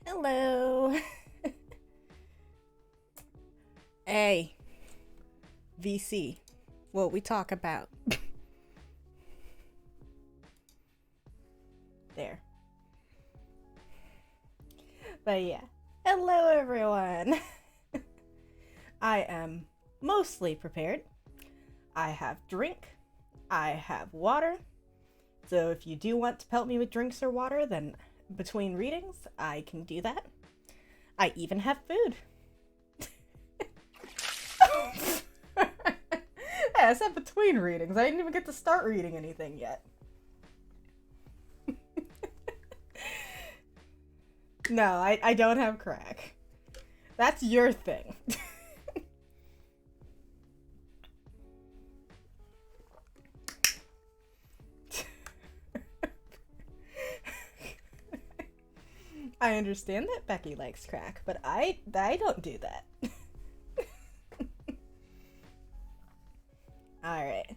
Hello. Hey, VC. What we talk about? There. But yeah. Hello, everyone. I am mostly prepared. I have drink. I have water. So if you do want to pelt me with drinks or water, then between readings, I can do that. I even have food. Yeah, I said between readings. I didn't even get to start reading anything yet. No, I don't have crack. That's your thing. I understand that Becky likes crack, but I don't do that. Alright.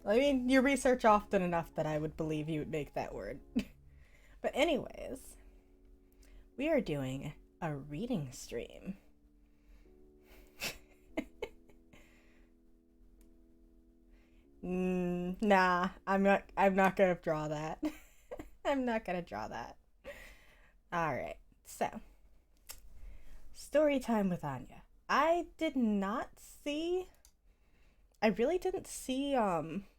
I mean, you research often enough that I would believe you would make that word. But anyways, we are doing a reading stream. Nah, I'm not gonna draw that. I'm not gonna draw that. Alright, so story time with Anya. I really didn't see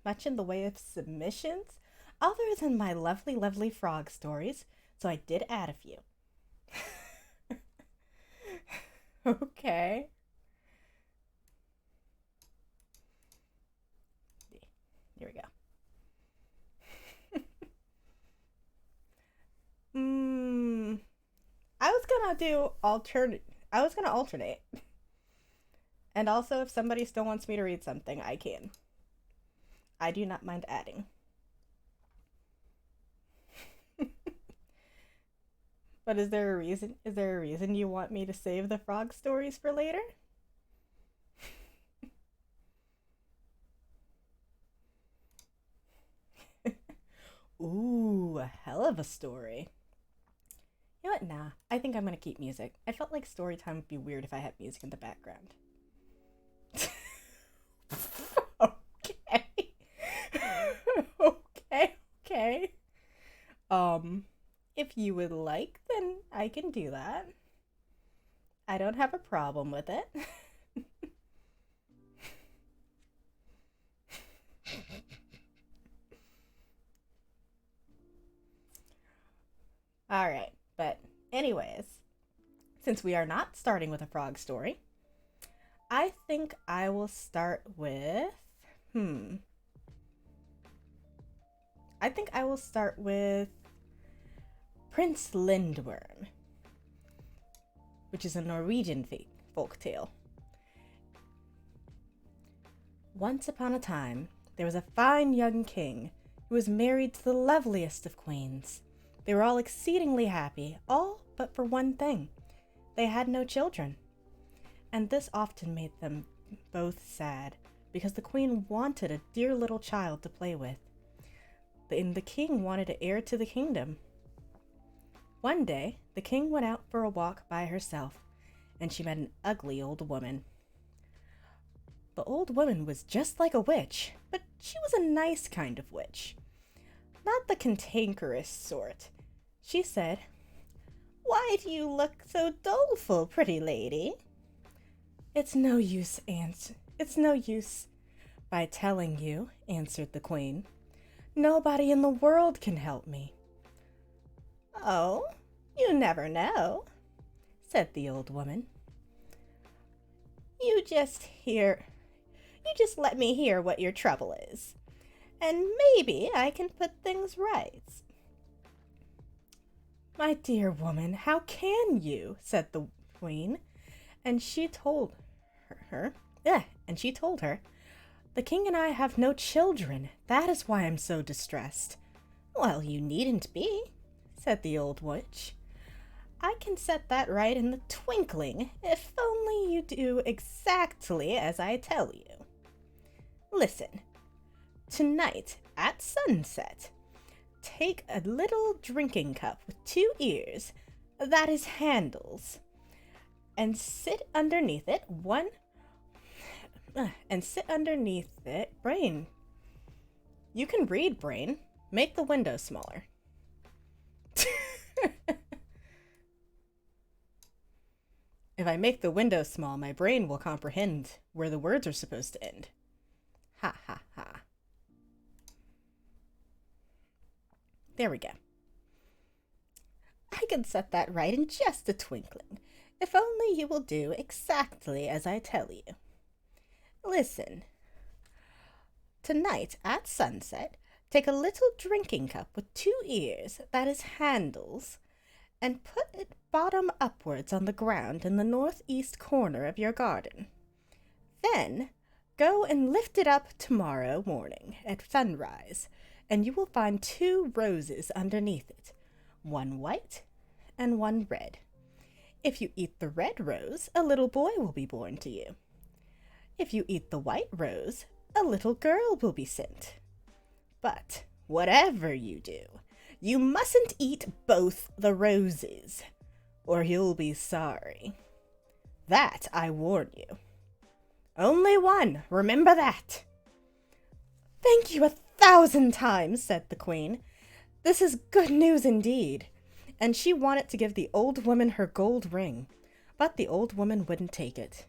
much in the way of submissions other than my lovely frog stories, so I did add a few. Okay. Here we go. I was gonna do I was gonna alternate. And also, if somebody still wants me to read something, I can. I do not mind adding. But is there a reason? Is there a reason you want me to save the frog stories for later? Ooh, a hell of a story. You know what? Nah, I think I'm gonna keep music. I felt like story time would be weird if I had music in the background. Okay. Okay. If you would like, then I can do that. I don't have a problem with it. Alright, but anyways, since we are not starting with a frog story, I think I will start with. I think I will start with Prince Lindworm, which is a Norwegian folk tale. Once upon a time, there was a fine young king who was married to the loveliest of queens. They were all exceedingly happy, all but for one thing. They had no children. And this often made them both sad, because the queen wanted a dear little child to play with. And the king wanted an heir to the kingdom. One day, the king went out for a walk by herself, and she met an ugly old woman. The old woman was just like a witch, but she was a nice kind of witch. Not the cantankerous sort. She said, "Why do you look so doleful, pretty lady?" It's no use by telling you," answered the queen. "Nobody in the world can help me." "Oh, you never know," said the old woman. You just let me hear what your trouble is, and maybe I can put things right." "My dear woman, how can you?" said the queen, and she told her, "The king and I have no children. That is why I'm so distressed." "Well, you needn't be," said the old witch. "I can set that right in the twinkling, if only you do exactly as I tell you. Listen, Tonight, at sunset, take a little drinking cup with two ears, that is handles, and sit underneath it Brain. You can read, Brain. Make the window smaller. If I make the window small, my brain will comprehend where the words are supposed to end. Ha ha ha. There we go. I can set that right in just a twinkling, if only you will do exactly as I tell you. Listen. Tonight, at sunset, take a little drinking cup with two ears, that is handles, and put it bottom upwards on the ground in the northeast corner of your garden. Then, go and lift it up tomorrow morning at sunrise, and you will find two roses underneath it, one white and one red. If you eat the red rose, a little boy will be born to you. If you eat the white rose, a little girl will be sent. But whatever you do, you mustn't eat both the roses, or you'll be sorry. That I warn you. Only one, remember that. Thank you 1,000 times, said the queen. This is good news indeed. And she wanted to give the old woman her gold ring, but the old woman wouldn't take it.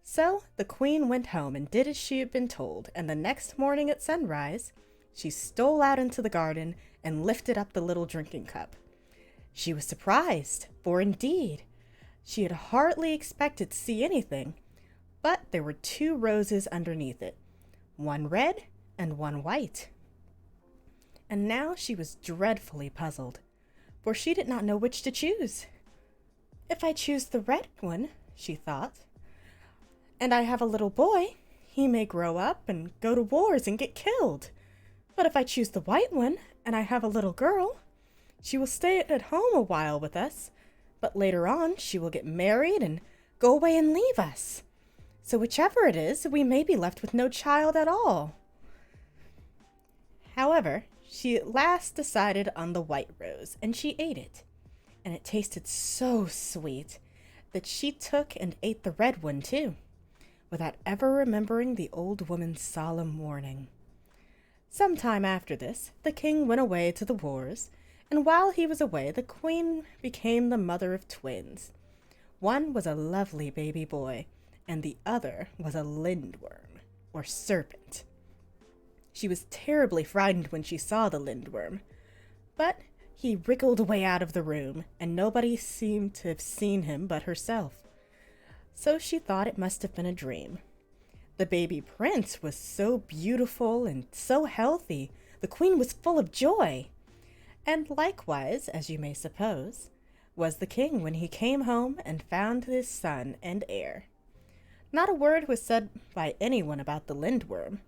So the queen went home and did as she had been told, and the next morning at sunrise, she stole out into the garden and lifted up the little drinking cup. She was surprised, for indeed, she had hardly expected to see anything, but there were two roses underneath it, one red and one white. And now she was dreadfully puzzled, for she did not know which to choose. If I choose the red one, she thought, and I have a little boy, he may grow up and go to wars and get killed. But if I choose the white one, and I have a little girl, she will stay at home a while with us, but later on she will get married and go away and leave us. So whichever it is, we may be left with no child at all. However, she at last decided on the white rose, and she ate it. And it tasted so sweet that she took and ate the red one too, without ever remembering the old woman's solemn warning. Some time after this, the king went away to the wars, and while he was away, the queen became the mother of twins. One was a lovely baby boy, and the other was a lindworm, or serpent. She was terribly frightened when she saw the lindworm, but he wriggled away out of the room, and nobody seemed to have seen him but herself. So she thought it must have been a dream. The baby prince was so beautiful and so healthy, the queen was full of joy. And likewise, as you may suppose, was the king when he came home and found his son and heir. Not a word was said by anyone about the lindworm,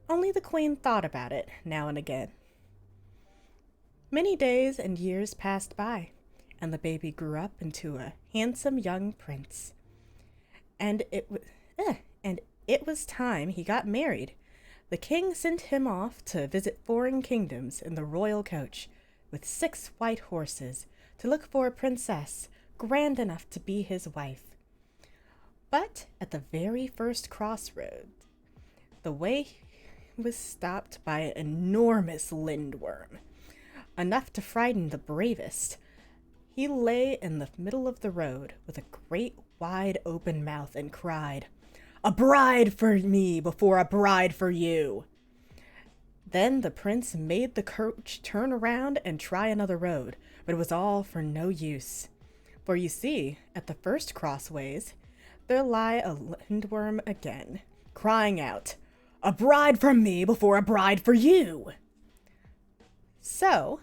only the queen thought about it now and again. Many days and years passed by, and the baby grew up into a handsome young prince. And it was time he got married. The king sent him off to visit foreign kingdoms in the royal coach, with 6 white horses, to look for a princess grand enough to be his wife. But at the very first crossroad, the way was stopped by an enormous lindworm, enough to frighten the bravest. He lay in the middle of the road with a great wide open mouth and cried, "A bride for me before a bride for you." Then the prince made the coach turn around and try another road, but it was all for no use. For you see, at the first crossways, there lay a lindworm again, crying out, "A bride for me before a bride for you." So,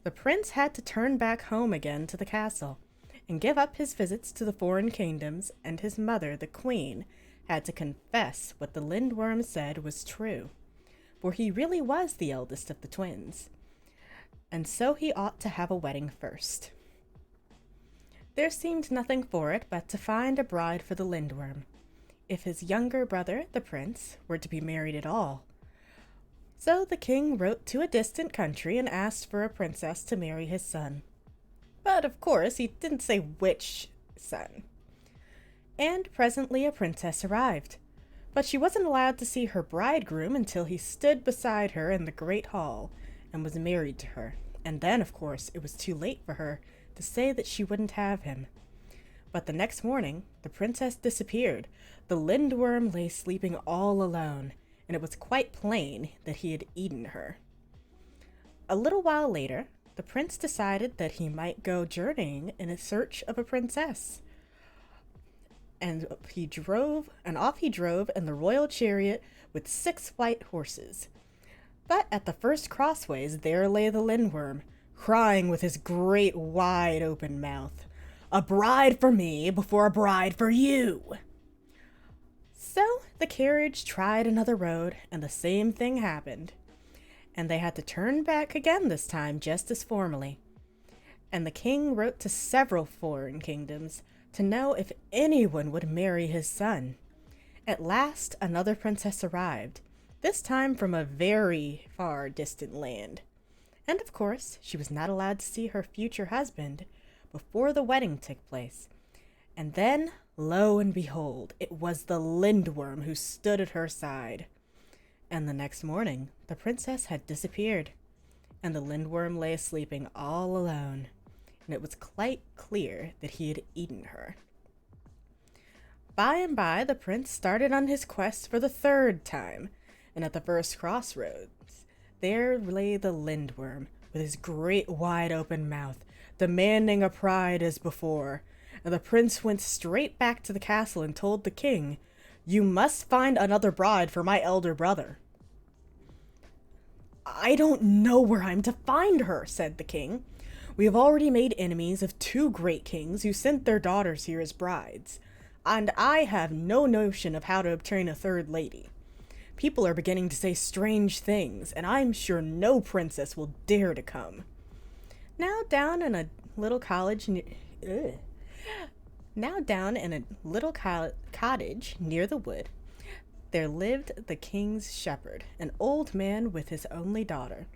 the prince had to turn back home again to the castle, and give up his visits to the foreign kingdoms, and his mother, the queen, had to confess what the lindworm said was true, for he really was the eldest of the twins, and so he ought to have a wedding first. There seemed nothing for it but to find a bride for the lindworm, if his younger brother, the prince, were to be married at all, So the king wrote to a distant country and asked for a princess to marry his son. But of course, he didn't say which son. And presently a princess arrived. But she wasn't allowed to see her bridegroom until he stood beside her in the great hall and was married to her. And then, of course, it was too late for her to say that she wouldn't have him. But the next morning, the princess disappeared. The lindworm lay sleeping all alone, and it was quite plain that he had eaten her. A little while later, the prince decided that he might go journeying in search of a princess. And off he drove in the royal chariot with 6 white horses. But at the first crossways there lay the lindworm, crying with his great wide open mouth, "A bride for me before a bride for you!" So the carriage tried another road, and the same thing happened. And they had to turn back again this time, just as formerly. And the king wrote to several foreign kingdoms to know if anyone would marry his son. At last, another princess arrived, this time from a very far distant land. And of course, she was not allowed to see her future husband before the wedding took place. And then, lo and behold, it was the lindworm who stood at her side. And the next morning, the princess had disappeared, and the lindworm lay sleeping all alone, and it was quite clear that he had eaten her. By and by, the prince started on his quest for the 3rd time, and at the first crossroads, there lay the lindworm, with his great wide open mouth, demanding a bride as before, and the prince went straight back to the castle and told the king, "You must find another bride for my elder brother." "I don't know where I'm to find her," said the king. "We have already made enemies of 2 great kings who sent their daughters here as brides, and I have no notion of how to obtain a 3rd lady. People are beginning to say strange things, and I'm sure no princess will dare to come." Now down in a little cottage near the wood, there lived the king's shepherd, an old man with his only daughter.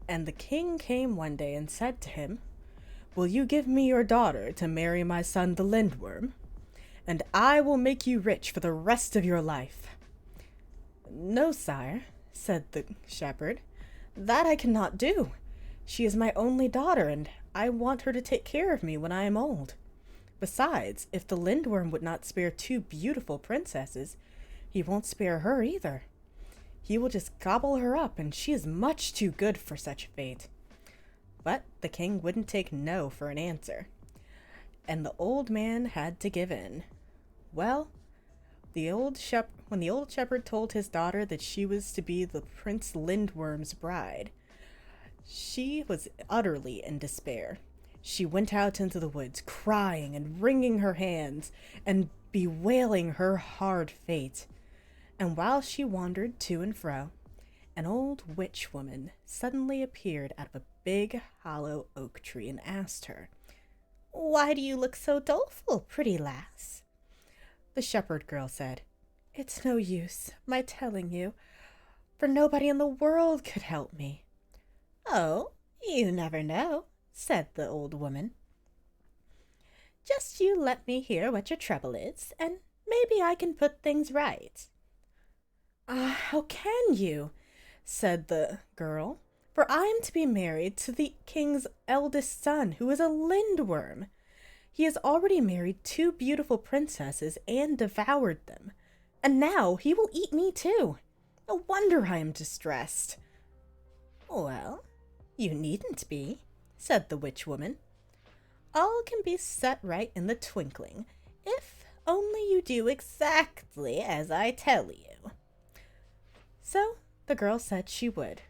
And the king came one day and said to him, "Will you give me your daughter to marry my son the lindworm? And I will make you rich for the rest of your life." "No, sire," said the shepherd, "that I cannot do. She is my only daughter, and I want her to take care of me when I am old. Besides, if the lindworm would not spare 2 beautiful princesses, he won't spare her either. He will just gobble her up, and she is much too good for such a fate." But the king wouldn't take no for an answer, and the old man had to give in. Well, when the old shepherd told his daughter that she was to be the Prince Lindworm's bride, she was utterly in despair. She went out into the woods, crying and wringing her hands and bewailing her hard fate. And while she wandered to and fro, an old witch woman suddenly appeared out of a big hollow oak tree and asked her, "Why do you look so doleful, pretty lass?" The shepherd girl said, "It's no use my telling you, for nobody in the world could help me." "Oh, you never know," said the old woman. "Just you let me hear what your trouble is, and maybe I can put things right." How can you?" said the girl, "for I am to be married to the king's eldest son, who is a lindworm. He has already married 2 beautiful princesses and devoured them, and now he will eat me too. No wonder I am distressed." "Well, you needn't be," said the witch woman. "All can be set right in the twinkling, if only you do exactly as I tell you." So the girl said she would.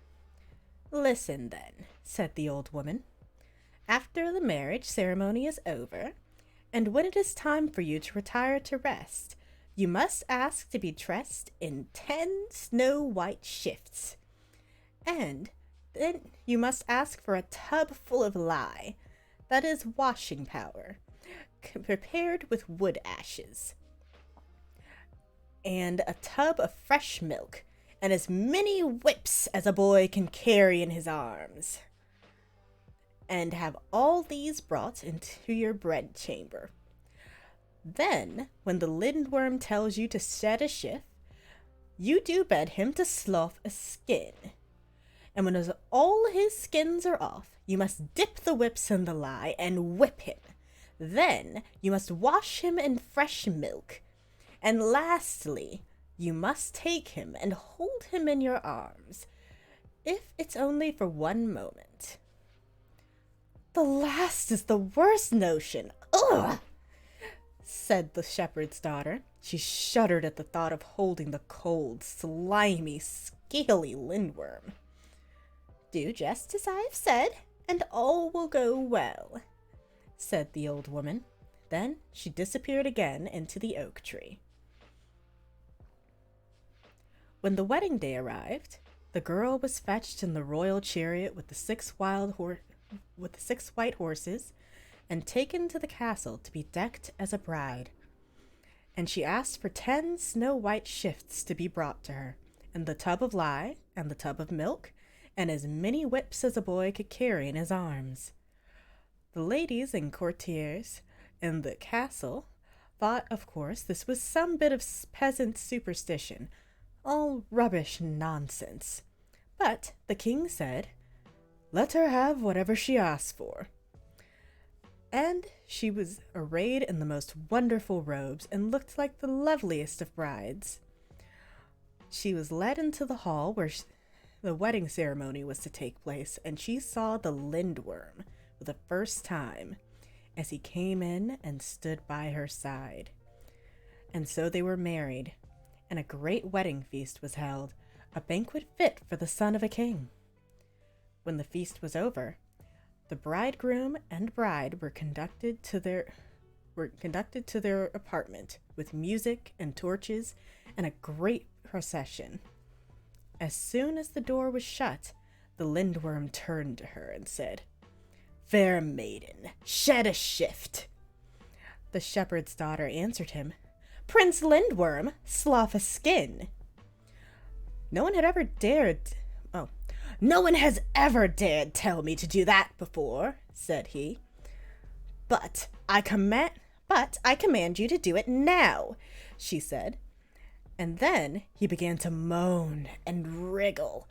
"Listen then," said the old woman. "After the marriage ceremony is over, and when it is time for you to retire to rest, you must ask to be dressed in 10 snow-white shifts. And then you must ask for a tub full of lye, that is washing powder, prepared with wood ashes, and a tub of fresh milk, and as many whips as a boy can carry in his arms. And have all these brought into your bread chamber. Then, when the lindworm tells you to shed a shift, you do bid him to slough a skin. And when all his skins are off, you must dip the whips in the lye and whip him. Then you must wash him in fresh milk. And lastly, you must take him and hold him in your arms, if it's only for one moment. The last is the worst notion. Ugh! Said the shepherd's daughter. She shuddered at the thought of holding the cold, slimy, scaly lindworm. Do just as I have said, and all will go well, said the old woman. Then she disappeared again into the oak tree. When the wedding day arrived, the girl was fetched in the royal chariot with the six white horses, and taken to the castle to be decked as a bride. And she asked for 10 snow-white shifts to be brought to her, and the tub of lye, and the tub of milk, and as many whips as a boy could carry in his arms. The ladies and courtiers in the castle thought, of course, this was some bit of peasant superstition, all rubbish nonsense. But the king said, "Let her have whatever she asks for." And she was arrayed in the most wonderful robes and looked like the loveliest of brides. She was led into the hall where the wedding ceremony was to take place, and she saw the lindworm for the first time as he came in and stood by her side. And so they were married, and a great wedding feast was held, a banquet fit for the son of a king. When the feast was over, the bridegroom and bride were conducted to their apartment with music and torches and a great procession. As soon as the door was shut, the lindworm turned to her and said, "Fair maiden, shed a shift." The shepherd's daughter answered him, "Prince Lindworm, slough a skin." No one has ever dared tell me to do that before, said he. But I command you to do it now, she said. And then he began to moan and wriggle,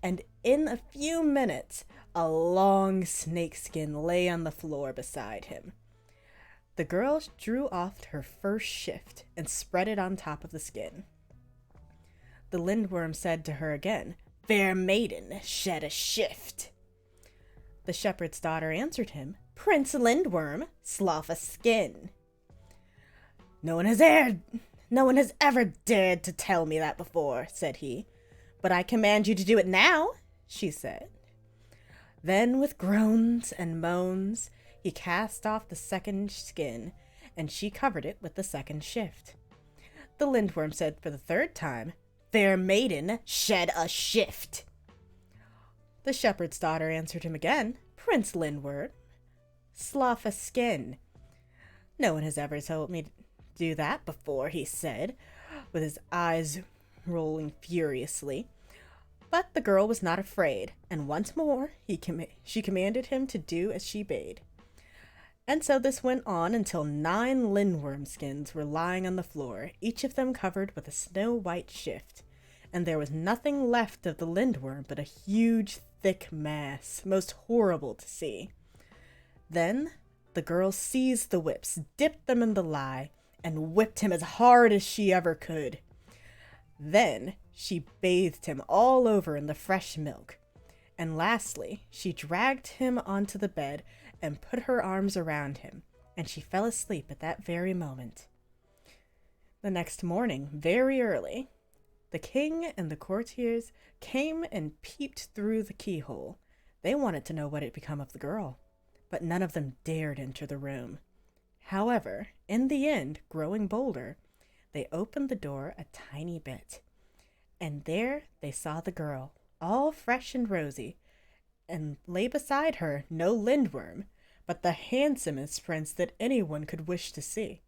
and in a few minutes a long snakeskin lay on the floor beside him. The girl drew off her first shift and spread it on top of the skin. The lindworm said to her again, "Fair maiden, shed a shift." The shepherd's daughter answered him, "Prince Lindworm, slough a skin." No one has ever dared to tell me that before, said he. But I command you to do it now, she said. Then with groans and moans, he cast off the second skin, and she covered it with the second shift. The lindworm said for the third time, "Fair maiden, shed a shift." The shepherd's daughter answered him again, "Prince Lindworm, slough a skin." No one has ever told me to do that before, he said, with his eyes rolling furiously. But the girl was not afraid, and once more she commanded him to do as she bade. And so this went on until 9 lindworm skins were lying on the floor, each of them covered with a snow-white shift, and there was nothing left of the lindworm but a huge, thick mass, most horrible to see. Then the girl seized the whips, dipped them in the lye, and whipped him as hard as she ever could. Then she bathed him all over in the fresh milk, and lastly she dragged him onto the bed and put her arms around him, and she fell asleep at that very moment. The next morning, very early, the king and the courtiers came and peeped through the keyhole. They wanted to know what had become of the girl, but none of them dared enter the room. However, in the end, growing bolder, they opened the door a tiny bit, and there they saw the girl, all fresh and rosy, and lay beside her no lindworm, but the handsomest prince that anyone could wish to see.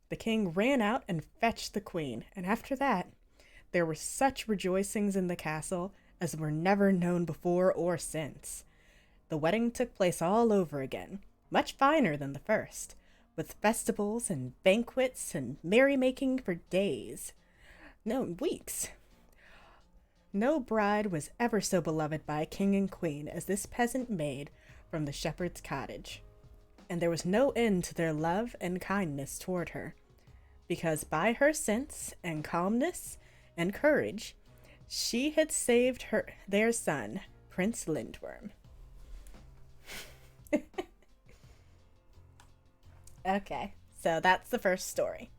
The king ran out and fetched the queen, and after that, There were such rejoicings in the castle as were never known before or since. The wedding took place all over again, much finer than the first, with festivals and banquets and merrymaking for days. No, weeks. No bride was ever so beloved by a king and queen as this peasant maid from the shepherd's cottage, and there was no end to their love and kindness toward her, because by her sense and calmness and courage, she had saved their son, Prince Lindworm. Okay, so that's the first story.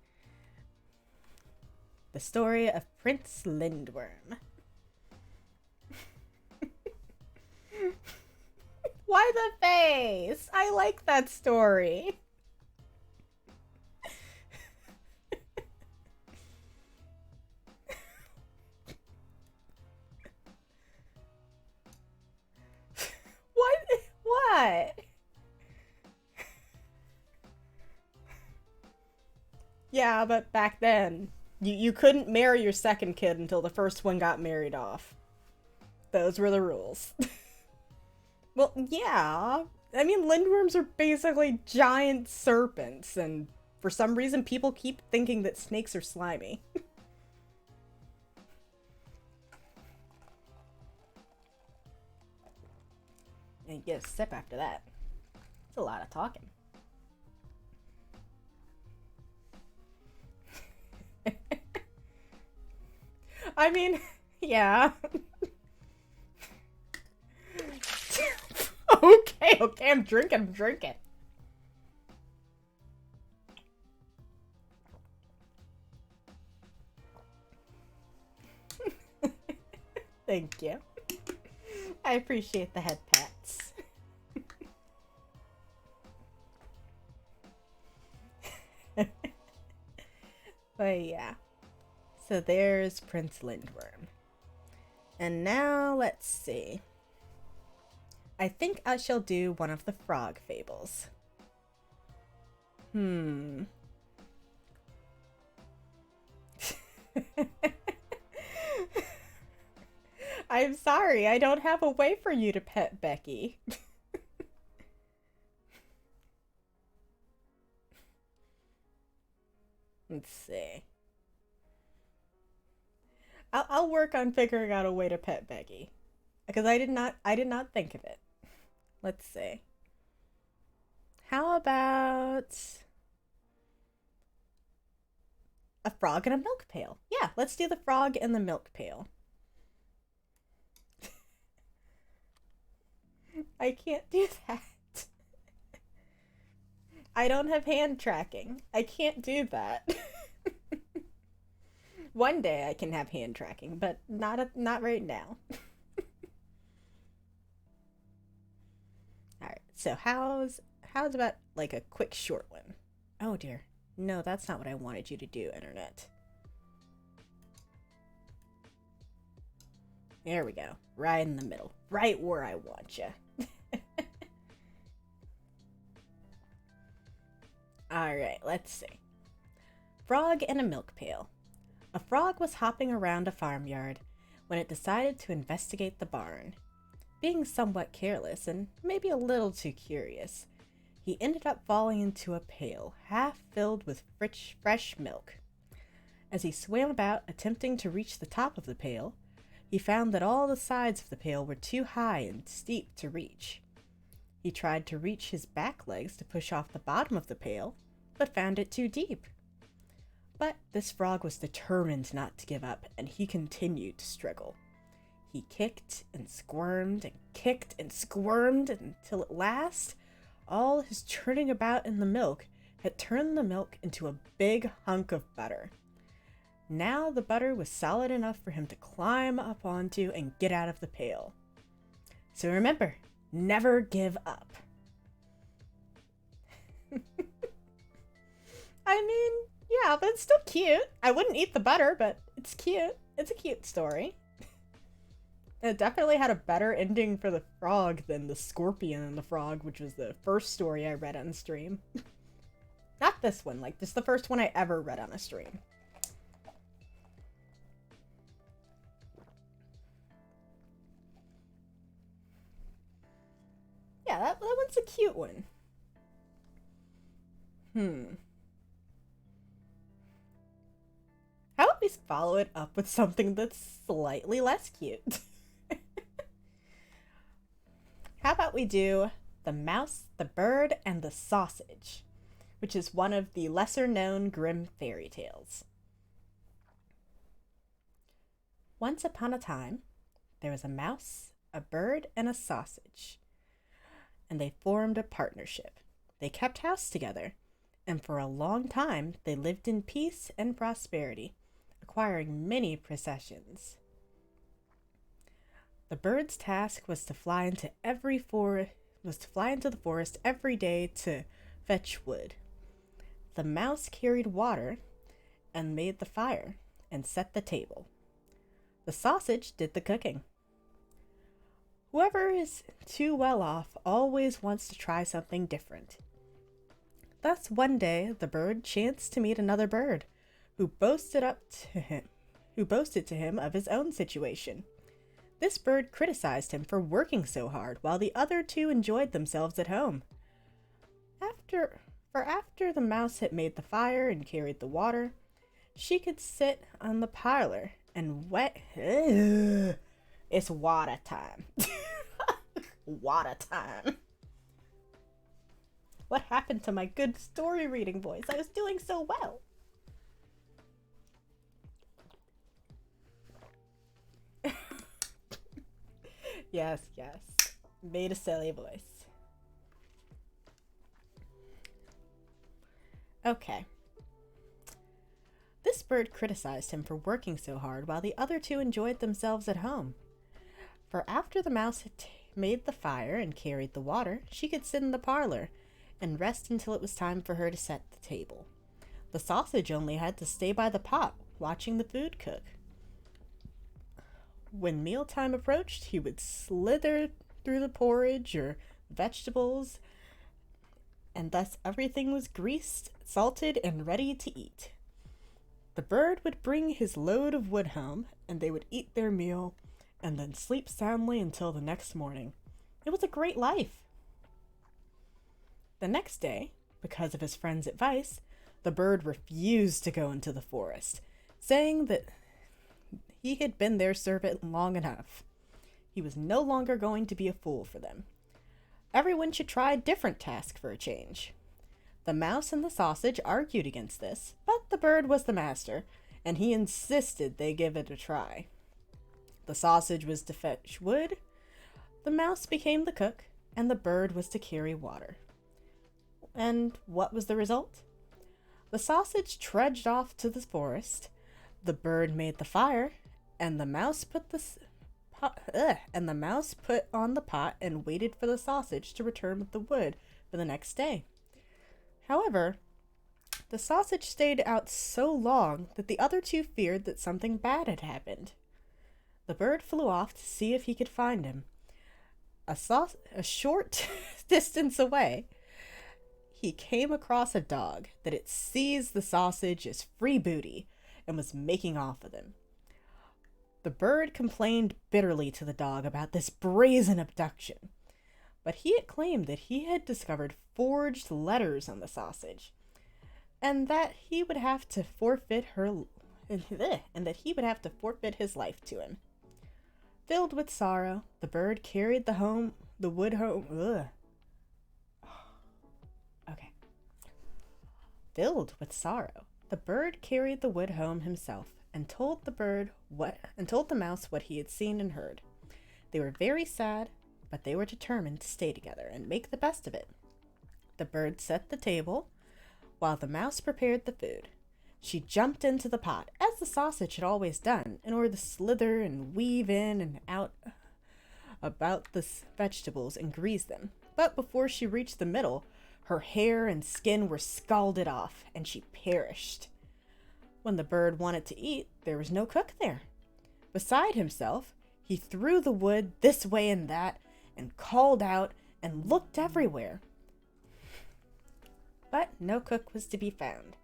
The story of Prince Lindworm. Why the face? I like that story. What? Yeah, but back then, you couldn't marry your second kid until the first one got married off. Those were the rules. Well, yeah. I mean, lindworms are basically giant serpents, and for some reason people keep thinking that snakes are slimy. And get a sip after that. It's a lot of talking. I mean, yeah. Okay, I'm drinking. Thank you. I appreciate the head pats. But yeah. So there's Prince Lindworm. And now let's see. I think I shall do one of the frog fables. I'm sorry, I don't have a way for you to pet Becky. Let's see. I'll work on figuring out a way to pet Becky, because I did not think of it. Let's see. How about a frog in a milk pail? Yeah, let's do the frog in the milk pail. I can't do that. I don't have hand tracking. I can't do that. One day I can have hand tracking, but not right now. Alright, so how's about like a quick short one? Oh dear. No, that's not what I wanted you to do, internet. There we go. Right in the middle. Right where I want you. Alright, let's see. Frog in a milk pail. A frog was hopping around a farmyard when it decided to investigate the barn. Being somewhat careless and maybe a little too curious, he ended up falling into a pail half filled with fresh milk. As he swam about attempting to reach the top of the pail, he found that all the sides of the pail were too high and steep to reach. He tried to reach his back legs to push off the bottom of the pail, but found it too deep. But this frog was determined not to give up, and he continued to struggle. He kicked and squirmed until at last, all his churning about in the milk had turned the milk into a big hunk of butter. Now the butter was solid enough for him to climb up onto and get out of the pail. So remember, never give up. I mean, yeah, but it's still cute. I wouldn't eat the butter, but it's cute. It's a cute story. It definitely had a better ending for the frog than the scorpion and the frog, which was the first story I read on stream. Not this one, like, this is the first one I ever read on a stream. Yeah, that one's a cute one. How about we follow it up with something that's slightly less cute? How about we do The Mouse, the Bird, and the Sausage, which is one of the lesser known Grimm fairy tales. Once upon a time, there was a mouse, a bird, and a sausage, and they formed a partnership. They kept house together, and for a long time they lived in peace and prosperity, acquiring many possessions. The bird's task was to fly into the forest every day to fetch wood. The mouse carried water and made the fire and set the table. The sausage did the cooking. Whoever is too well off always wants to try something different. Thus one day the bird chanced to meet another bird who boasted to him of his own situation. This bird criticized him for working so hard while the other two enjoyed themselves at home. After the mouse had made the fire and carried the water, she could sit on the parlor and it's water time. Water time. What happened to my good story reading voice? I was doing so well. Yes. Made a silly voice. Okay. This bird criticized him for working so hard while the other two enjoyed themselves at home. For after the mouse had made the fire and carried the water, she could sit in the parlor and rest until it was time for her to set the table. The sausage only had to stay by the pot, watching the food cook. When mealtime approached, he would slither through the porridge or vegetables, and thus everything was greased, salted, and ready to eat. The bird would bring his load of wood home, and they would eat their meal, and then sleep soundly until the next morning. It was a great life. The next day, because of his friend's advice, the bird refused to go into the forest, saying that he had been their servant long enough. He was no longer going to be a fool for them. Everyone should try a different task for a change. The mouse and the sausage argued against this, but the bird was the master, and he insisted they give it a try. The sausage was to fetch wood, the mouse became the cook, and the bird was to carry water. And what was the result? The sausage trudged off to the forest, the bird made the fire, and the mouse put on the pot and waited for the sausage to return with the wood for the next day. However, the sausage stayed out so long that the other two feared that something bad had happened. The bird flew off to see if he could find him. A short distance away, he came across a dog that had seized the sausage as free booty and was making off with him. The bird complained bitterly to the dog about this brazen abduction, but he had claimed that he had discovered forged letters on the sausage, and that he would have to forfeit his life to him. Filled with sorrow, the bird carried the wood home. Filled with sorrow, the bird carried the wood home himself and told the mouse what he had seen and heard. They were very sad, but they were determined to stay together and make the best of it. The bird set the table, while the mouse prepared the food. She jumped into the pot, as the sausage had always done, in order to slither and weave in and out about the vegetables and grease them. But before she reached the middle, her hair and skin were scalded off, and she perished. When the bird wanted to eat, there was no cook there. Beside himself, he threw the wood this way and that, and called out and looked everywhere. But no cook was to be found.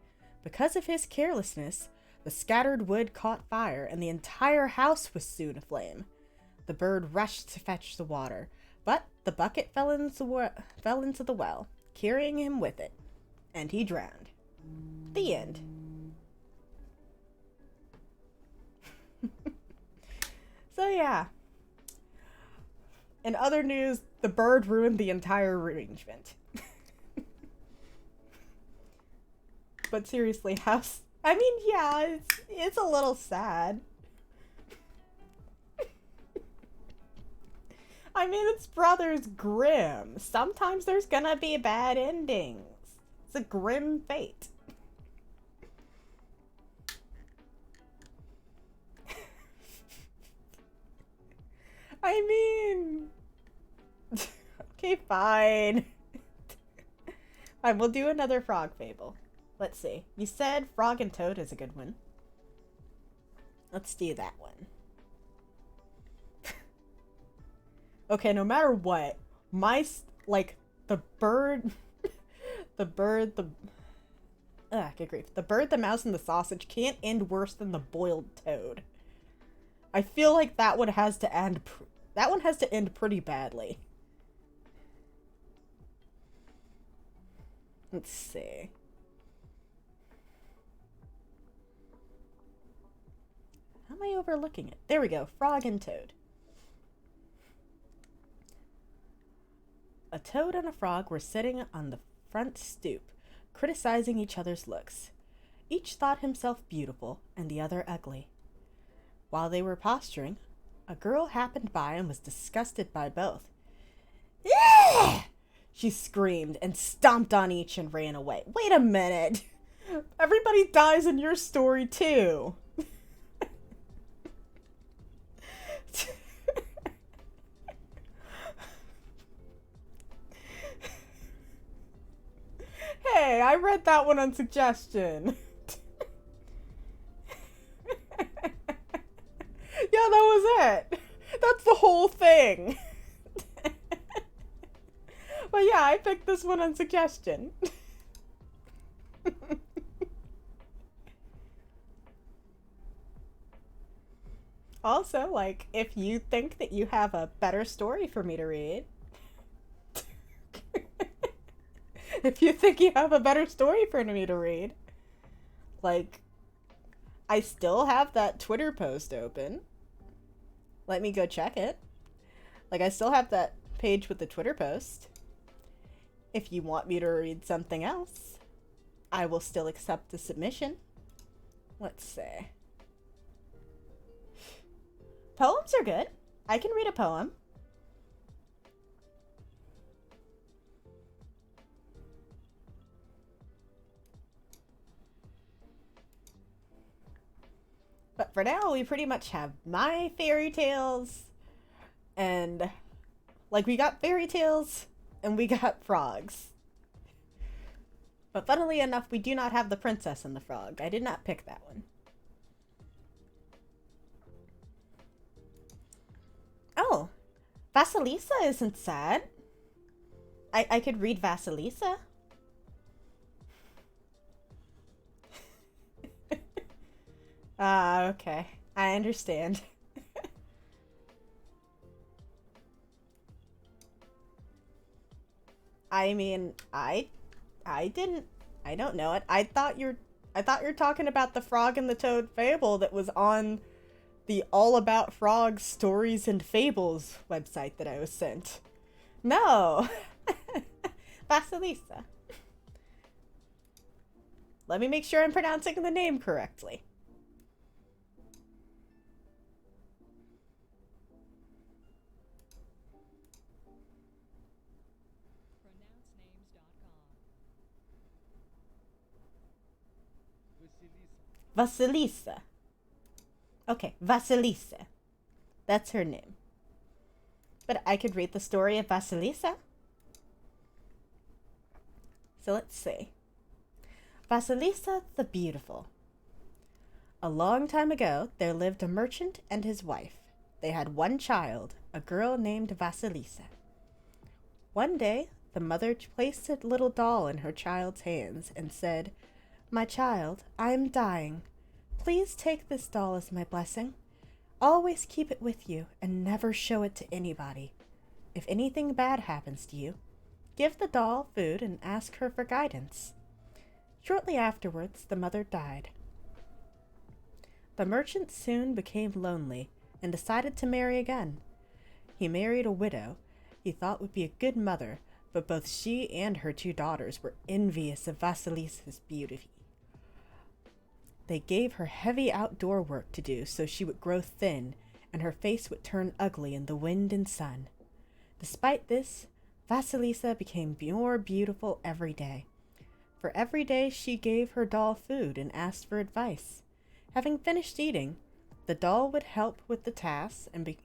Because of his carelessness, the scattered wood caught fire, and the entire house was soon aflame. The bird rushed to fetch the water, But the bucket fell into the well, carrying him with it, and he drowned. The end. So yeah. In other news, the bird ruined the entire arrangement. But seriously, I mean, yeah, it's a little sad. I mean, it's Brothers Grimm. Sometimes there's gonna be bad endings. It's a grim fate. I mean... Okay, fine. Fine, we'll do another frog fable. Let's see. You said Frog and Toad is a good one. Let's do that one. Okay, no matter what, the bird... good grief. The bird, the mouse, and the sausage can't end worse than the boiled toad. I feel like that one has to end... that one has to end pretty badly. Let's see. How am I overlooking it? There we go. Frog and Toad. A toad and a frog were sitting on the front stoop, criticizing each other's looks. Each thought himself beautiful and the other ugly. While they were posturing, a girl happened by and was disgusted by both. "Ugh!" She screamed and stomped on each and ran away. Wait a minute. Everybody dies in your story too. Hey, I read that one on suggestion. Yeah, that was it. That's the whole thing. But yeah, I picked this one on suggestion. Also, like, if you think that you have a better story for me to read, if you think you have a better story for me to read, like, I still have that Twitter post open. Let me go check it. Like, I still have that page with the Twitter post. If you want me to read something else, I will still accept the submission. Let's see. Poems are good. I can read a poem. But for now, we pretty much have my fairy tales, and, like, we got fairy tales, and we got frogs. But funnily enough, we do not have the princess and the frog. I did not pick that one. Oh, Vasilisa isn't sad. I could read Vasilisa. Ah, okay. I understand. I mean, I don't know it. I thought you're talking about the Frog and the Toad fable that was on the All About Frogs Stories and Fables website that I was sent. No. Vasilisa. Let me make sure I'm pronouncing the name correctly. Vasilisa. Okay, Vasilisa. That's her name. But I could read the story of Vasilisa. So let's see. Vasilisa the Beautiful. A long time ago, there lived a merchant and his wife. They had one child, a girl named Vasilisa. One day, the mother placed a little doll in her child's hands and said, "My child, I am dying. Please take this doll as my blessing. Always keep it with you and never show it to anybody." If anything bad happens to you, give the doll food and ask her for guidance. Shortly afterwards, the mother died. The merchant soon became lonely and decided to marry again. He married a widow he thought would be a good mother, but both she and her two daughters were envious of Vasilisa's beauty. They gave her heavy outdoor work to do so she would grow thin and her face would turn ugly in the wind and sun. Despite this, Vasilisa became more beautiful every day. For every day she gave her doll food and asked for advice. Having finished eating, the doll would help with the tasks and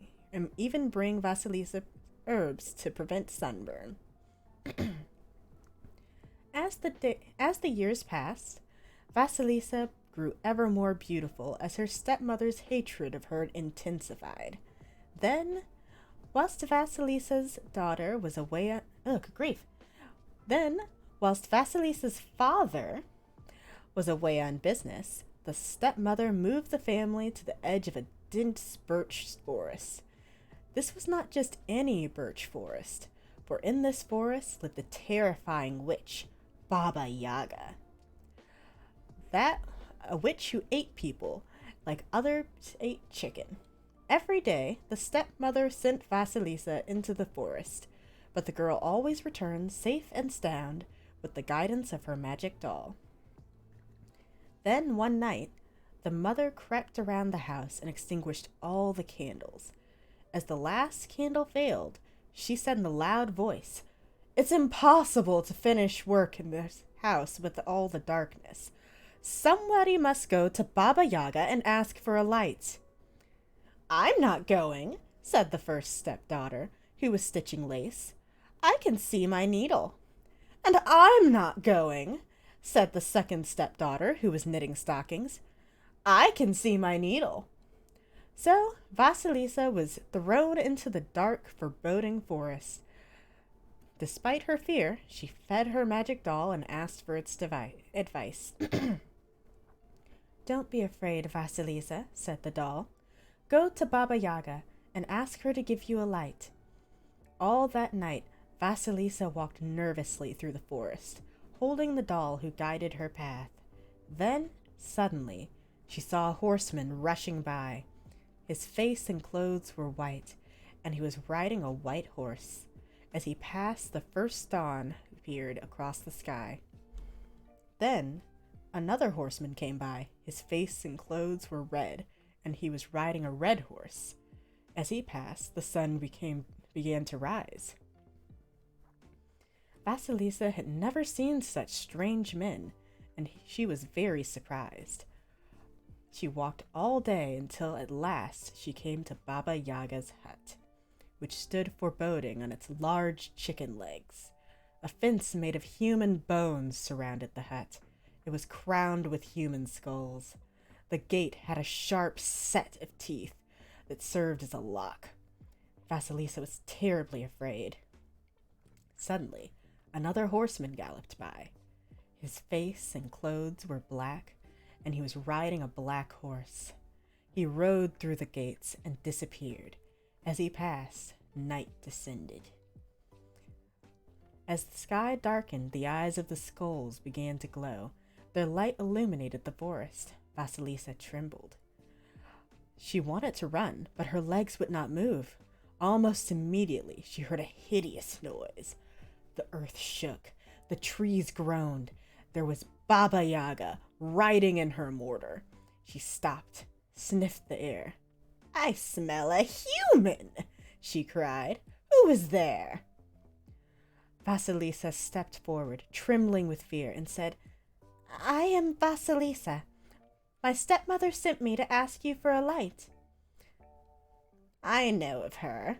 even bring Vasilisa herbs to prevent sunburn. As the years passed, Vasilisa grew ever more beautiful as her stepmother's hatred of her intensified. Then, whilst Vasilisa's daughter was away whilst Vasilisa's father was away on business, the stepmother moved the family to the edge of a dense birch forest. This was not just any birch forest, for in this forest lived the terrifying witch, Baba Yaga. A witch who ate people like others ate chicken. Every day, the stepmother sent Vasilisa into the forest, but the girl always returned safe and sound with the guidance of her magic doll. Then one night, the mother crept around the house and extinguished all the candles. As the last candle failed, she said in a loud voice, "It's impossible to finish work in this house with all the darkness. Somebody must go to Baba Yaga and ask for a light." "I'm not going," said the first stepdaughter, who was stitching lace. "I can see my needle." "And I'm not going," said the second stepdaughter, who was knitting stockings. "I can see my needle." So Vasilisa was thrown into the dark, foreboding forest. Despite her fear, she fed her magic doll and asked for its advice. "Don't be afraid, Vasilisa," said the doll. "Go to Baba Yaga and ask her to give you a light." All that night, Vasilisa walked nervously through the forest, holding the doll who guided her path. Then, suddenly, she saw a horseman rushing by. His face and clothes were white, and he was riding a white horse. As he passed, the first dawn appeared across the sky. Then, another horseman came by. His face and clothes were red, and he was riding a red horse. As he passed, the sun began to rise. Vasilisa had never seen such strange men, and she was very surprised. She walked all day until at last she came to Baba Yaga's hut, which stood foreboding on its large chicken legs. A fence made of human bones surrounded the hut. It was crowned with human skulls. The gate had a sharp set of teeth that served as a lock. Vasilisa was terribly afraid. Suddenly, another horseman galloped by. His face and clothes were black, and he was riding a black horse. He rode through the gates and disappeared. As he passed, night descended. As the sky darkened, the eyes of the skulls began to glow. Their light illuminated the forest. Vasilisa trembled. She wanted to run, but her legs would not move. Almost immediately, she heard a hideous noise. The earth shook. The trees groaned. There was Baba Yaga riding in her mortar. She stopped, sniffed the air. "I smell a human," she cried. "Who is there?" Vasilisa stepped forward, trembling with fear, and said, "I am Vasilisa. My stepmother sent me to ask you for a light." "I know of her,"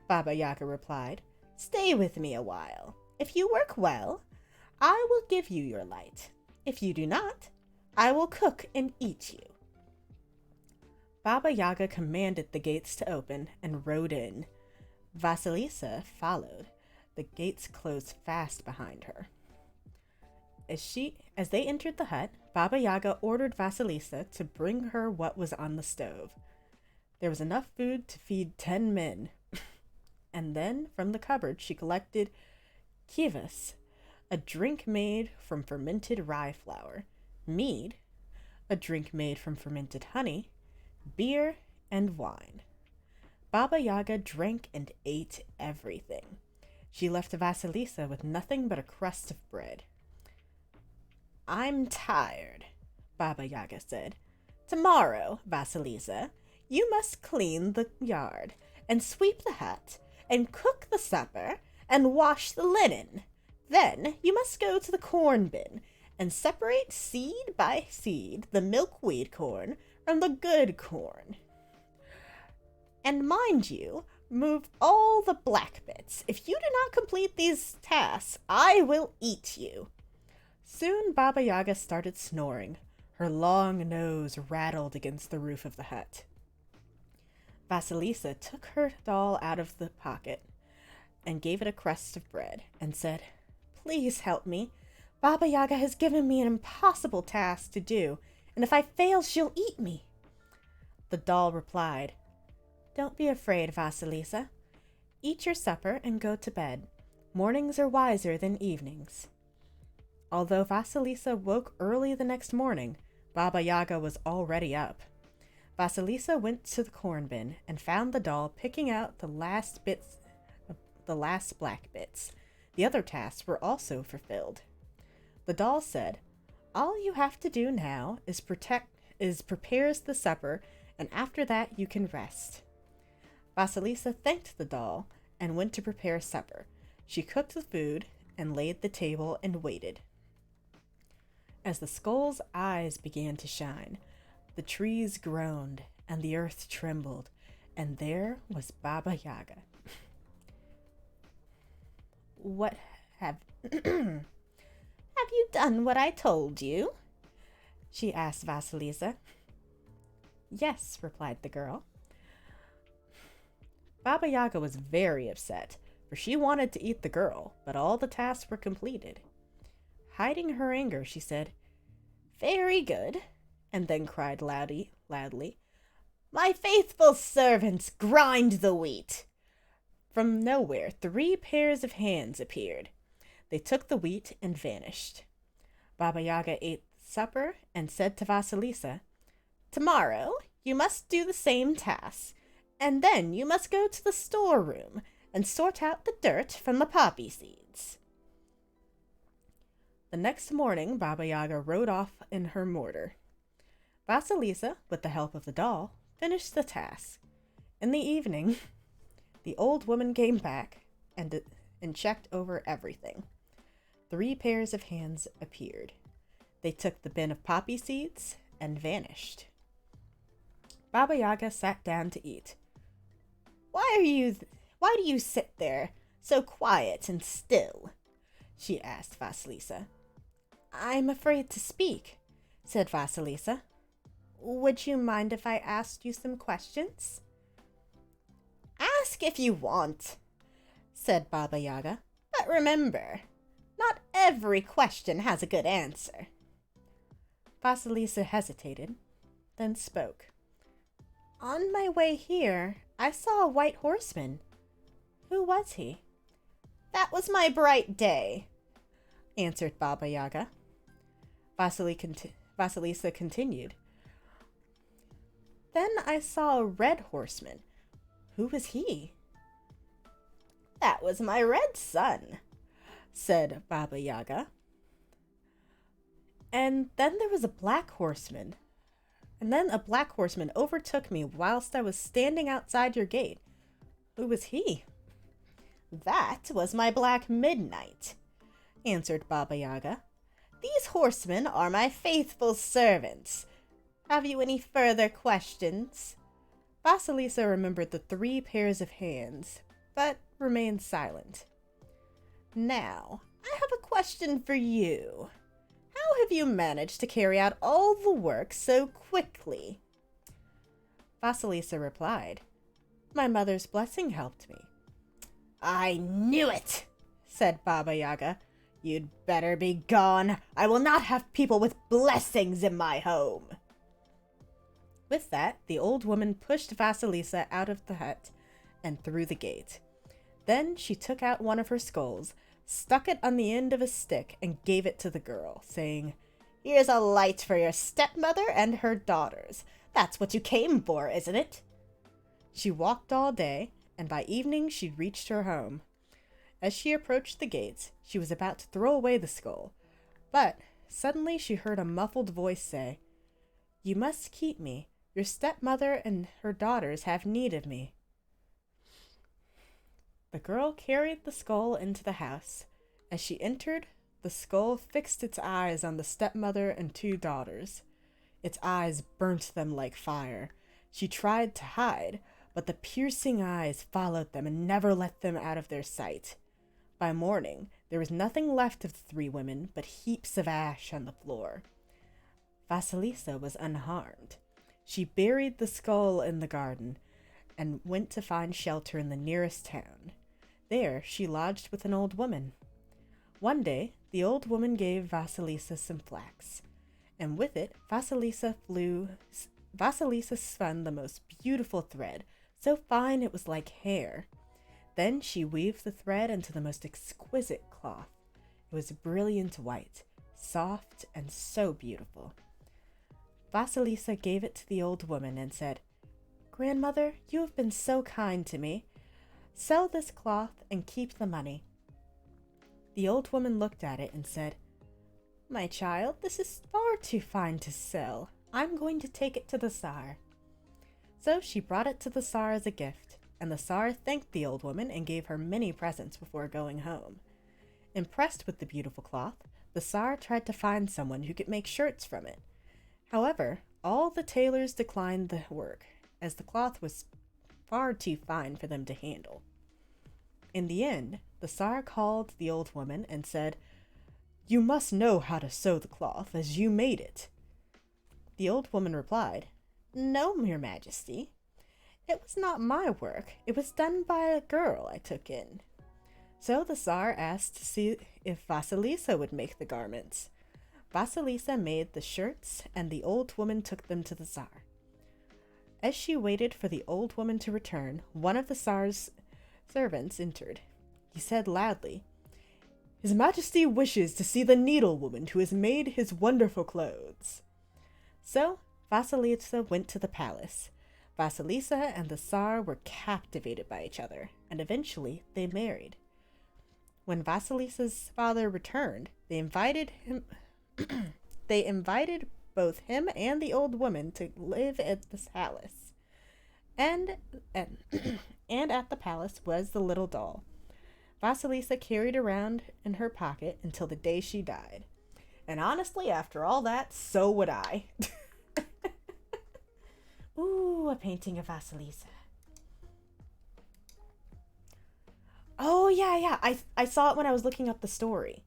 Baba Yaga replied. "Stay with me a while. If you work well, I will give you your light. If you do not, I will cook and eat you." Baba Yaga commanded the gates to open and rode in. Vasilisa followed. The gates closed fast behind her. As they entered the hut, Baba Yaga ordered Vasilisa to bring her what was on the stove. There was enough food to feed 10 men. and then from the cupboard she collected kivas, a drink made from fermented rye flour, mead, a drink made from fermented honey, beer, and wine. Baba Yaga drank and ate everything. She left Vasilisa with nothing but a crust of bread. "I'm tired," Baba Yaga said. "Tomorrow, Vasilisa, you must clean the yard, and sweep the hut, and cook the supper, and wash the linen. Then you must go to the corn bin, and separate seed by seed the milkweed corn from the good corn. And mind you, move all the black bits. If you do not complete these tasks, I will eat you." Soon Baba Yaga started snoring. Her long nose rattled against the roof of the hut. Vasilisa took her doll out of the pocket and gave it a crust of bread and said, "Please help me. Baba Yaga has given me an impossible task to do, and if I fail, she'll eat me." The doll replied, "Don't be afraid, Vasilisa. Eat your supper and go to bed. Mornings are wiser than evenings." Although Vasilisa woke early the next morning, Baba Yaga was already up. Vasilisa went to the corn bin and found the doll picking out the last black bits. The other tasks were also fulfilled. The doll said, "All you have to do now is prepare the supper, and after that you can rest." Vasilisa thanked the doll and went to prepare supper. She cooked the food and laid the table and waited. As the skull's eyes began to shine, the trees groaned and the earth trembled, and there was Baba Yaga. "What have have you done what I told you?" she asked Vasilisa. "Yes," replied the girl. Baba Yaga was very upset, for she wanted to eat the girl, but all the tasks were completed. Hiding her anger, she said, "Very good," and then cried loudly, "My faithful servants, grind the wheat!" From nowhere, 3 pairs of hands appeared. They took the wheat and vanished. Baba Yaga ate supper and said to Vasilisa, "Tomorrow you must do the same task, and then you must go to the storeroom and sort out the dirt from the poppy seeds." The next morning, Baba Yaga rode off in her mortar. Vasilisa, with the help of the doll, finished the task. In the evening, the old woman came back and checked over everything. 3 pairs of hands appeared. They took the bin of poppy seeds and vanished. Baba Yaga sat down to eat. Why do you sit there so quiet and still?" she asked Vasilisa. "I'm afraid to speak," said Vasilisa. "Would you mind if I asked you some questions?" "Ask if you want," said Baba Yaga. "But remember, not every question has a good answer." Vasilisa hesitated, then spoke. "On my way here, I saw a white horseman. Who was he?" "That was my bright day," answered Baba Yaga. Vasilisa continued. "Then I saw a red horseman. Who was he?" "That was my red son," said Baba Yaga. "And then there was a black horseman. And then a black horseman overtook me whilst I was standing outside your gate. Who was he?" "That was my black midnight," answered Baba Yaga. "These horsemen are my faithful servants. Have you any further questions?" Vasilisa remembered the 3 pairs of hands, but remained silent. "Now, I have a question for you. How have you managed to carry out all the work so quickly?" Vasilisa replied, "My mother's blessing helped me." "I knew it," said Baba Yaga. "You'd better be gone. I will not have people with blessings in my home." With that, the old woman pushed Vasilisa out of the hut and through the gate. Then she took out one of her skulls, stuck it on the end of a stick, and gave it to the girl, saying, "Here's a light for your stepmother and her daughters. That's what you came for, isn't it?" She walked all day, and by evening she reached her home. As she approached the gates, she was about to throw away the skull, but suddenly she heard a muffled voice say, "You must keep me. Your stepmother and her daughters have need of me." The girl carried the skull into the house. As she entered, the skull fixed its eyes on the stepmother and two daughters. Its eyes burnt them like fire. She tried to hide, but the piercing eyes followed them and never let them out of their sight. By morning, there was nothing left of the three women but heaps of ash on the floor. Vasilisa was unharmed. She buried the skull in the garden and went to find shelter in the nearest town. There, she lodged with an old woman. One day, the old woman gave Vasilisa some flax, and with it, Vasilisa spun the most beautiful thread, so fine it was like hair. Then she weaved the thread into the most exquisite cloth. It was brilliant white, soft, and so beautiful. Vasilisa gave it to the old woman and said, "Grandmother, you have been so kind to me. Sell this cloth and keep the money." The old woman looked at it and said, "My child, this is far too fine to sell. I'm going to take it to the Tsar." So she brought it to the Tsar as a gift, and the Tsar thanked the old woman and gave her many presents before going home. Impressed with the beautiful cloth, the Tsar tried to find someone who could make shirts from it. However, all the tailors declined the work, as the cloth was far too fine for them to handle. In the end, the Tsar called the old woman and said, "You must know how to sew the cloth, as you made it." The old woman replied, "No, your majesty. It was not my work. It was done by a girl I took in." So the Tsar asked to see if Vasilisa would make the garments. Vasilisa made the shirts, and the old woman took them to the Tsar. As she waited for the old woman to return, one of the Tsar's servants entered. He said loudly, "His Majesty wishes to see the needlewoman who has made his wonderful clothes." So Vasilisa went to the palace. Vasilisa and the Tsar were captivated by each other, and eventually they married. When Vasilisa's father returned, they invited both him and the old woman to live at this palace. And at the palace was the little doll. Vasilisa carried around in her pocket until the day she died. And honestly, after all that, so would I. Ooh, a painting of Vasilisa. Oh, yeah. I saw it when I was looking up the story.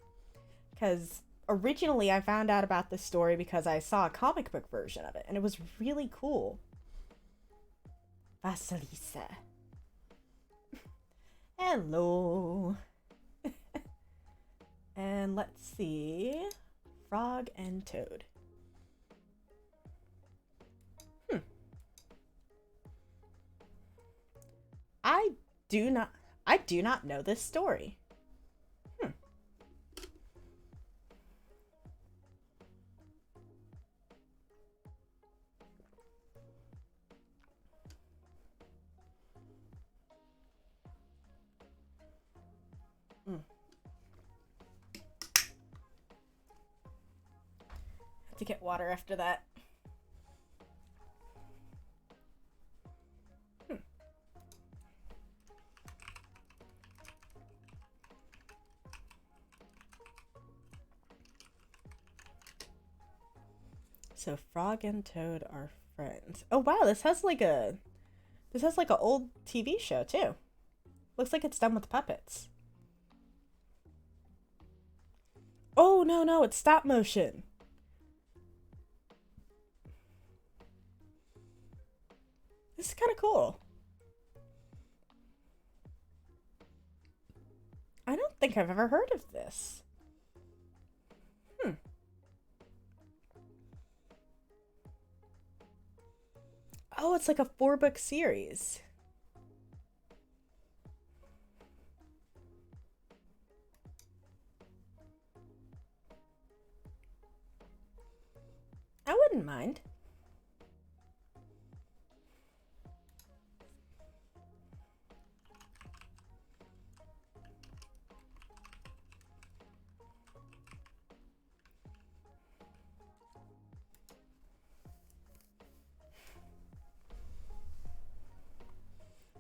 Because originally I found out about this story because I saw a comic book version of it, and it was really cool. Vasilisa. Hello. And let's see. Frog and Toad. I do not know this story. Have to get water after that. So Frog and Toad are friends. Oh wow, this has like a old TV show too. Looks like it's done with puppets. Oh no, it's stop motion. This is kind of cool. I don't think I've ever heard of this. Oh, it's like a 4-book series. wouldn't mind.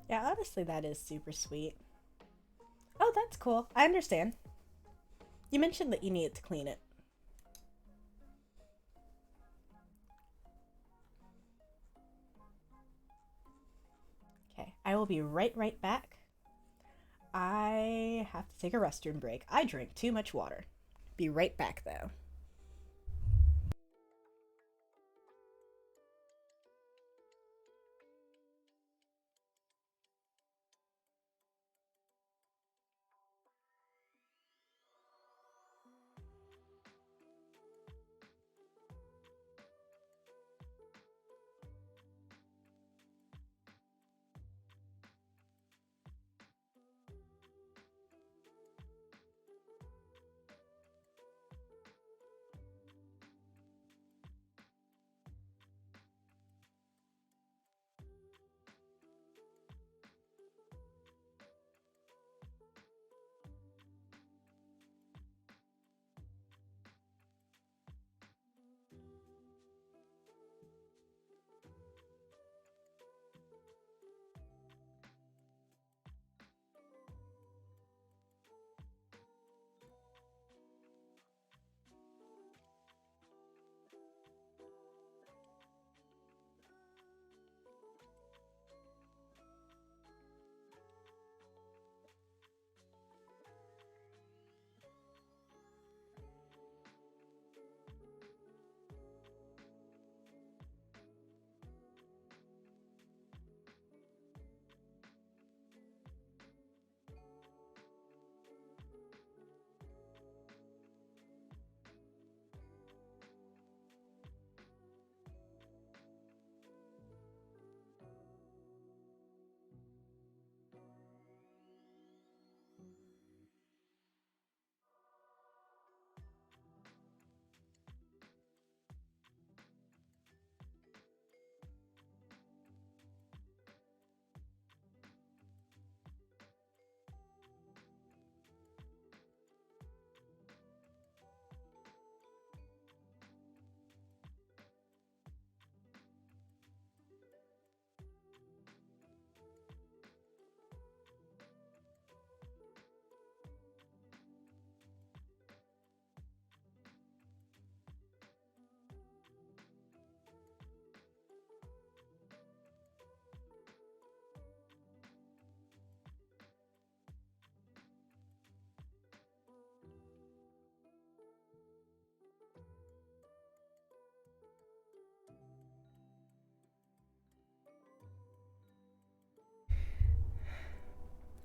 Yeah, honestly, that is super sweet. Oh, that's cool. I understand. You mentioned that you needed to clean it. Okay, I will be right back. I have to take a restroom break. I drank too much water. Be right back, though.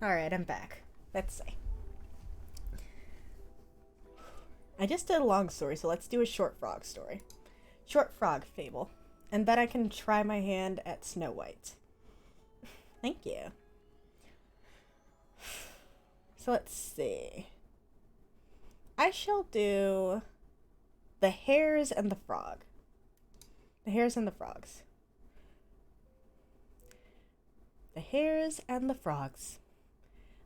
Alright, I'm back. Let's see. I just did a long story, so let's do a short frog story. Short frog fable. And then I can try my hand at Snow White. Thank you. So let's see. I shall do the hares and the frog. The hares and the frogs. The hares and the frogs.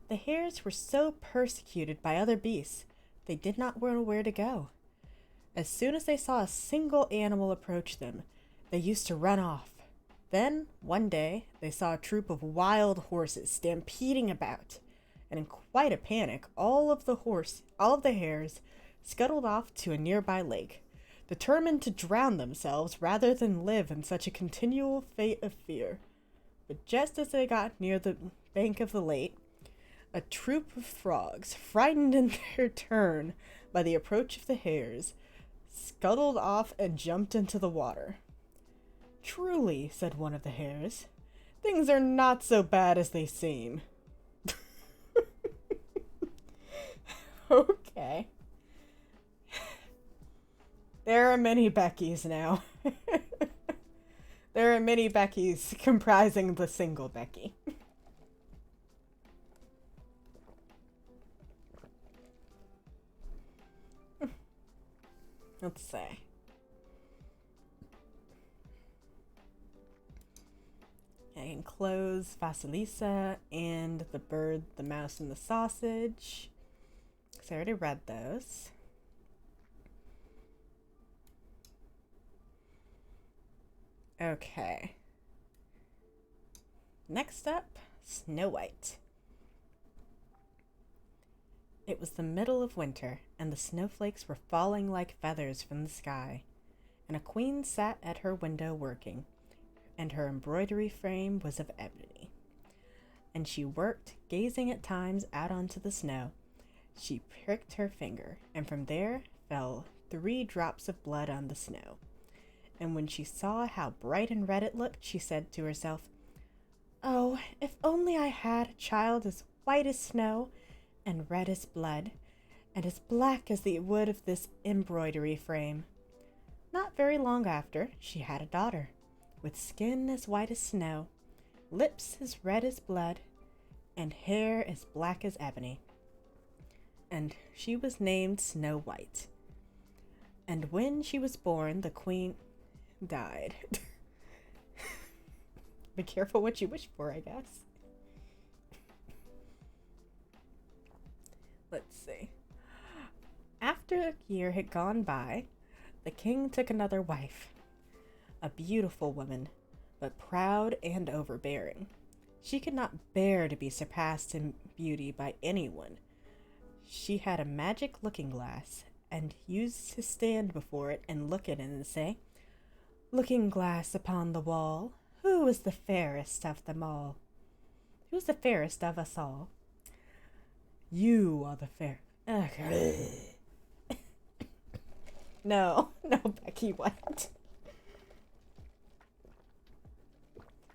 The hares were so persecuted by other beasts, they did not know where to go. As soon as they saw a single animal approach them, they used to run off. Then, one day, they saw a troop of wild horses stampeding about, and in quite a panic, all of the hares scuttled off to a nearby lake, determined to drown themselves rather than live in such a continual fate of fear. But just as they got near the bank of the lake, a troop of frogs, frightened in their turn by the approach of the hares, scuttled off and jumped into the water. "Truly," said one of the hares, "things are not so bad as they seem." Okay. There are many Beckys now. There are many Beckys comprising the single Becky. Let's see. clothes, Vasilisa, and the bird, the mouse, and the sausage. So I already read those. Okay. Next up, Snow White. It was the middle of winter, and the snowflakes were falling like feathers from the sky, and a queen sat at her window working, and her embroidery frame was of ebony. And she worked, gazing at times out onto the snow. She pricked her finger, and from there fell 3 drops of blood on the snow. And when she saw how bright and red it looked, she said to herself, "Oh, if only I had a child as white as snow, and red as blood, and as black as the wood of this embroidery frame." Not very long after, she had a daughter, with skin as white as snow, lips as red as blood, and hair as black as ebony. And she was named Snow White. And when she was born, the queen died. Be careful what you wish for, I guess. Let's see. After a year had gone by, the king took another wife, a beautiful woman, but proud and overbearing. She could not bear to be surpassed in beauty by anyone. She had a magic looking glass, and used to stand before it and look at it and say, "Looking glass upon the wall, who is the fairest of them all? Who is the fairest of us all?" "You are the fair." No, Becky, what?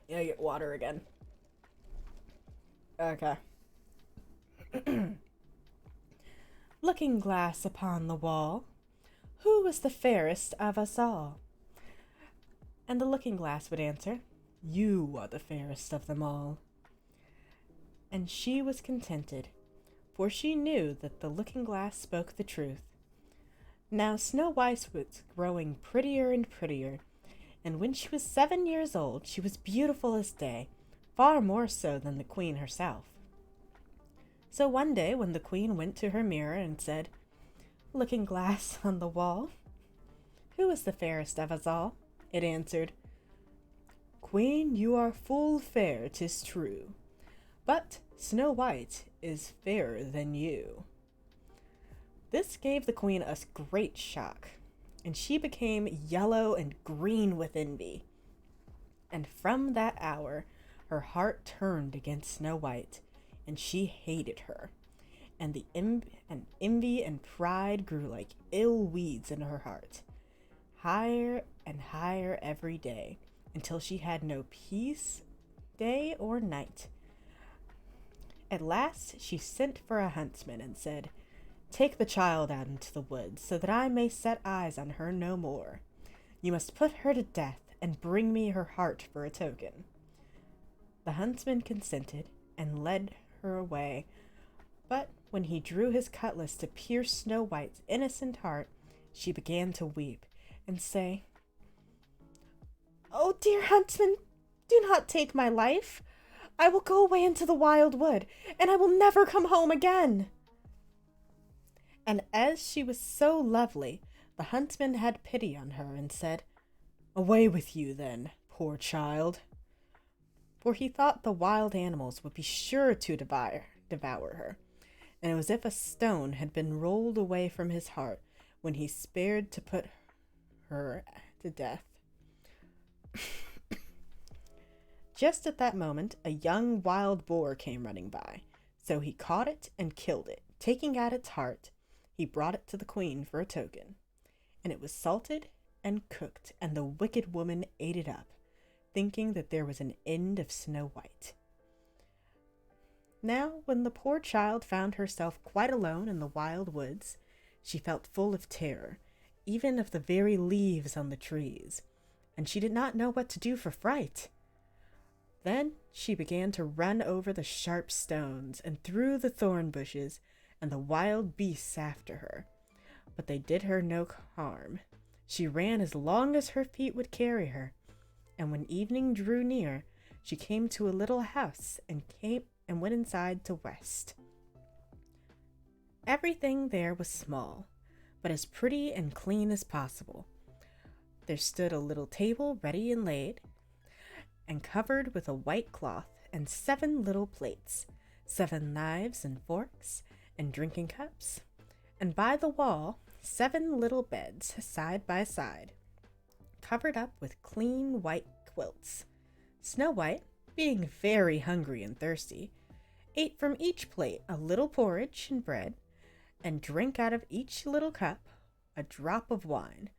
Yeah, get water again. Okay. "Looking glass upon the wall, who is the fairest of us all?" And the looking glass would answer, "You are the fairest of them all." And she was contented, for she knew that the looking glass spoke the truth. Now Snow White was growing prettier and prettier, and when she was 7 years old, she was beautiful as day, far more so than the queen herself. So one day, when the queen went to her mirror and said, "Looking glass on the wall, who is the fairest of us all?" it answered, "Queen, you are full fair, 'tis true, but Snow White is fairer than you." This gave the queen a great shock, and she became yellow and green with envy. And from that hour, her heart turned against Snow White, and she hated her. And the envy and pride grew like ill weeds in her heart, higher and higher every day, until she had no peace, day or night. At last she sent for a huntsman and said, "Take the child out into the woods, so that I may set eyes on her no more. You must put her to death, and bring me her heart for a token." The huntsman consented, and led her away, but when he drew his cutlass to pierce Snow White's innocent heart, she began to weep, and say, "Oh, dear huntsman, do not take my life. I will go away into the wild wood, and I will never come home again." And as she was so lovely, the huntsman had pity on her and said, "Away with you then, poor child." For he thought the wild animals would be sure to devour her, and it was as if a stone had been rolled away from his heart when he spared to put her to death. Just at that moment, a young wild boar came running by, so he caught it and killed it. Taking out its heart, he brought it to the queen for a token, and it was salted and cooked, and the wicked woman ate it up, thinking that there was an end of Snow White. Now, when the poor child found herself quite alone in the wild woods, she felt full of terror, even of the very leaves on the trees, and she did not know what to do for fright. Then she began to run over the sharp stones and through the thorn bushes, and the wild beasts after her. But they did her no harm. She ran as long as her feet would carry her, and when evening drew near, she came to a little house and went inside to rest. Everything there was small, but as pretty and clean as possible. There stood a little table ready and laid, and covered with a white cloth, and 7 little plates, 7 knives and forks, and drinking cups, and by the wall 7 little beds side by side, covered up with clean white quilts. Snow White, being very hungry and thirsty, ate from each plate a little porridge and bread, and drank out of each little cup a drop of wine,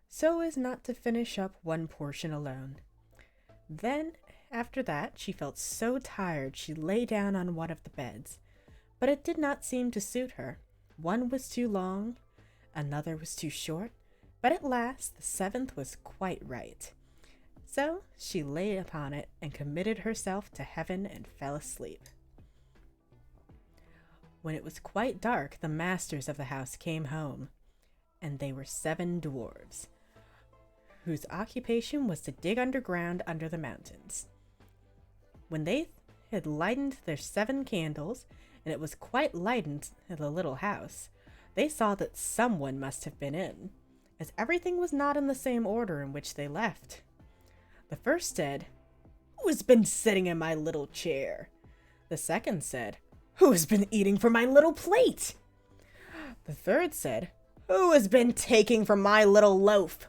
so as not to finish up one portion alone. Then, after that, she felt so tired she lay down on one of the beds, but it did not seem to suit her. One was too long, another was too short, but at last the 7th was quite right. So she lay upon it and committed herself to heaven and fell asleep. When it was quite dark, the masters of the house came home, and they were 7 dwarves, whose occupation was to dig underground under the mountains. When they had lighted their 7 candles, and it was quite light in the little house, they saw that someone must have been in, as everything was not in the same order in which they left. The first said, "Who has been sitting in my little chair?" The second said, "Who has been eating from my little plate?" The third said, "Who has been taking from my little loaf?"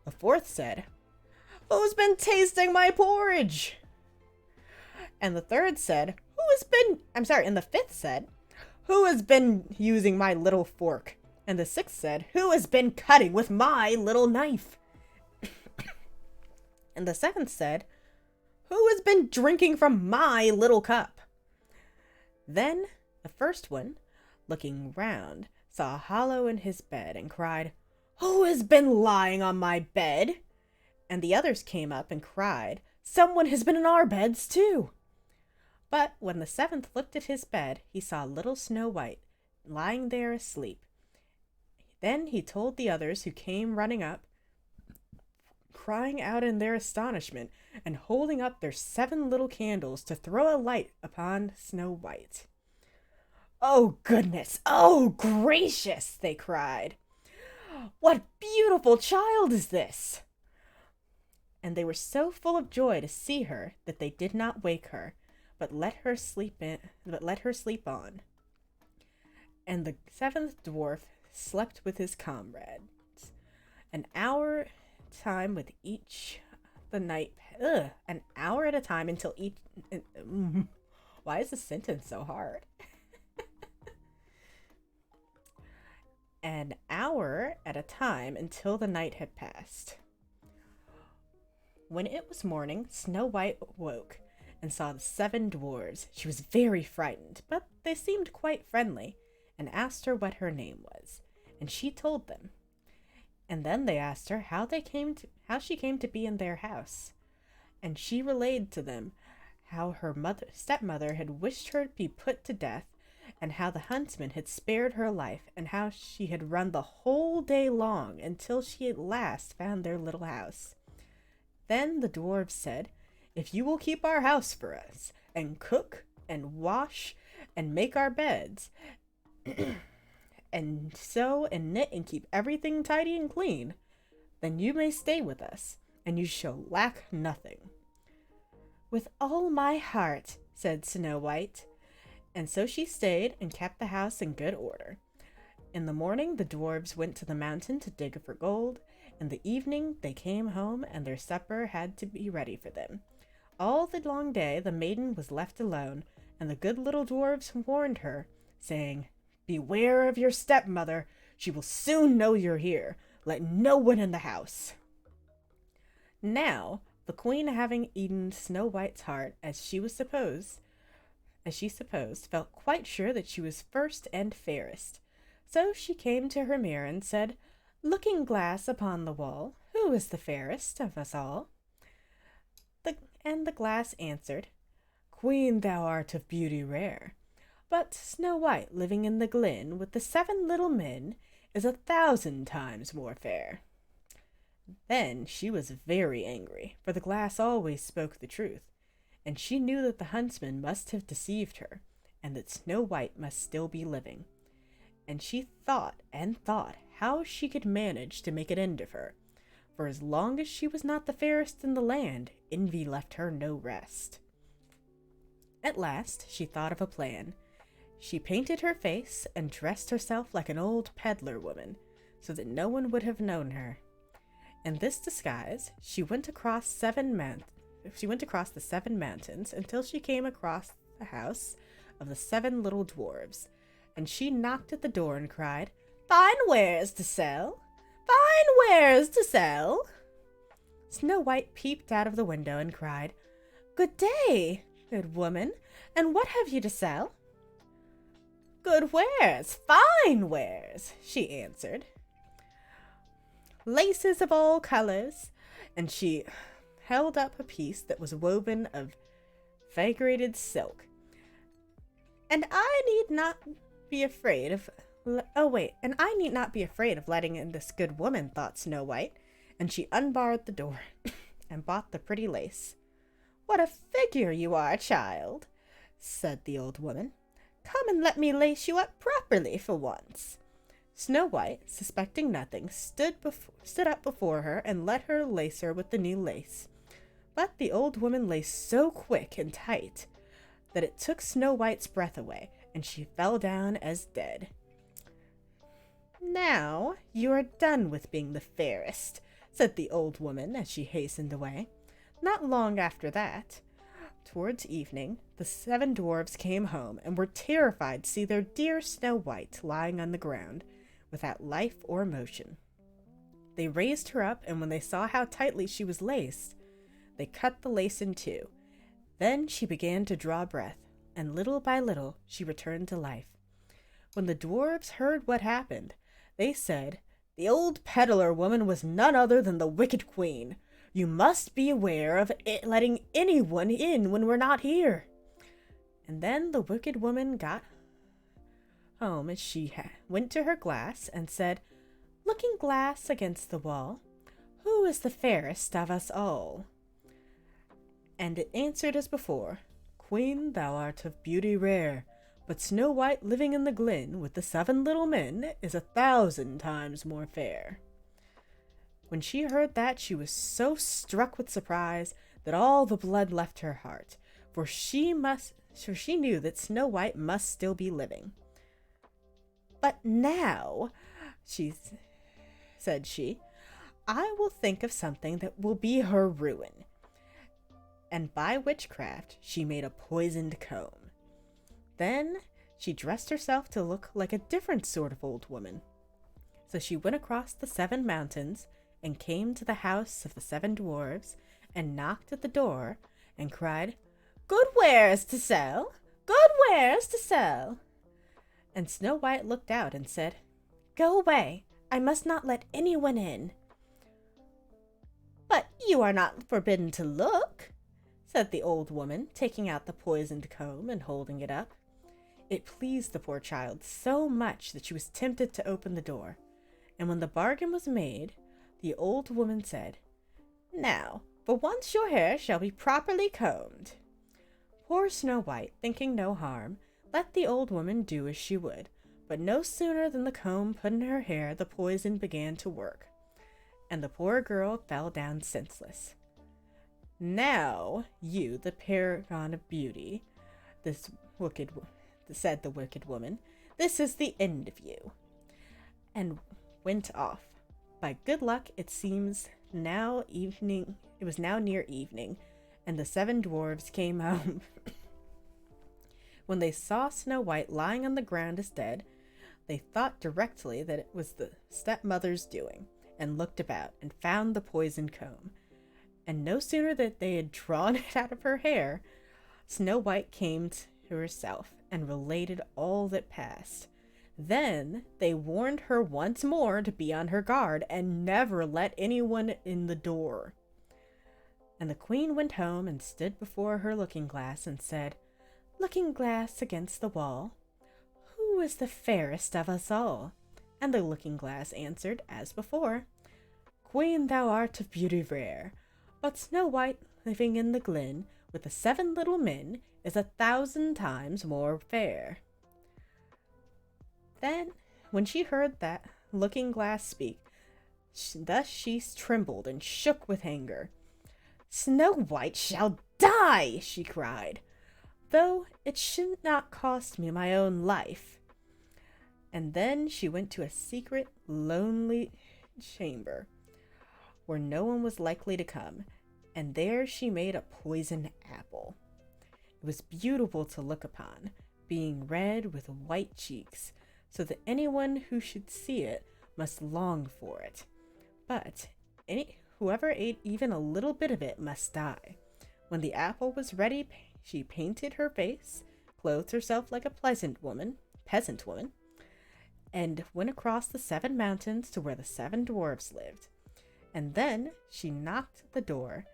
The fourth said, "Who's been tasting my porridge?" And the third said, and the fifth said, "Who has been using my little fork?" And the sixth said, "Who has been cutting with my little knife?" And the seventh said, "Who has been drinking from my little cup?" Then the first one, looking round, saw a hollow in his bed and cried, "Who has been lying on my bed?" And the others came up and cried, "Someone has been in our beds too." But when the 7th looked at his bed, he saw little Snow White lying there asleep. Then he told the others, who came running up, crying out in their astonishment, and holding up their 7 little candles to throw a light upon Snow White. "Oh goodness! Oh gracious!" they cried. "What beautiful child is this?" And they were so full of joy to see her that they did not wake her, but let her sleep on. And the 7th dwarf slept with his comrades, an hour at a time with each an hour at a time until each. Why is this sentence so hard? An hour at a time until the night had passed. When it was morning, Snow White woke and saw the 7 dwarves. She was very frightened, but they seemed quite friendly, and asked her what her name was, and she told them. And then they asked her how she came to be in their house, and she relayed to them how her stepmother had wished her to be put to death, and how the huntsman had spared her life, and how she had run the whole day long until she at last found their little house. Then the dwarves said, "If you will keep our house for us, and cook, and wash, and make our beds, and sew, and knit, and keep everything tidy and clean, then you may stay with us, and you shall lack nothing." "With all my heart," said Snow White. And so she stayed and kept the house in good order. In the morning, the dwarves went to the mountain to dig for gold. In the evening, they came home, and their supper had to be ready for them. All the long day, the maiden was left alone, and the good little dwarves warned her, saying, "Beware of your stepmother. She will soon know you're here. Let no one in the house." Now, the queen, having eaten Snow White's heart, as she supposed, felt quite sure that she was first and fairest. So she came to her mirror and said, "Looking glass upon the wall, who is the fairest of us all?" And the glass answered, "Queen, thou art of beauty rare, but Snow White, living in the glen with the 7 little men, is 1,000 times more fair." Then she was very angry, for the glass always spoke the truth, and she knew that the huntsman must have deceived her, and that Snow White must still be living. And she thought and thought how she could manage to make an end of her, for as long as she was not the fairest in the land, envy left her no rest. At last she thought of a plan. She painted her face and dressed herself like an old peddler woman, so that no one would have known her. In this disguise, she went across the 7 mountains until she came across the house of the 7 little dwarves, and she knocked at the door and cried, "Fine wares to sell! Fine wares to sell!" Snow White peeped out of the window and cried, "Good day, good woman, and what have you to sell?" "Good wares, fine wares," she answered. "Laces of all colors," and she held up a piece that was woven of variegated silk. "And I need not be afraid of letting in this good woman," thought Snow White, and she unbarred the door and bought the pretty lace. "What a figure you are, child," said the old woman. "Come and let me lace you up properly for once." Snow White, suspecting nothing, stood up before her and let her lace her with the new lace. But the old woman laced so quick and tight that it took Snow White's breath away, and she fell down as dead. "Now you are done with being the fairest," said the old woman as she hastened away. Not long after that, towards evening, the 7 dwarves came home and were terrified to see their dear Snow White lying on the ground, without life or motion. They raised her up, and when they saw how tightly she was laced, they cut the lace in 2. Then she began to draw breath, and little by little she returned to life. When the dwarves heard what happened, they said, "The old peddler woman was none other than the wicked queen. You must be aware of letting anyone in when we're not here." And then the wicked woman got home as she went to her glass and said, "Looking glass against the wall, who is the fairest of us all?" And it answered as before, "Queen, thou art of beauty rare, but Snow White living in the glen with the 7 little men is 1,000 times more fair." When she heard that, she was so struck with surprise that all the blood left her heart, for she knew that Snow White must still be living. "But now," said she, "I will think of something that will be her ruin." And by witchcraft she made a poisoned comb. Then she dressed herself to look like a different sort of old woman. So she went across the 7 mountains and came to the house of the 7 dwarves and knocked at the door and cried, "Good wares to sell! Good wares to sell!" And Snow White looked out and said, "Go away, I must not let anyone in." "But you are not forbidden to look," said the old woman, taking out the poisoned comb and holding it up. It pleased the poor child so much that she was tempted to open the door, and when the bargain was made, the old woman said, "Now, for once your hair shall be properly combed." Poor Snow White, thinking no harm, let the old woman do as she would, but no sooner than the comb put in her hair the poison began to work, and the poor girl fell down senseless. "Now, you, the paragon of beauty," said the wicked woman, "this is the end of you," and went off. By good luck, it was now near evening, and the 7 dwarves came home. When they saw Snow White lying on the ground as dead, they thought directly that it was the stepmother's doing, and looked about, and found the poisoned comb. And no sooner that they had drawn it out of her hair, Snow White came to herself, and related all that passed. Then they warned her once more to be on her guard, and never let anyone in the door. And the queen went home and stood before her looking-glass and said, "Looking glass against the wall, who is the fairest of us all?" And the looking-glass answered as before, "Queen, thou art of beauty rare, but Snow White living in the glen with the 7 little men is 1,000 times more fair. Then, when she heard that looking glass speak, thus she trembled and shook with anger. "Snow White shall die," she cried, "though it should not cost me my own life." And then she went to a secret, lonely chamber where no one was likely to come, and there she made a poisoned apple. It was beautiful to look upon, being red with white cheeks, so that anyone who should see it must long for it. But whoever ate even a little bit of it must die. When the apple was ready, she painted her face, clothed herself like a peasant woman, and went across the 7 mountains to where the 7 dwarves lived. And then she knocked at the door.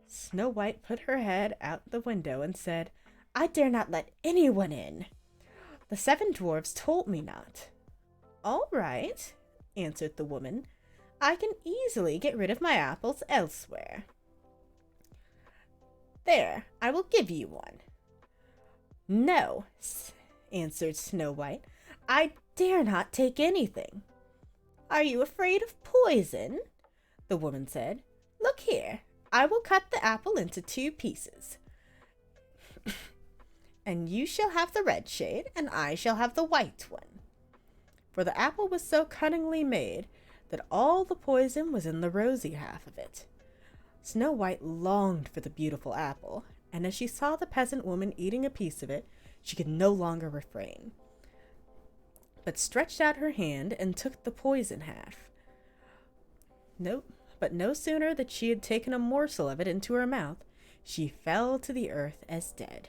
Snow White put her head out the window and said, "I dare not let anyone in. The 7 dwarves told me not." "All right," answered the woman. "I can easily get rid of my apples elsewhere. There, I will give you one." "No," answered Snow White, "I dare not take anything." "Are you afraid of poison?" the woman said. "Look here, I will cut the apple into 2 pieces. And you shall have the red shade, and I shall have the white one." For the apple was so cunningly made that all the poison was in the rosy half of it. Snow White longed for the beautiful apple, and as she saw the peasant woman eating a piece of it, she could no longer refrain, but stretched out her hand and took the poison half. But no sooner that she had taken a morsel of it into her mouth, she fell to the earth as dead.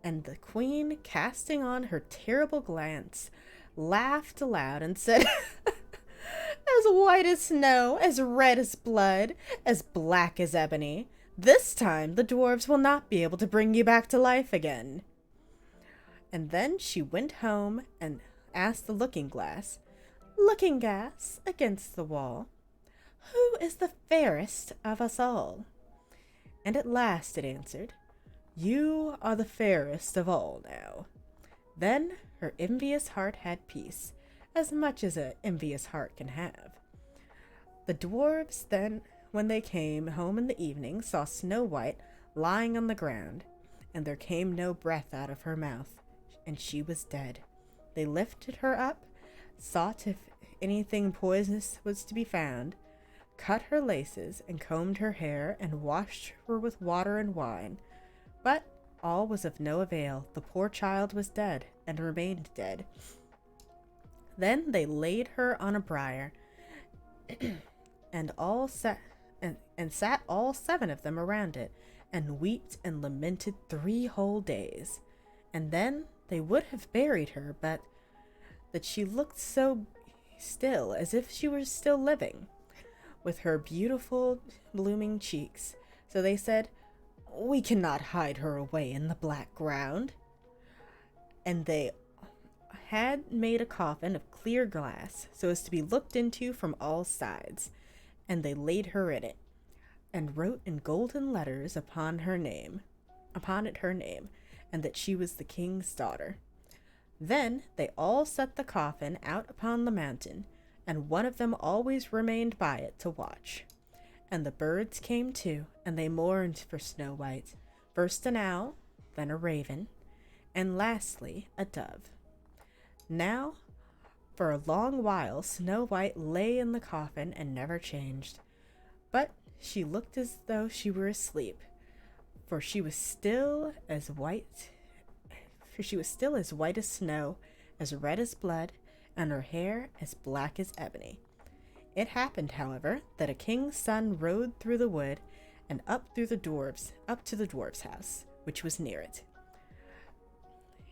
And the queen, casting on her terrible glance, laughed aloud and said, "As white as snow, as red as blood, as black as ebony, this time the dwarves will not be able to bring you back to life again." And then she went home and asked the looking glass, "Looking glass against the wall, who is the fairest of us all?" And at last it answered, "You are the fairest of all now." Then her envious heart had peace, as much as an envious heart can have. The dwarves then, when they came home in the evening, saw Snow White lying on the ground, and there came no breath out of her mouth, and she was dead. They lifted her up, sought if anything poisonous was to be found, cut her laces, and combed her hair, and washed her with water and wine. But all was of no avail. The poor child was dead, and remained dead. Then they laid her on a briar, and sat all 7 of them around it, and wept and lamented 3 whole days. And then they would have buried her, but that she looked so still, as if she were still living, with her beautiful blooming cheeks. So they said, "We cannot hide her away in the black ground." And they had made a coffin of clear glass, so as to be looked into from all sides, and they laid her in it, and wrote in golden letters upon it her name, and that she was the king's daughter. Then they all set the coffin out upon the mountain, and one of them always remained by it to watch. And the birds came too, and they mourned for Snow White, first an owl, then a raven, and lastly a dove. Now, for a long while, Snow White lay in the coffin and never changed, but she looked as though she were asleep, for she was still as white as snow, as red as blood, and her hair as black as ebony. It happened, however, that a king's son rode through the wood and up to the dwarf's house, which was near it.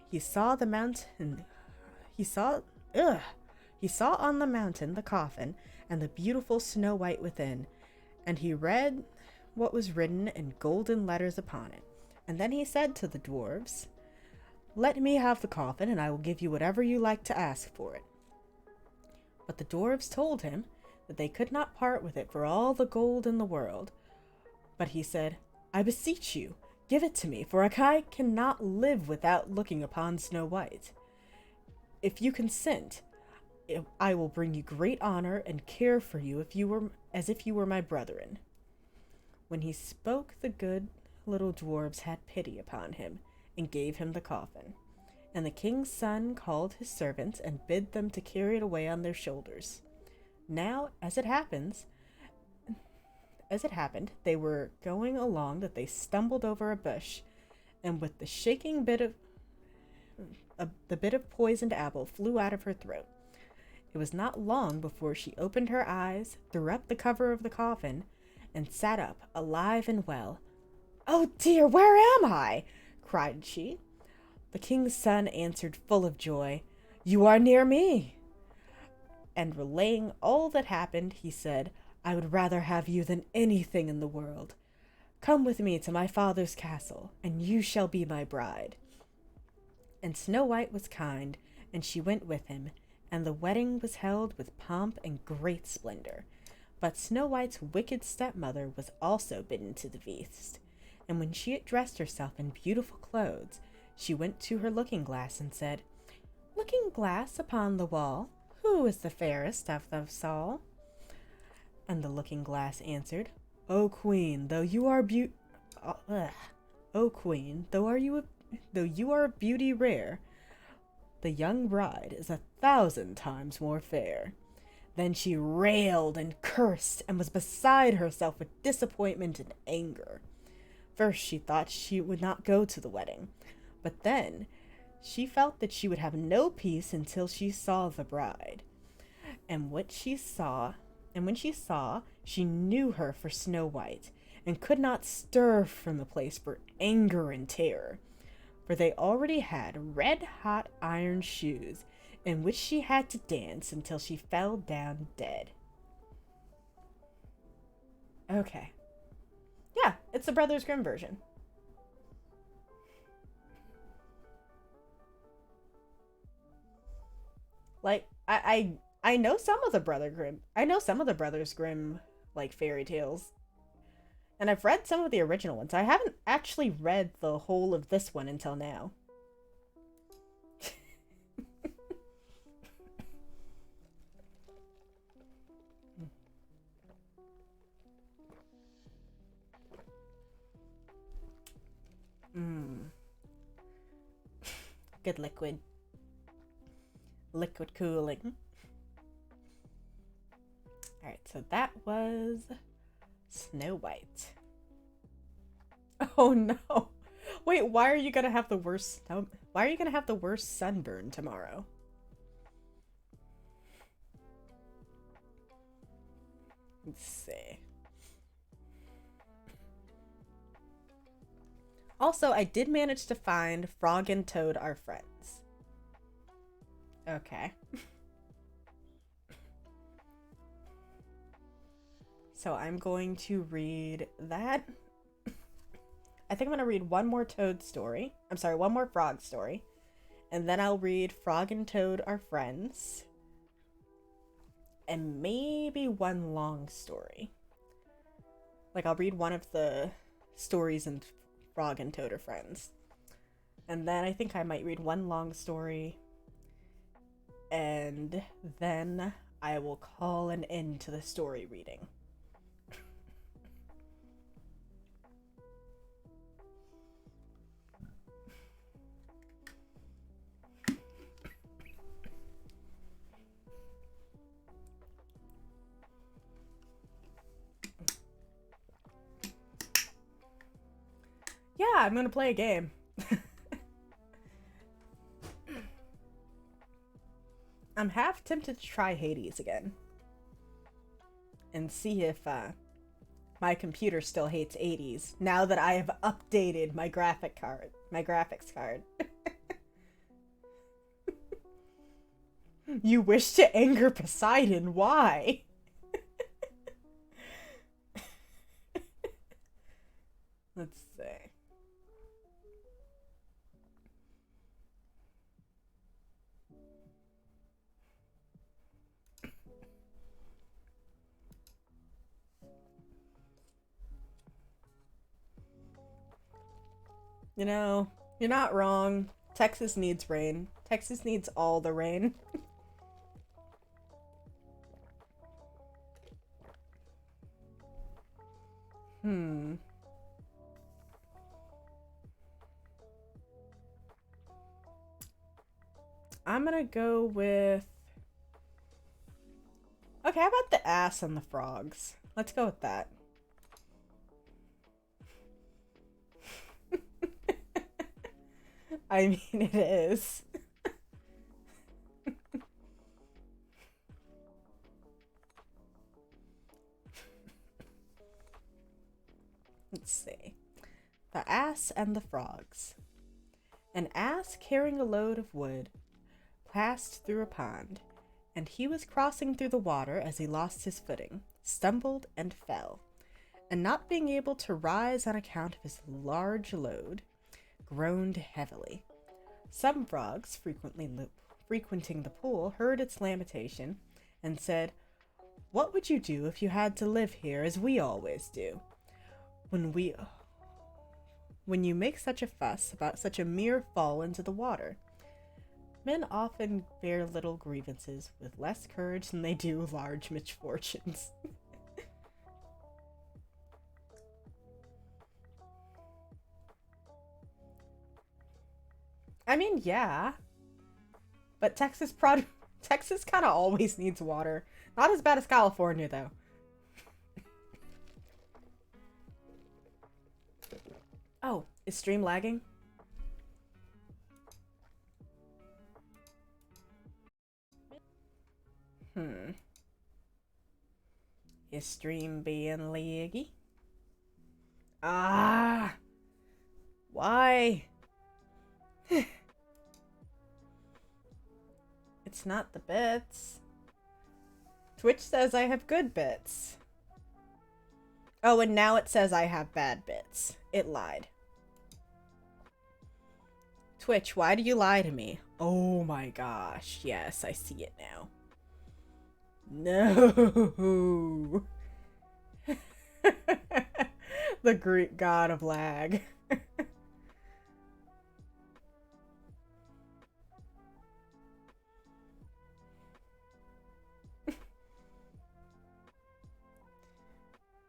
He saw on the mountain the coffin and the beautiful Snow White within, and he read what was written in golden letters upon it. And then he said to the dwarves, "Let me have the coffin, and I will give you whatever you like to ask for it." But the dwarves told him that they could not part with it for all the gold in the world. But he said, I beseech you, give it to me, for I cannot live without looking upon Snow White. If you consent, I will bring you great honor and care for you as if you were my brethren." When he spoke, the good little dwarfs had pity upon him and gave him the coffin. And the king's son called his servants and bid them to carry it away on their shoulders. Now, as it happened, they were going along that they stumbled over a bush, and with the shaking the bit of poisoned apple flew out of her throat. It was not long before she opened her eyes, threw up the cover of the coffin, and sat up, alive and well. "Oh dear, where am I?" cried she. The king's son answered full of joy, "You are near me." And relaying all that happened, he said, "I would rather have you than anything in the world. Come with me to my father's castle, and you shall be my bride." And Snow White was kind, and she went with him, and the wedding was held with pomp and great splendor. But Snow White's wicked stepmother was also bidden to the feast, and when she had dressed herself in beautiful clothes, she went to her looking-glass and said, "Looking-glass upon the wall, who is the fairest of us all?" And the looking-glass answered, "O Queen, though you are of beauty rare, the young bride is 1,000 times more fair." Then she railed and cursed and was beside herself with disappointment and anger. First she thought she would not go to the wedding, but then she felt that she would have no peace until she saw the bride. And when she saw, she knew her for Snow White, and could not stir from the place for anger and terror. For they already had red-hot iron shoes, in which she had to dance until she fell down dead. Okay. Yeah, it's the Brothers Grimm version. Like, I know some of the Brothers Grimm, like, fairy tales. And I've read some of the original ones. I haven't actually read the whole of this one until now. Good liquid. Liquid cooling. Alright, so that was Snow White. Oh no. Wait, why are you gonna have the worst sunburn tomorrow? Let's see. Also, I did manage to find Frog and Toad are friends. Okay. So I'm going to read that. I think I'm going to read one more Toad story. I'm sorry, one more Frog story. And then I'll read Frog and Toad are friends. And maybe one long story. Like, I'll read one of the stories in Frog and Toad are friends. And then I think I might read one long story. And then I will call an end to the story reading. Yeah, I'm gonna play a game. I'm half tempted to try Hades again. And see if my computer still hates 80s now that I have updated my graphics card. You wish to anger Poseidon, why? Let's see. You know, you're not wrong. Texas needs rain. Texas needs all the rain. Hmm. I'm gonna go with... Okay, how about the ass and the frogs? Let's go with that. I mean, it is. Let's see. The ass and the frogs. An ass carrying a load of wood passed through a pond, and he was crossing through the water as he lost his footing, stumbled, and fell, and not being able to rise on account of his large load, groaned heavily. Some frogs, frequenting the pool, heard its lamentation, and said, "What would you do if you had to live here as we always do? When you make such a fuss about such a mere fall into the water." Men often bear little grievances with less courage than they do large misfortunes. I mean, yeah. But Texas kind of always needs water. Not as bad as California, though. Oh, is stream lagging? Is stream being laggy? Ah! Why? It's not the bits. Twitch says I have good bits. Oh, and now it says I have bad bits. It lied. Twitch, why do you lie to me? Oh my gosh. Yes, I see it now. No. The Greek god of lag.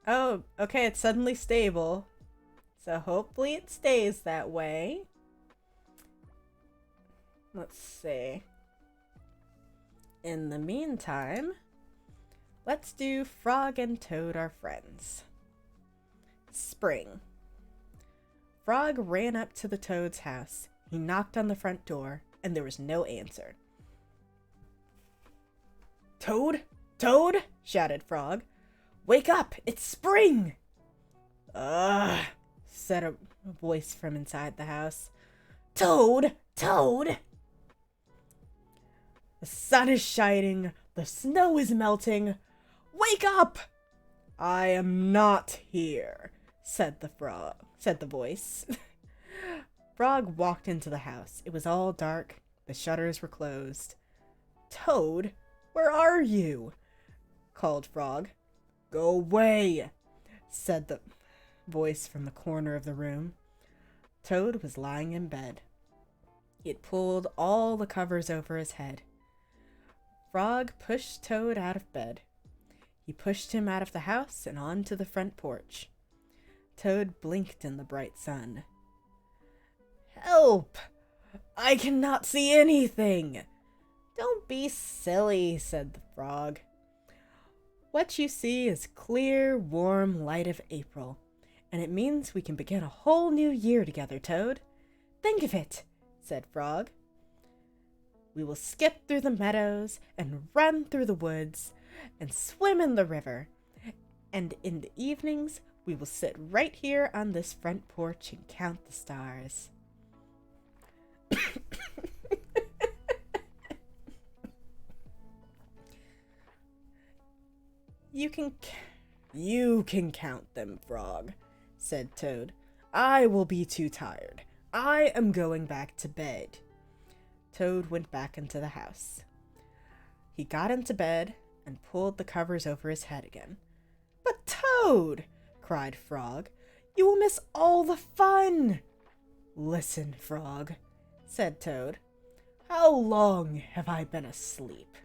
Oh, okay, it's suddenly stable. So hopefully it stays that way. Let's see. In the meantime, let's do Frog and Toad are friends. Spring. Frog ran up to the Toad's house. He knocked on the front door, and there was no answer. "Toad? Toad?" shouted Frog. "Wake up! It's spring!" "Ugh," said a voice from inside the house. "Toad! Toad!" "The sun is shining. The snow is melting. Wake up!" "I am not here," said the voice. Frog walked into the house. It was all dark. The shutters were closed. "Toad, where are you?" called Frog. "Go away," said the voice from the corner of the room. Toad was lying in bed. He had pulled all the covers over his head. Frog pushed Toad out of bed. He pushed him out of the house and onto the front porch. Toad blinked in the bright sun. "Help! I cannot see anything." "Don't be silly," said the frog. "What you see is clear, warm light of April, and it means we can begin a whole new year together, Toad. Think of it," said Frog. "We will skip through the meadows and run through the woods and swim in the river, and in the evenings we will sit right here on this front porch and count the stars." You can count them, Frog," said Toad. "I will be too tired. I am going back to bed." Toad went back into the house. He got into bed and pulled the covers over his head again. "But Toad," cried Frog, "you will miss all the fun." Listen, Frog, said Toad. How long have I been asleep?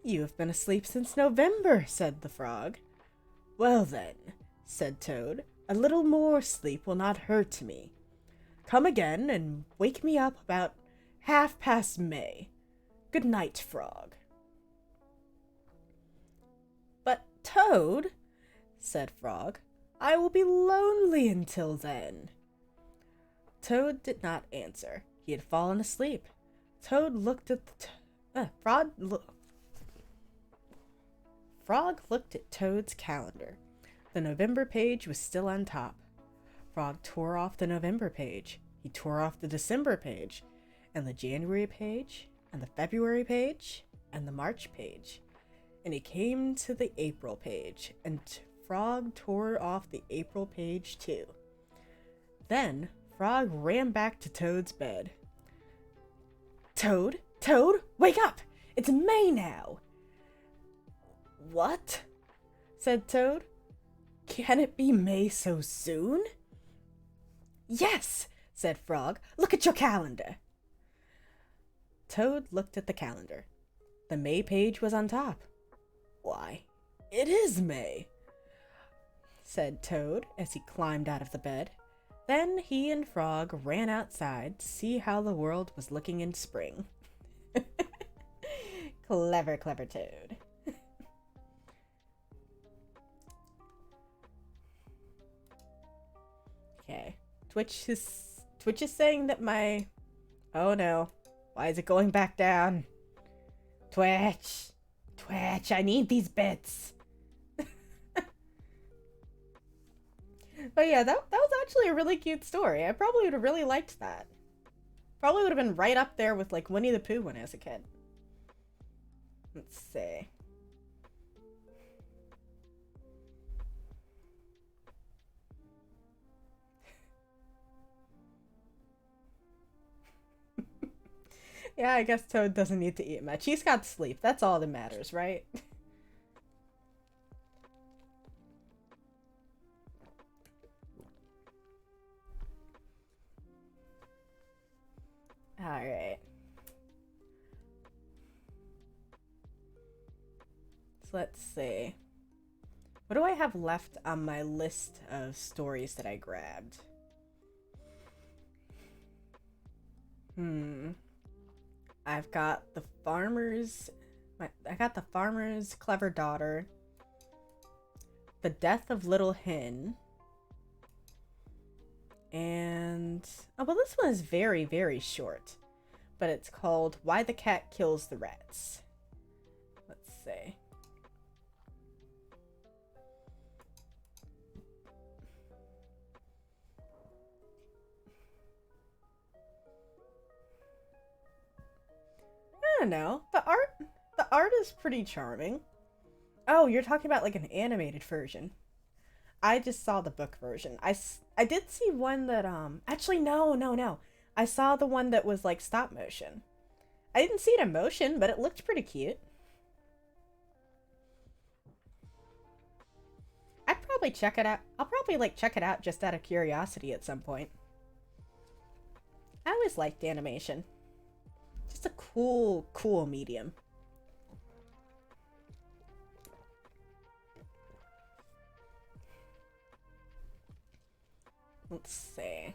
You have been asleep since November, said the Frog. Well then, said Toad, a little more sleep will not hurt me. Come again and wake me up about May. Good night, Frog. But Toad, said Frog, I will be lonely until then. Toad did not answer. He had fallen asleep. Toad looked at the Frog looked at Toad's calendar. The November page was still on top. Frog tore off the November page. He tore off the December page, and the January page, and the February page, and the March page. And he came to the April page, and Frog tore off the April page too. Then Frog ran back to Toad's bed. Toad, wake up! It's May now! What? Said Toad. Can it be May so soon? Yes, said Frog. Look at your calendar. Toad looked at the calendar. The May page was on top. Why, it is May, said Toad as he climbed out of the bed. Then he and Frog ran outside to see how the world was looking in spring. Clever Toad. Okay. Twitch is saying that my... Oh no. Why is it going back down? Twitch, I need these bits. But yeah, that was actually a really cute story. I probably would have really liked that. Probably would have been right up there with like Winnie the Pooh when I was a kid. Let's see. Yeah, I guess Toad doesn't need to eat much. He's got sleep. That's all that matters, right? Alright. So let's see. What do I have left on my list of stories that I grabbed? I've got the farmer's clever daughter, the death of Little Hen, and oh well, this one is very, very short, but it's called Why the Cat Kills the Rats. Let's see. I don't know. The art is pretty charming. Oh, you're talking about like an animated version. I just saw the book version. I did see one that actually no. I saw the one that was like stop motion. I didn't see it in motion, but it looked pretty cute. I'd probably check it out. I'll probably like check it out just out of curiosity at some point. I always liked animation. Just a cool medium. Let's see.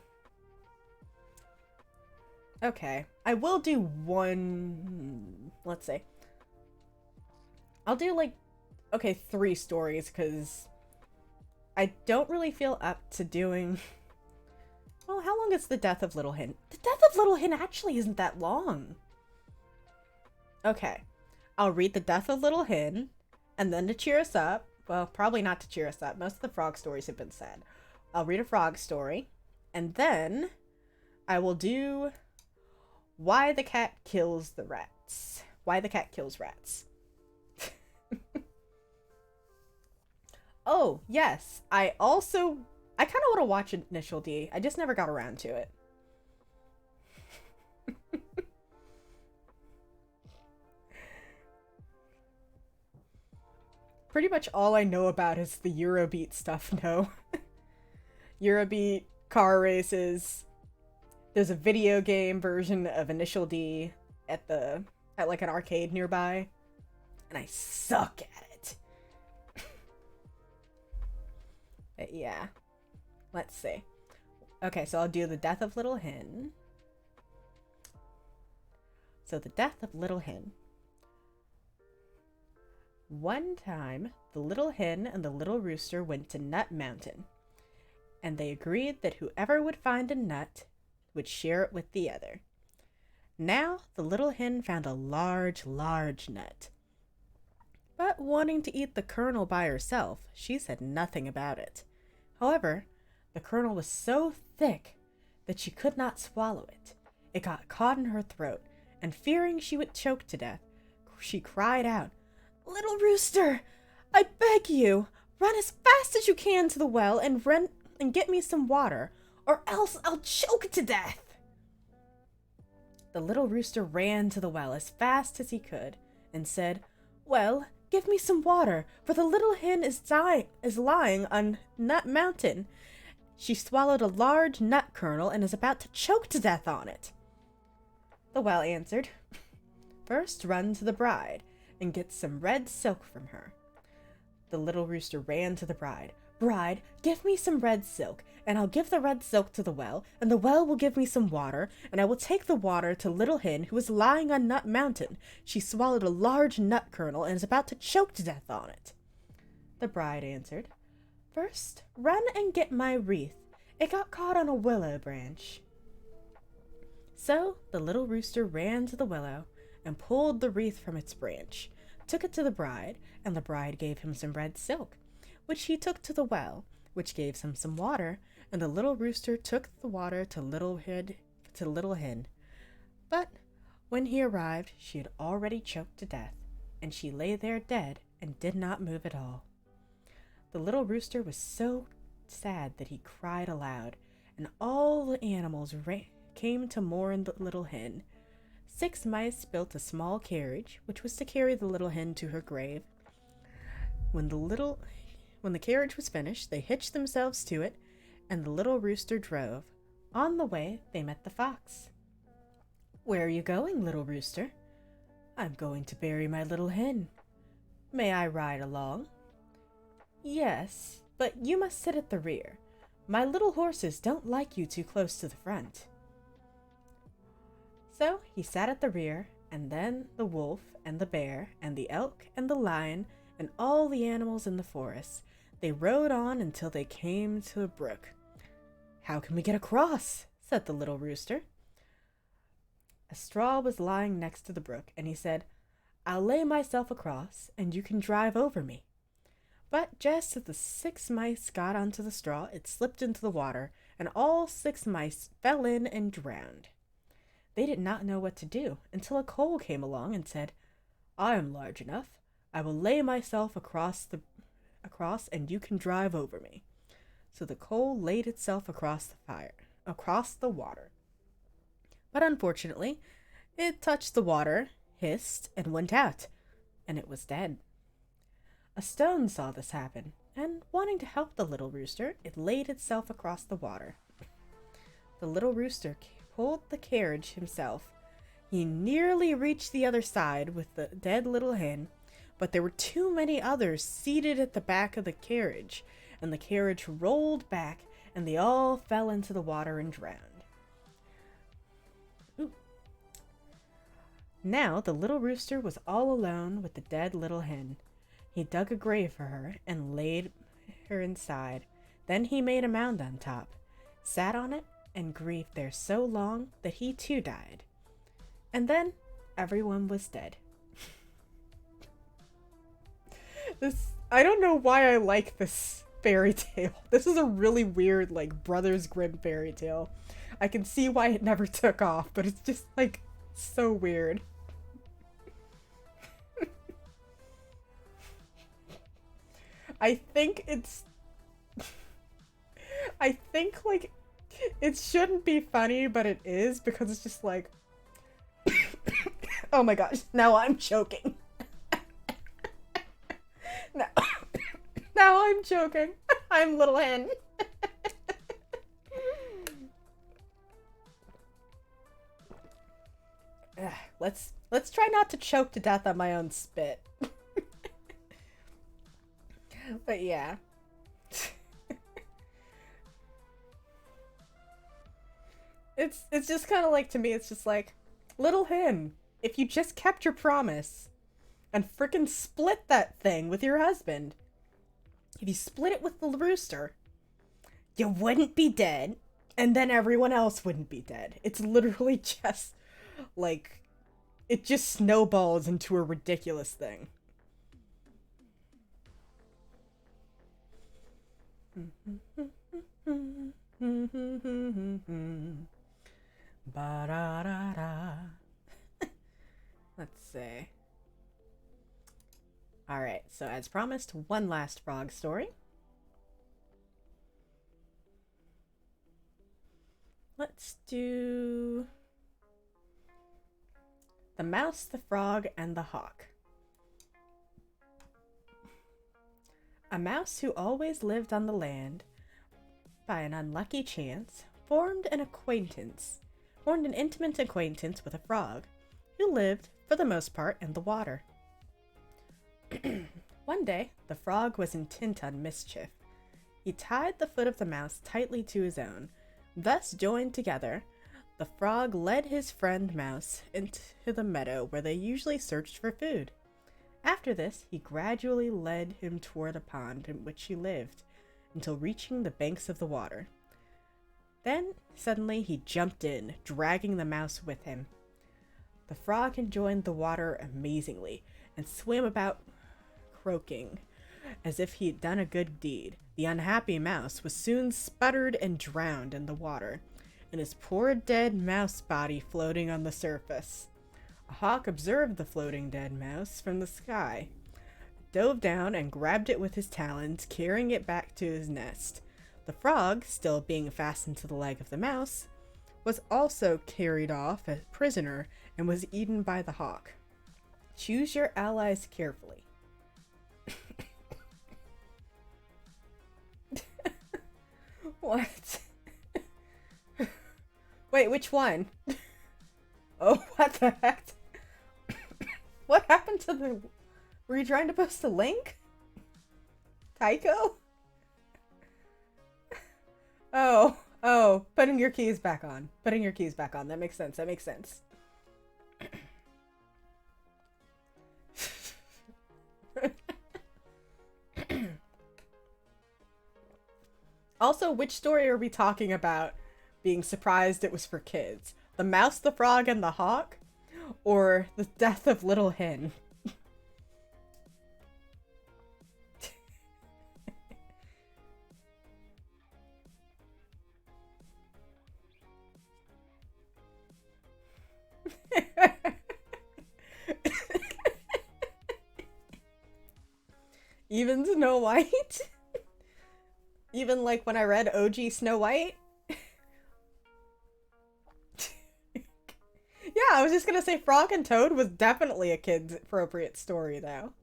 Okay, I will do one... Let's see. I'll do like, okay, 3 stories, because I don't really feel up to doing... Well, how long is The Death of Little Hen? The Death of Little Hen actually isn't that long. Okay, I'll read The Death of Little Hen, and then to cheer us up, well, probably not to cheer us up, most of the frog stories have been sad. I'll read a frog story, and then I will do Why the Cat Kills the Rats. Why the Cat Kills Rats. Oh, yes, I kind of want to watch Initial D. I just never got around to it. Pretty much all I know about is the Eurobeat stuff, no. Eurobeat, car races. There's a video game version of Initial D at like an arcade nearby, and I suck at it. But yeah, let's see. Okay, so I'll do the death of Little Hen. So the death of Little Hen. One time, the little hen and the little rooster went to Nut Mountain, and they agreed that whoever would find a nut would share it with the other. Now, the little hen found a large, large nut. But wanting to eat the kernel by herself, she said nothing about it. However, the kernel was so thick that she could not swallow it. It got caught in her throat, and fearing she would choke to death, she cried out, "Little rooster, I beg you, run as fast as you can to the well and get me some water, or else I'll choke to death." The little rooster ran to the well as fast as he could and said, "Well, give me some water, for the little hen is lying on Nut Mountain. She swallowed a large nut kernel and is about to choke to death on it." The well answered, "First run to the bride and get some red silk from her." The little rooster ran to the bride. "Bride, give me some red silk, and I'll give the red silk to the well, and the well will give me some water, and I will take the water to Little Hen, who is lying on Nut Mountain. She swallowed a large nut kernel and is about to choke to death on it." The bride answered, "First, run and get my wreath. It got caught on a willow branch." So the little rooster ran to the willow and pulled the wreath from its branch, took it to the bride, and the bride gave him some red silk, which he took to the well, which gave him some water, and the little rooster took the water to Little Hen. But when he arrived, she had already choked to death, and she lay there dead and did not move at all. The little rooster was so sad that he cried aloud, and all the animals came to mourn the little hen. 6 mice built a small carriage, which was to carry the little hen to her grave. When the carriage was finished, they hitched themselves to it, and the little rooster drove. On the way, they met the fox. "Where are you going, little rooster?" "I'm going to bury my little hen." "May I ride along?" "Yes, but you must sit at the rear. My little horses don't like you too close to the front." So he sat at the rear, and then the wolf and the bear and the elk and the lion and all the animals in the forest, they rode on until they came to a brook. "How can we get across?" said the little rooster. A straw was lying next to the brook, and he said, "I'll lay myself across, and you can drive over me." But just as the 6 mice got onto the straw, it slipped into the water, and all 6 mice fell in and drowned. They did not know what to do until a coal came along and said, "I am large enough. I will lay myself across and you can drive over me." So the coal laid itself across the water. But unfortunately, it touched the water, hissed, and went out, and it was dead. A stone saw this happen, and wanting to help the little rooster, it laid itself across the water. The little rooster pulled the carriage himself. He nearly reached the other side with the dead little hen, but there were too many others seated at the back of the carriage, and the carriage rolled back, and they all fell into the water and drowned. Now the little rooster was all alone with the dead little hen. He dug a grave for her and laid her inside. Then he made a mound on top, sat on it, and grieved there so long that he too died. And then everyone was dead. I don't know why I like this fairy tale. This is a really weird, like, Brothers Grimm fairy tale. I can see why it never took off, but it's just, like, so weird. I think, like, it shouldn't be funny, but it is, because it's just like, oh my gosh, now I'm choking. Now I'm choking. I'm Little Hen. Let's try not to choke to death on my own spit. But yeah. It's just kind of like, to me, it's just like, little hen, if you just kept your promise and frickin' split that thing with your husband, if you split it with the rooster, you wouldn't be dead, and then everyone else wouldn't be dead. It's literally just like, it just snowballs into a ridiculous thing. Ba-da-da-da. Let's see. Alright, so as promised, one last frog story. Let's do The Mouse, the Frog, and the Hawk. A mouse who always lived on the land, by an unlucky chance, formed an intimate acquaintance with a frog, who lived, for the most part, in the water. One day, the frog was intent on mischief. He tied the foot of the mouse tightly to his own. Thus joined together, the frog led his friend Mouse into the meadow where they usually searched for food. After this, he gradually led him toward a pond in which he lived, until reaching the banks of the water. Then, suddenly, he jumped in, dragging the mouse with him. The frog enjoyed the water amazingly, and swam about croaking, as if he had done a good deed. The unhappy mouse was soon sputtered and drowned in the water, and his poor dead mouse body floating on the surface. A hawk observed the floating dead mouse from the sky, dove down and grabbed it with his talons, carrying it back to his nest. The frog, still being fastened to the leg of the mouse, was also carried off a prisoner and was eaten by the hawk. Choose your allies carefully. What? Wait, which one? Oh, what the heck? What happened to the... Were you trying to post a link? Tycho? Oh, putting your keys back on. Putting your keys back on. That makes sense. That makes sense. Also, which story are we talking about being surprised it was for kids? The Mouse, the Frog, and the Hawk? Or the death of Little Hen? Even Snow White? Even like when I read OG Snow White? Yeah, I was just gonna say Frog and Toad was definitely a kid's appropriate story, though.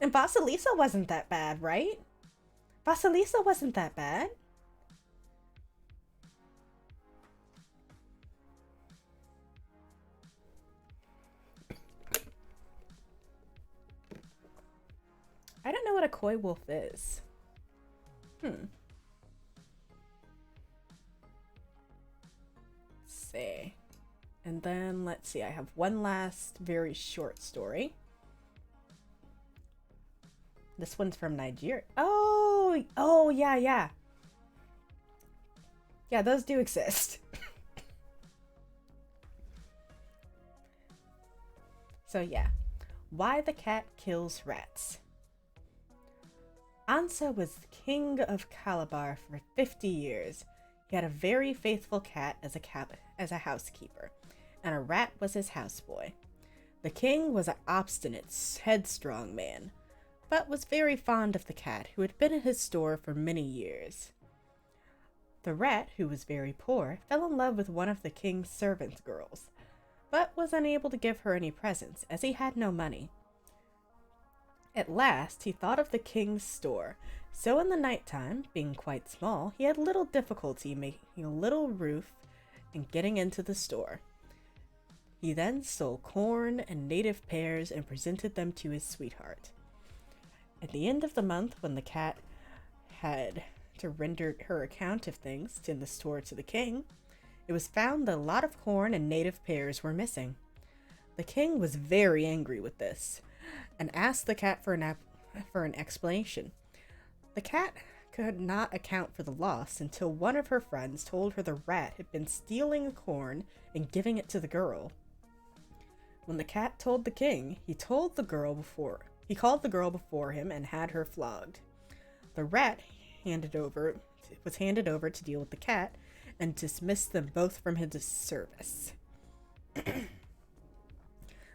And Vasilisa wasn't that bad, right? Vasilisa wasn't that bad. I don't know what a coy wolf is. Let's see. And then, let's see, I have one last very short story. This one's from Nigeria. Oh, yeah. Yeah, those do exist. So yeah, why the cat kills rats. Ansa was king of Calabar for 50 years. He had a very faithful cat as a housekeeper, and a rat was his houseboy. The king was an obstinate, headstrong man, but was very fond of the cat, who had been at his store for many years. The rat, who was very poor, fell in love with one of the king's servant girls, but was unable to give her any presents, as he had no money. At last he thought of the king's store, so in the night time, being quite small, he had little difficulty making a little roof and getting into the store. He then stole corn and native pears and presented them to his sweetheart. At the end of the month, when the cat had to render her account of things in the store to the king, it was found that a lot of corn and native pears were missing. The king was very angry with this and asked the cat for an explanation. The cat could not account for the loss until one of her friends told her the rat had been stealing the corn and giving it to the girl. When the cat told the king, he called the girl before him and had her flogged. The rat was handed over to deal with the cat and dismissed them both from his service.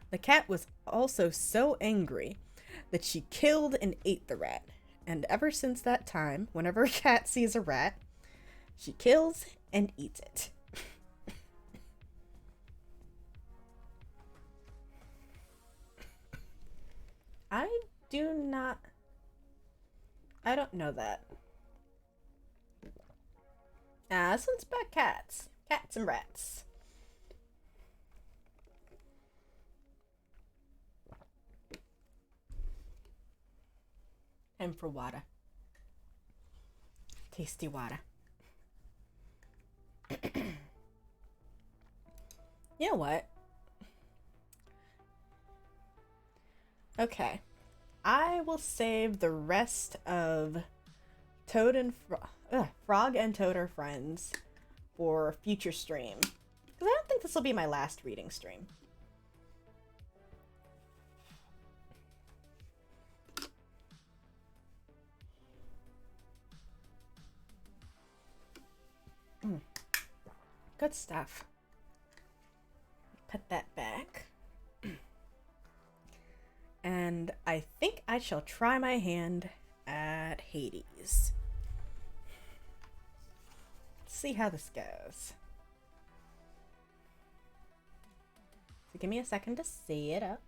The cat was also so angry that she killed and ate the rat, and ever since that time, whenever a cat sees a rat, she kills and eats it. I don't know that. This one's about cats. Cats and rats. And for water. Tasty water. You know what? Okay. I will save the rest of Frog and Toad Are Friends for future stream. Because I don't think this will be my last reading stream. Good stuff. Put that back. And I think I shall try my hand at Hades. Let's see how this goes. So give me a second to see it up.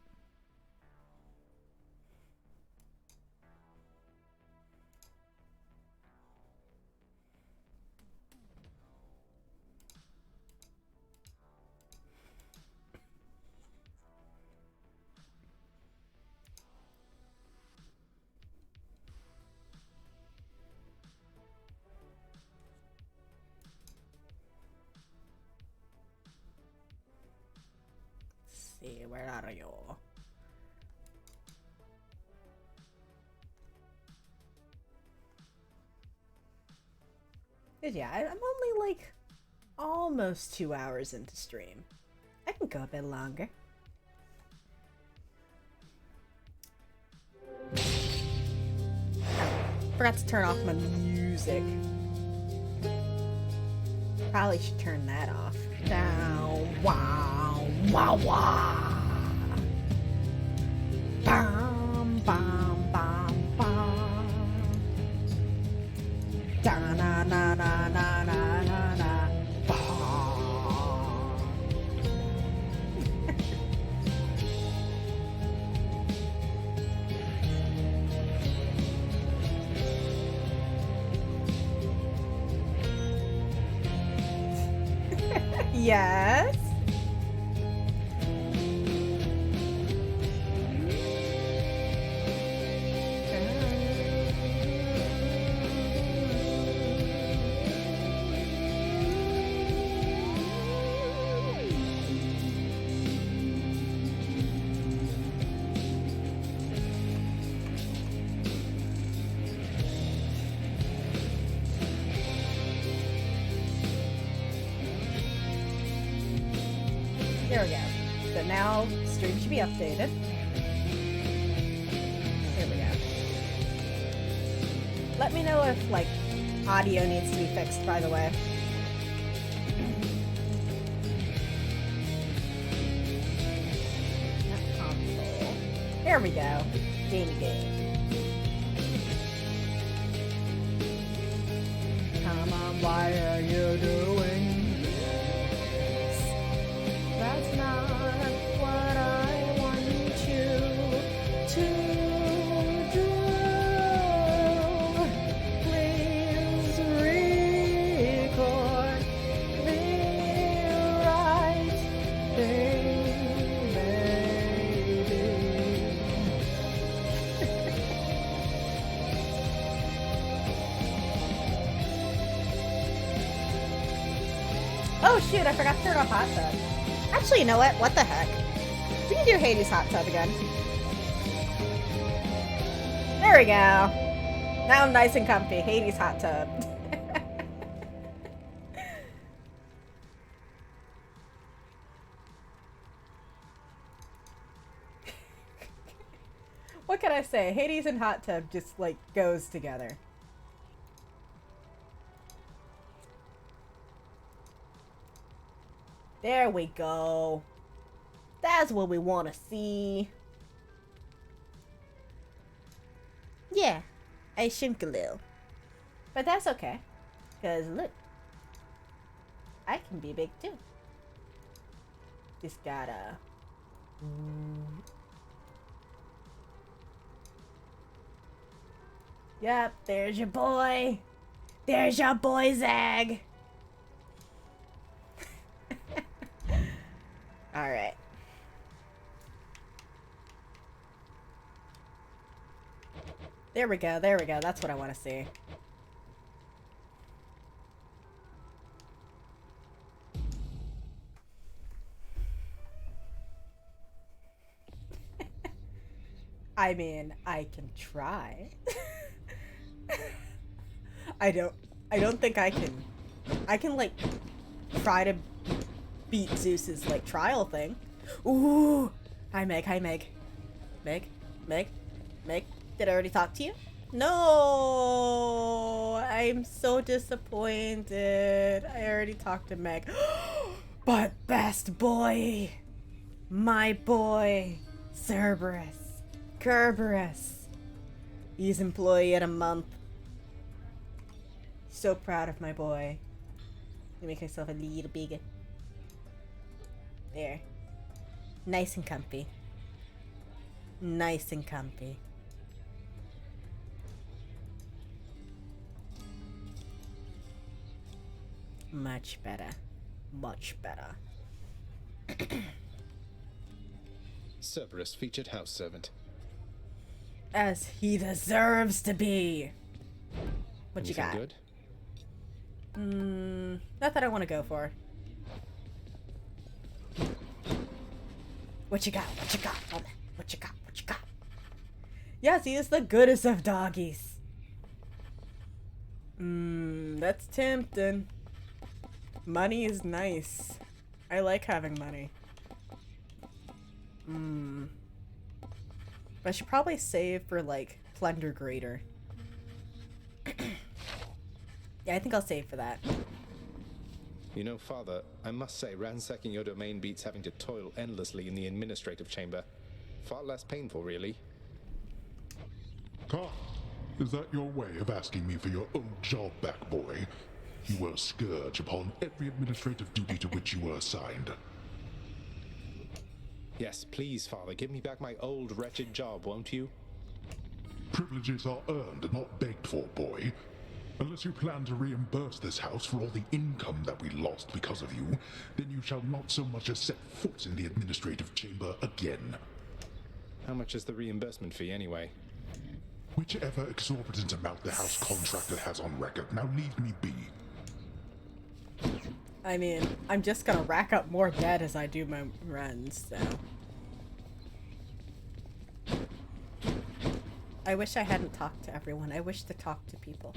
See, where are you? Yeah, I'm only like almost 2 hours into stream. I can go a bit longer. Forgot to turn off my music. Probably should turn that off. Down, wow, wow, wow. Bam, bam, bam, bam. Da na na na na na na na. Bam. Yes. There we go. So now stream should be updated. There we go. Let me know if like audio needs to be fixed, by the way. Not console. There we go. Game. Come on, why are you doing this? That's not what I want you to Oh shoot, I forgot to turn off hot tub. Actually, you know what? What the heck? We can do Hades hot tub again. There we go. Now I'm nice and comfy. Hades hot tub. What can I say? Hades and hot tub just like goes together. There we go. That's what we want to see. Yeah, I shrink a little. But that's okay. Because look, I can be big too. Just gotta... Yep, there's your boy. There's your boy, Zag. Alright. There we go, there we go. That's what I want to see. I mean, I can try. I don't think I can. I can, like, try to beat Zeus's, like, trial thing. Ooh! Hi, Meg. Hi, Meg. Meg? Meg? Meg? Did I already talk to you? No! I'm so disappointed. I already talked to Meg. But best boy! My boy! Cerberus. Kerberos. He's employee at a month. So proud of my boy. Let me make myself a little bigger. There. Nice and comfy. Nice and comfy. Much better. Much better. Cerberus, featured house servant. As he deserves to be. What you Anything got? Good? Not that I want to go for. What you got? What you got? What you got? What you got? Yes, he is the goodest of doggies. That's tempting. Money is nice. I like having money. But I should probably save for, like, Plunder Grader. Yeah, I think I'll save for that. You know, Father, I must say ransacking your domain beats having to toil endlessly in the administrative chamber. Far less painful, really. Ah, is that your way of asking me for your old job back, boy? You were a scourge upon every administrative duty to which you were assigned. Yes, please, Father, give me back my old wretched job, won't you? Privileges are earned and not begged for, boy. Unless you plan to reimburse this house for all the income that we lost because of you, then you shall not so much as set foot in the administrative chamber again. How much is the reimbursement fee, anyway? Whichever exorbitant amount the house contractor has on record. Now leave me be. I mean, I'm just gonna rack up more debt as I do my runs, so... I wish I hadn't talked to everyone. I wish to talk to people.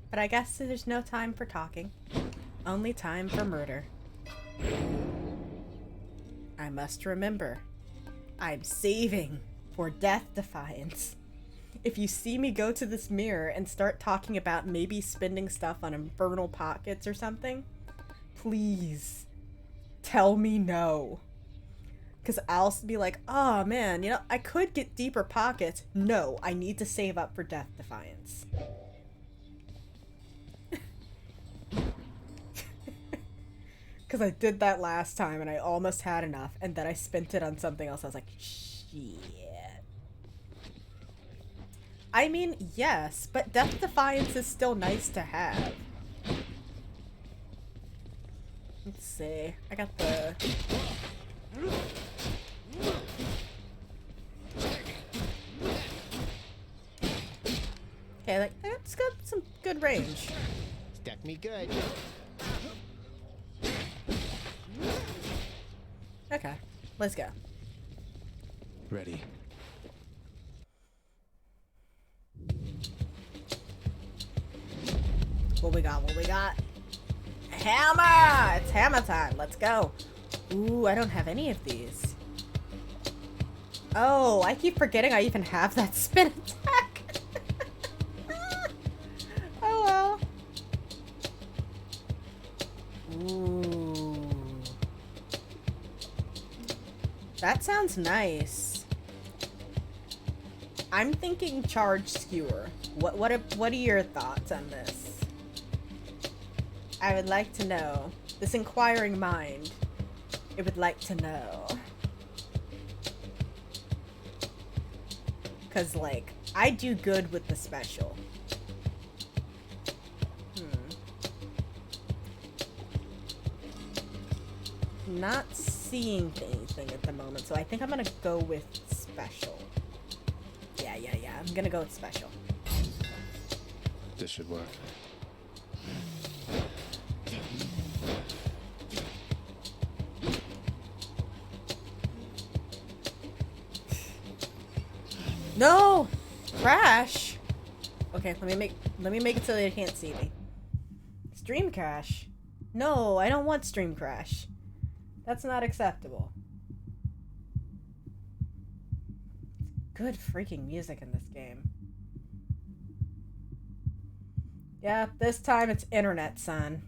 But I guess there's no time for talking. Only time for murder. I must remember. I'm saving for Death Defiance. If you see me go to this mirror and start talking about maybe spending stuff on infernal pockets or something, please tell me no. Because I'll be like, oh man, you know, I could get deeper pockets. No, I need to save up for Death Defiance. Because I did that last time and I almost had enough, and then I spent it on something else. I was like, shit. I mean, yes, but Death Defiance is still nice to have. Let's see. I got the... Okay, like, it's got some good range. Stack me good. Okay, let's go. Ready. What we got? What we got? Hammer! It's hammer time. Let's go. Ooh, I don't have any of these. Oh, I keep forgetting I even have that spin attack. Oh well. Ooh. That sounds nice. I'm thinking charge skewer. What are your thoughts on this? I would like to know. This inquiring mind, it would like to know. Cause like, I do good with the special. Not seeing anything at the moment, so I think I'm gonna go with special. Yeah, I'm gonna go with special. This should work. No! Crash! Okay, let me make it so they can't see me. Stream crash. No, I don't want stream crash. That's not acceptable. Good freaking music in this game. Yeah, this time it's internet, son.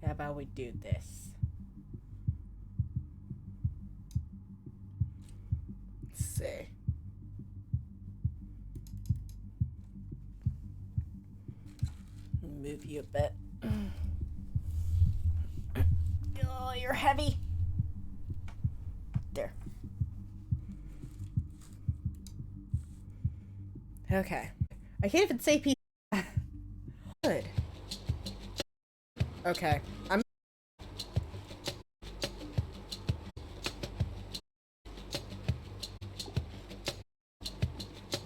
How about we do this? Let's see. Move you a bit. Oh, you're heavy. There. Okay. I can't even say P. Good. Okay.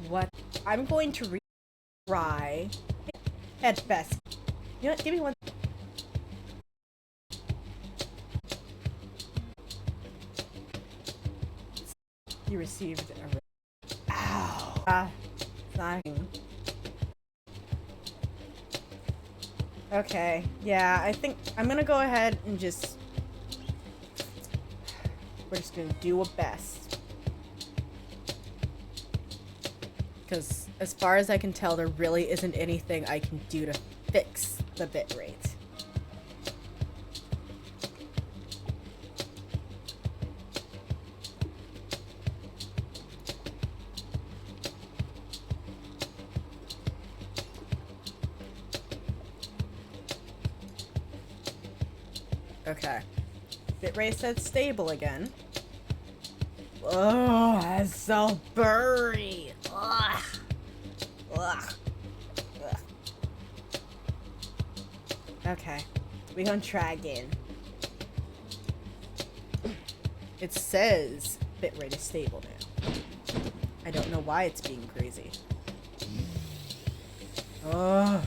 What? I'm going to retry at best. You know what? Give me one. You received a. Ow. Fine. Okay. Yeah, I think I'm gonna go ahead and just. We're just gonna do our best. Because as far as I can tell, there really isn't anything I can do to fix the bitrate. Okay. Bitrate said stable again. Oh, that's so burry. Ugh. Ugh. Ugh. Okay. We gonna try again. It says bitrate is stable now. I don't know why it's being crazy. Ugh.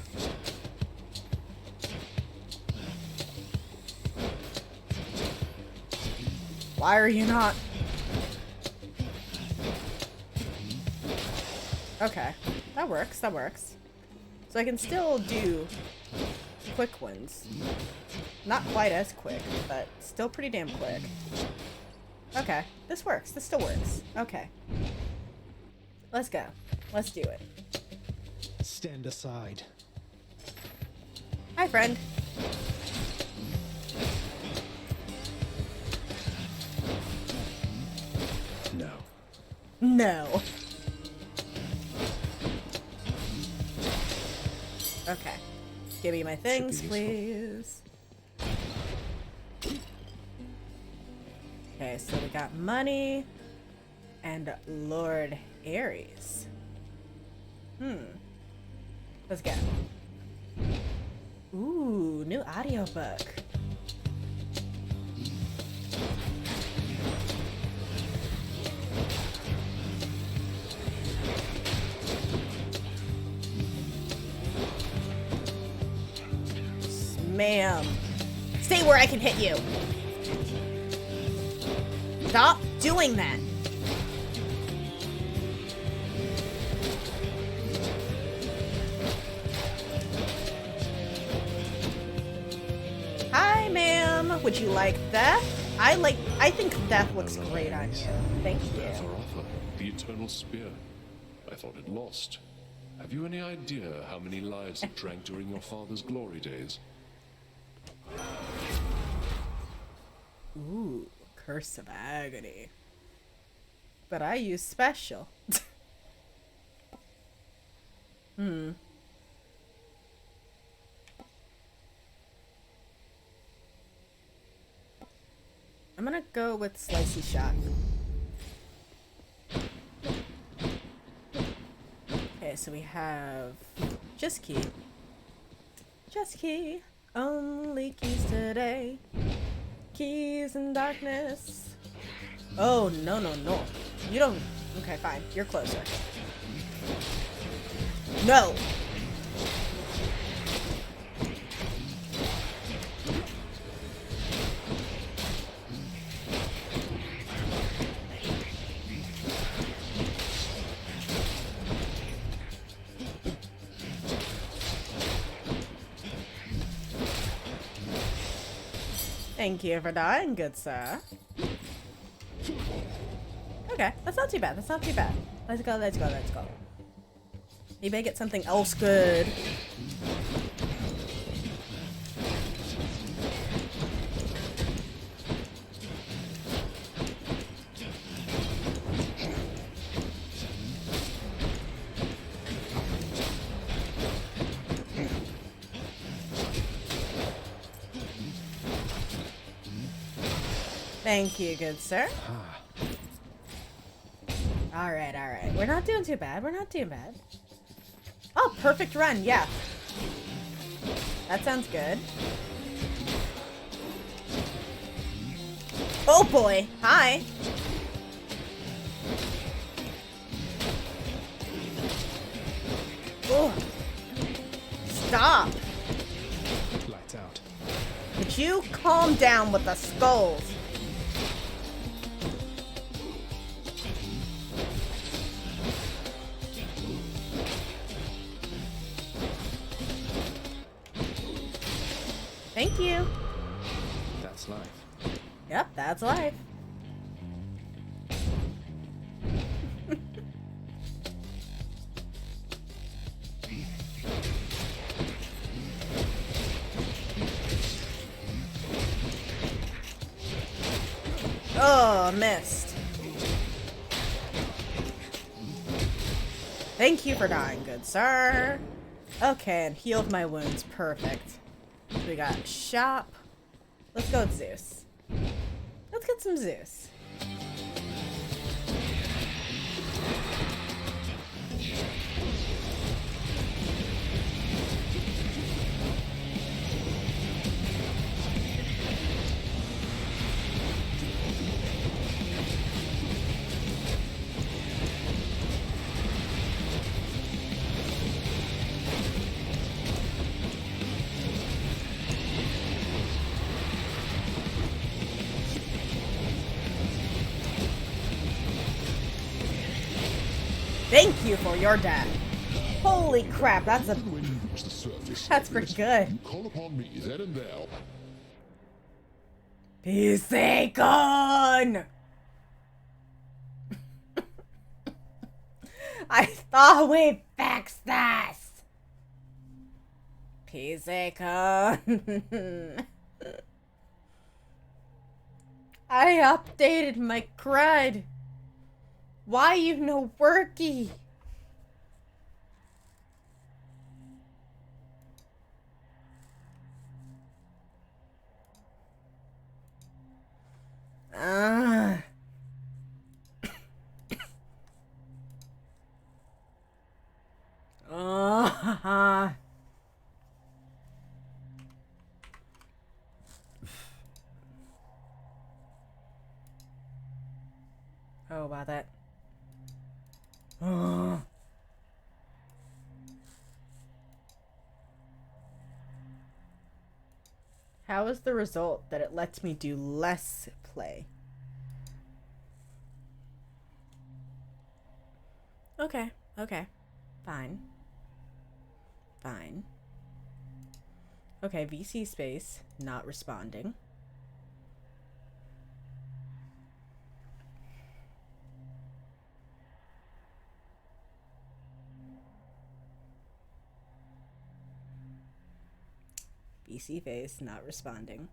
Why are you not? Okay, that works, that works. So I can still do quick ones. Not quite as quick, but still pretty damn quick. Okay, this works, this still works. Okay. Let's go. Let's do it. Stand aside. Hi, friend. No. No. Okay. Give me my things, please. Okay, so we got money and Lord Ares. Let's go. Ooh, new audiobook. ma'am. Stay where I can hit you. Stop doing that. Hi, ma'am. Would you like that? I think death looks great on you. Thank you. There's our offer, the Eternal Spear. I thought it lost. Have you any idea how many lives it drank during your father's glory days? Ooh, Curse of Agony. But I use special. I'm gonna go with Slicey Shot. Okay, so we have Just Key. Just Key. Only keys today. Keys in darkness. Oh, no, no, no. You don't... Okay, fine. You're closer. No! Thank you for dying, good sir. Okay, that's not too bad. That's not too bad. Let's go, let's go, let's go. You may get something else good. Thank you, good sir. Alright, alright. We're not doing too bad. We're not doing bad. Oh, perfect run. Yeah. That sounds good. Oh boy. Hi. Oh. Stop. Lights out. Could you calm down with the skulls? Thank you. That's life. Yep, that's life. Oh, missed. Thank you for dying, good sir. Okay, and healed my wounds. Perfect. We got shop. Let's go with Zeus. Let's get some Zeus. Thank you for your death. Holy crap, that's a... When you reach the surface, That's pretty good. you call upon me then and there. Pisacon! I thought we fixed this! Pisacon. I updated my crud. Why you no worky? Oh, about that. How is the result that it lets me do less play? Okay, okay. Fine. Fine. Okay, VC space, not responding. VC face, not responding.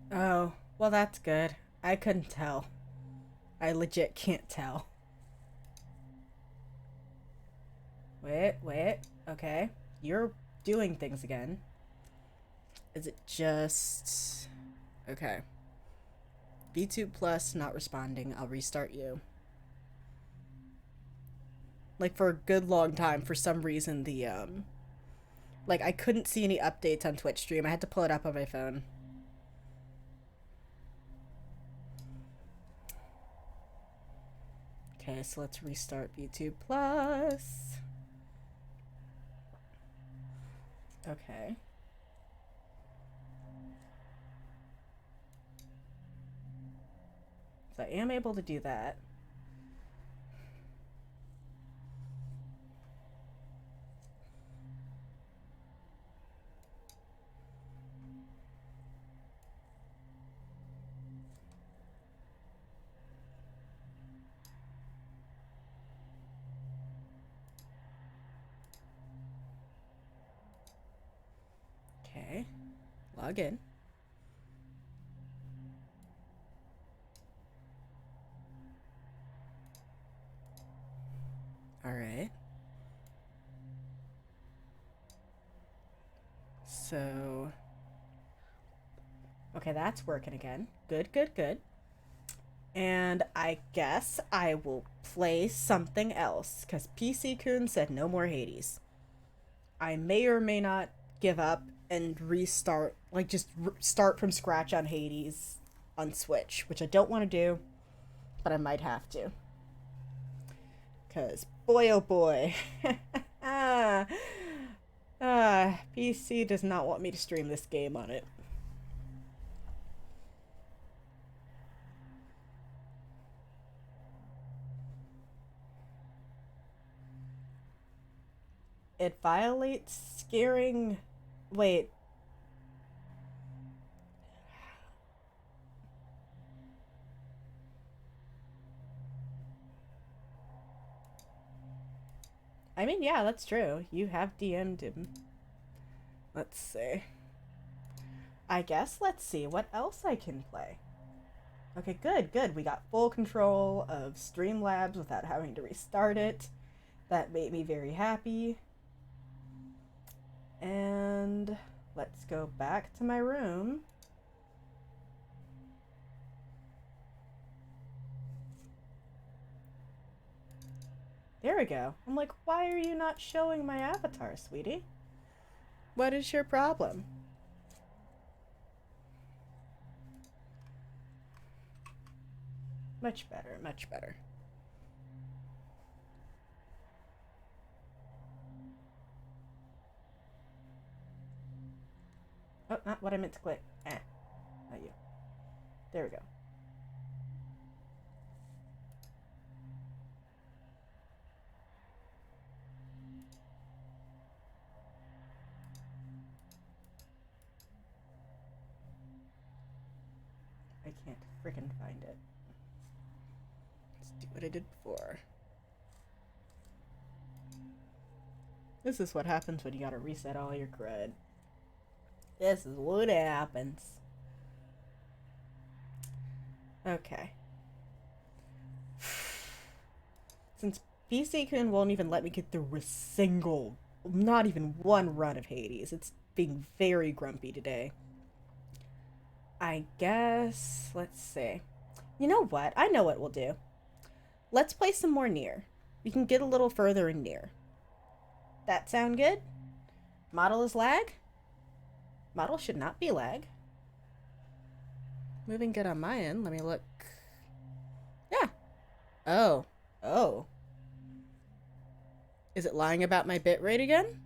Oh, well, that's good. I couldn't tell. I legit can't tell. Wait. Okay. You're doing things again. Is it just... Okay. B2 plus not responding. I'll restart you. Like, for a good long time, for some reason, the, like, I couldn't see any updates on Twitch stream. I had to pull it up on my phone. Okay, so let's restart B2 plus. Okay. So I am able to do that. Okay. Log in. All right. So, okay, that's working again. Good. And I guess I will play something else, because PC-kun said no more Hades. I may or may not give up and restart, like just start from scratch on Hades on Switch, which I don't want to do, but I might have to. Because, boy oh boy. PC does not want me to stream this game on it. It violates scaring... Wait. I mean, yeah, that's true. You have DM'd him. Let's see. I guess let's see what else I can play. Okay, good, good. We got full control of Streamlabs without having to restart it. That made me very happy. And let's go back to my room. There we go. I'm like, why are you not showing my avatar, sweetie? What is your problem? Much better, much better. Oh, not what I meant to click. Not you. There we go. I can't frickin' find it. Let's do what I did before. This is what happens when you gotta reset all your crud. This is what happens. Okay. Since PC-kun won't even let me get through a single, not even one run of Hades, it's being very grumpy today. I guess, let's see. You know what? I know what we'll do. Let's play some more Nier. We can get a little further in Nier. That sound good? Model is lag? Model should not be lag. Moving good on my end. Let me look. Yeah. Oh. Oh. Is it lying about my bitrate again?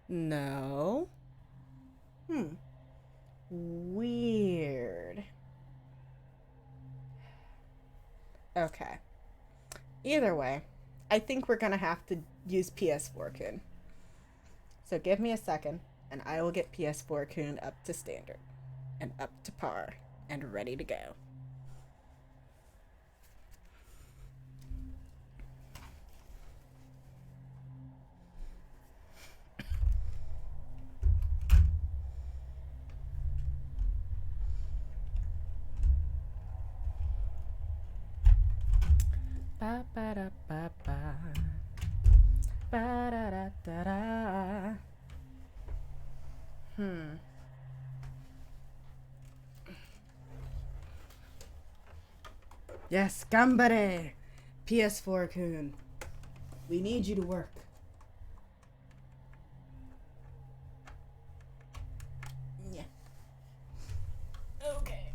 No. Weird. Okay. Either way, I think we're gonna have to use PS4-kun. So give me a second, and I will get PS4-kun up to standard, and up to par, and ready to go. Ba ba da ba ba. Ba da da da da. Yes, gambare! PS4-kun. We need you to work. Yeah. Okay.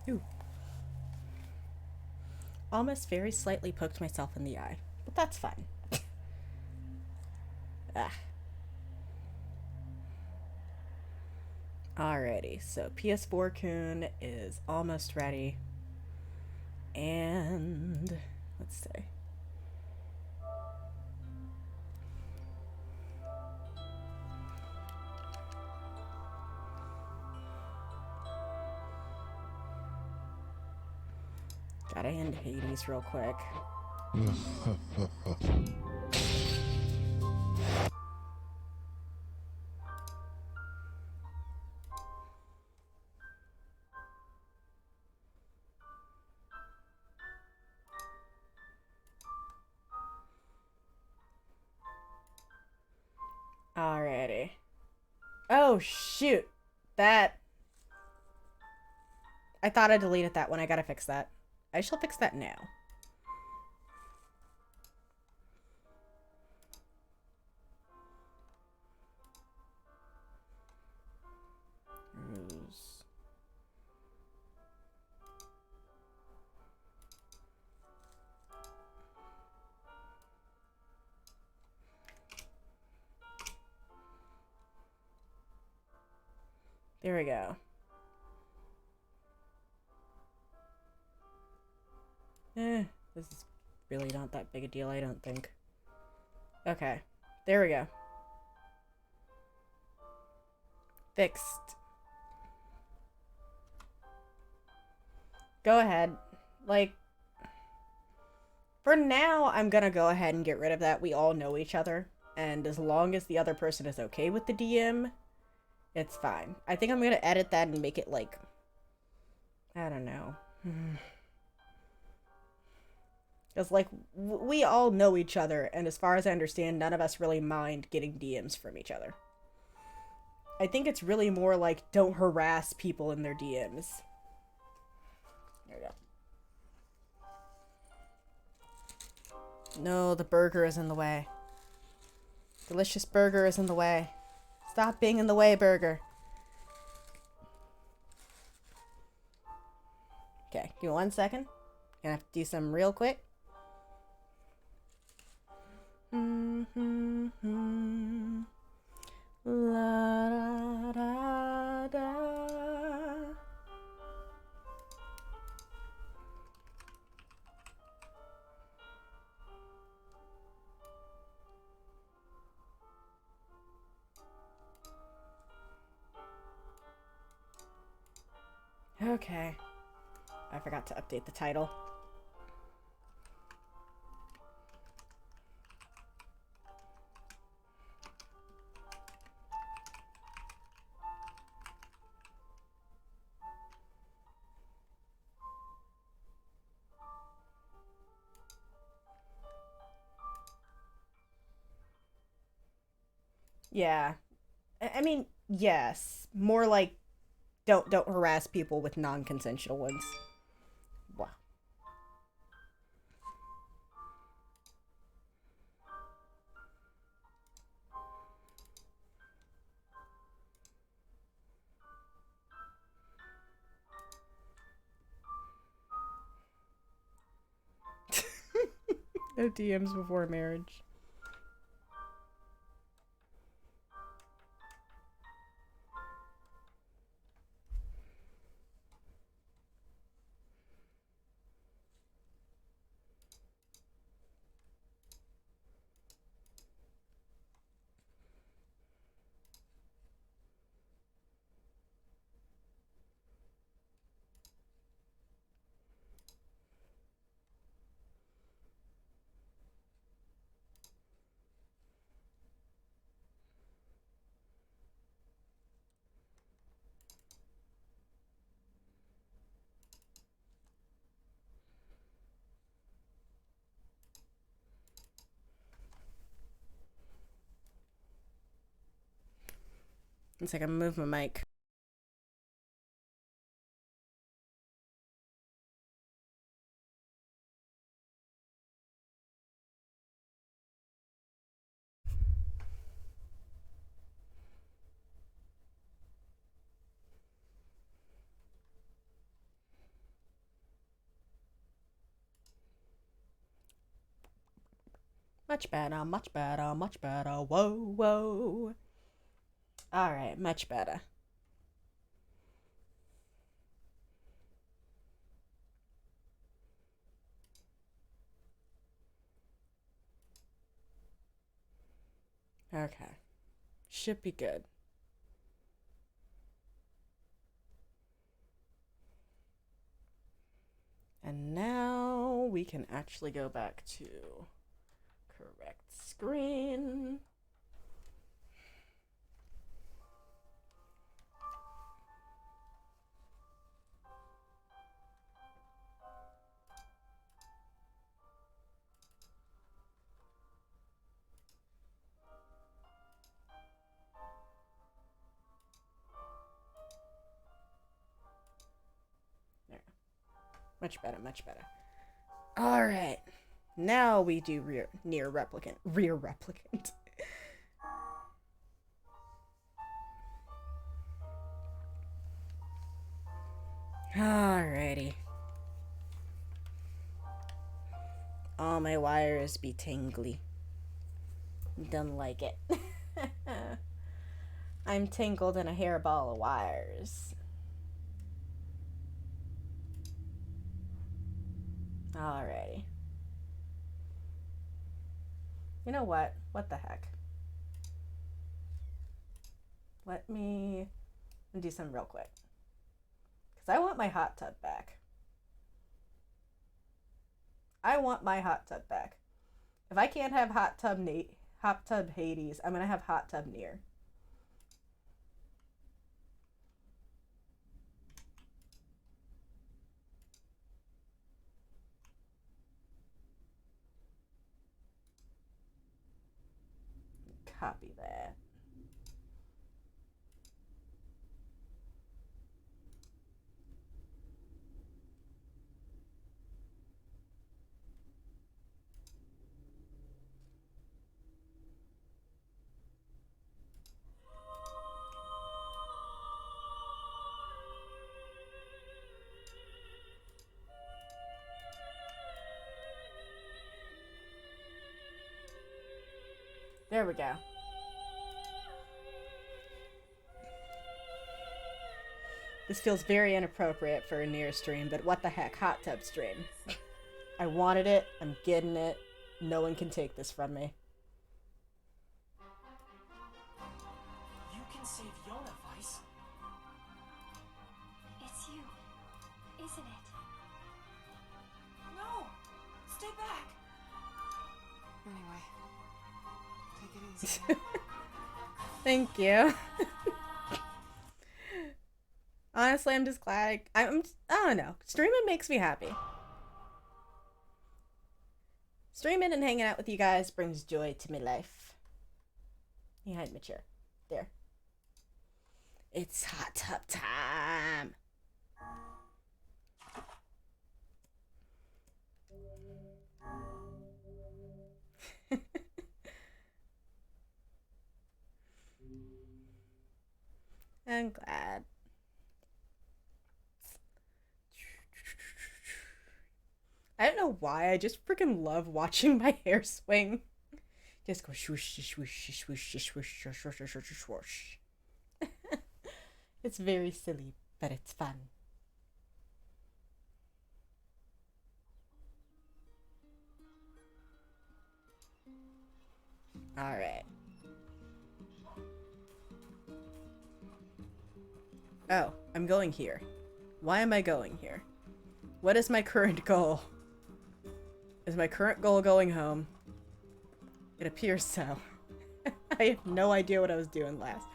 Ooh. Almost very slightly poked myself in the eye, but that's fine. Ah. Alrighty, so PS4-kun is almost ready. And let's see. Gotta end Hades real quick. Alrighty. Oh, shoot. That... I thought I deleted that one. I gotta fix that. I shall fix that now. Ruse. There we go. This is really not that big a deal, I don't think. Okay. There we go. Fixed. Go ahead. Like, for now, I'm gonna go ahead and get rid of that. We all know each other. And as long as the other person is okay with the DM, it's fine. I think I'm gonna edit that and make it like, I don't know. Because, like, we all know each other, and as far as I understand, none of us really mind getting DMs from each other. I think it's really more like, don't harass people in their DMs. There we go. No, the burger is in the way. Delicious burger is in the way. Stop being in the way, burger. Okay, give me 1 second. Gonna have to do some real quick. La da da da. Okay. I forgot to update the title. Yeah. I mean, yes. More like don't harass people with non-consensual ones. Wow. No DMs before marriage. It's like I'm moving my mic. Much better, much better, much better. Whoa, whoa. Alright, much better. Okay. Should be good. And now we can actually go back to correct screen. There. Much better, much better. Alright. Now we do Nier Replicant. Rear Replicant. Alrighty. All my wires be tingly. Don't like it. I'm tangled in a hairball of wires. Alrighty. You know what? What the heck? Let me do some real quick. Because I want my hot tub back. I want my hot tub back. If I can't have hot tub Hades, I'm gonna have hot tub Nier. Copy that. There we go. This feels very inappropriate for a Nier stream, but what the heck, hot tub stream. I wanted it, I'm getting it. No one can take this from me. You can save Yona, Vice. It's you, isn't it? No! Stay back! Anyway, take it easy. Thank you. Honestly, I'm just glad I don't know. Streaming makes me happy. Streaming and hanging out with you guys brings joy to my life. You hide my chair. There. It's hot tub time. I'm glad. I don't know why, I just freaking love watching my hair swing. Just go swoosh, swoosh, swoosh, swoosh, swoosh, swoosh, swoosh, swoosh. It's very silly, but it's fun. Alright. Oh, I'm going here. Why am I going here? What is my current goal? Is my current goal going home? It appears so. I have no idea what I was doing last.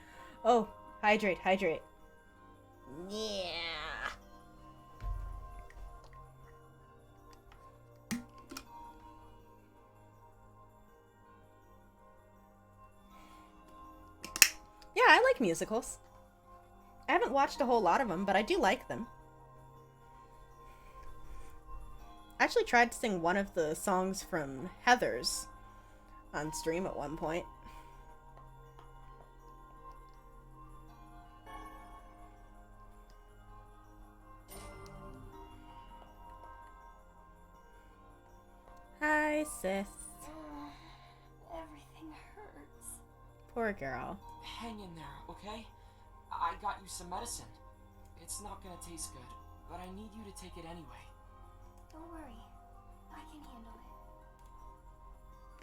Oh, hydrate, hydrate. Yeah. Yeah, I like musicals. I haven't watched a whole lot of them, but I do like them. I actually tried to sing one of the songs from Heathers on stream at one point. Hi, sis. Everything hurts. Poor girl. Hang in there, okay? I got you some medicine. It's not gonna taste good, but I need you to take it anyway. Don't worry. I can handle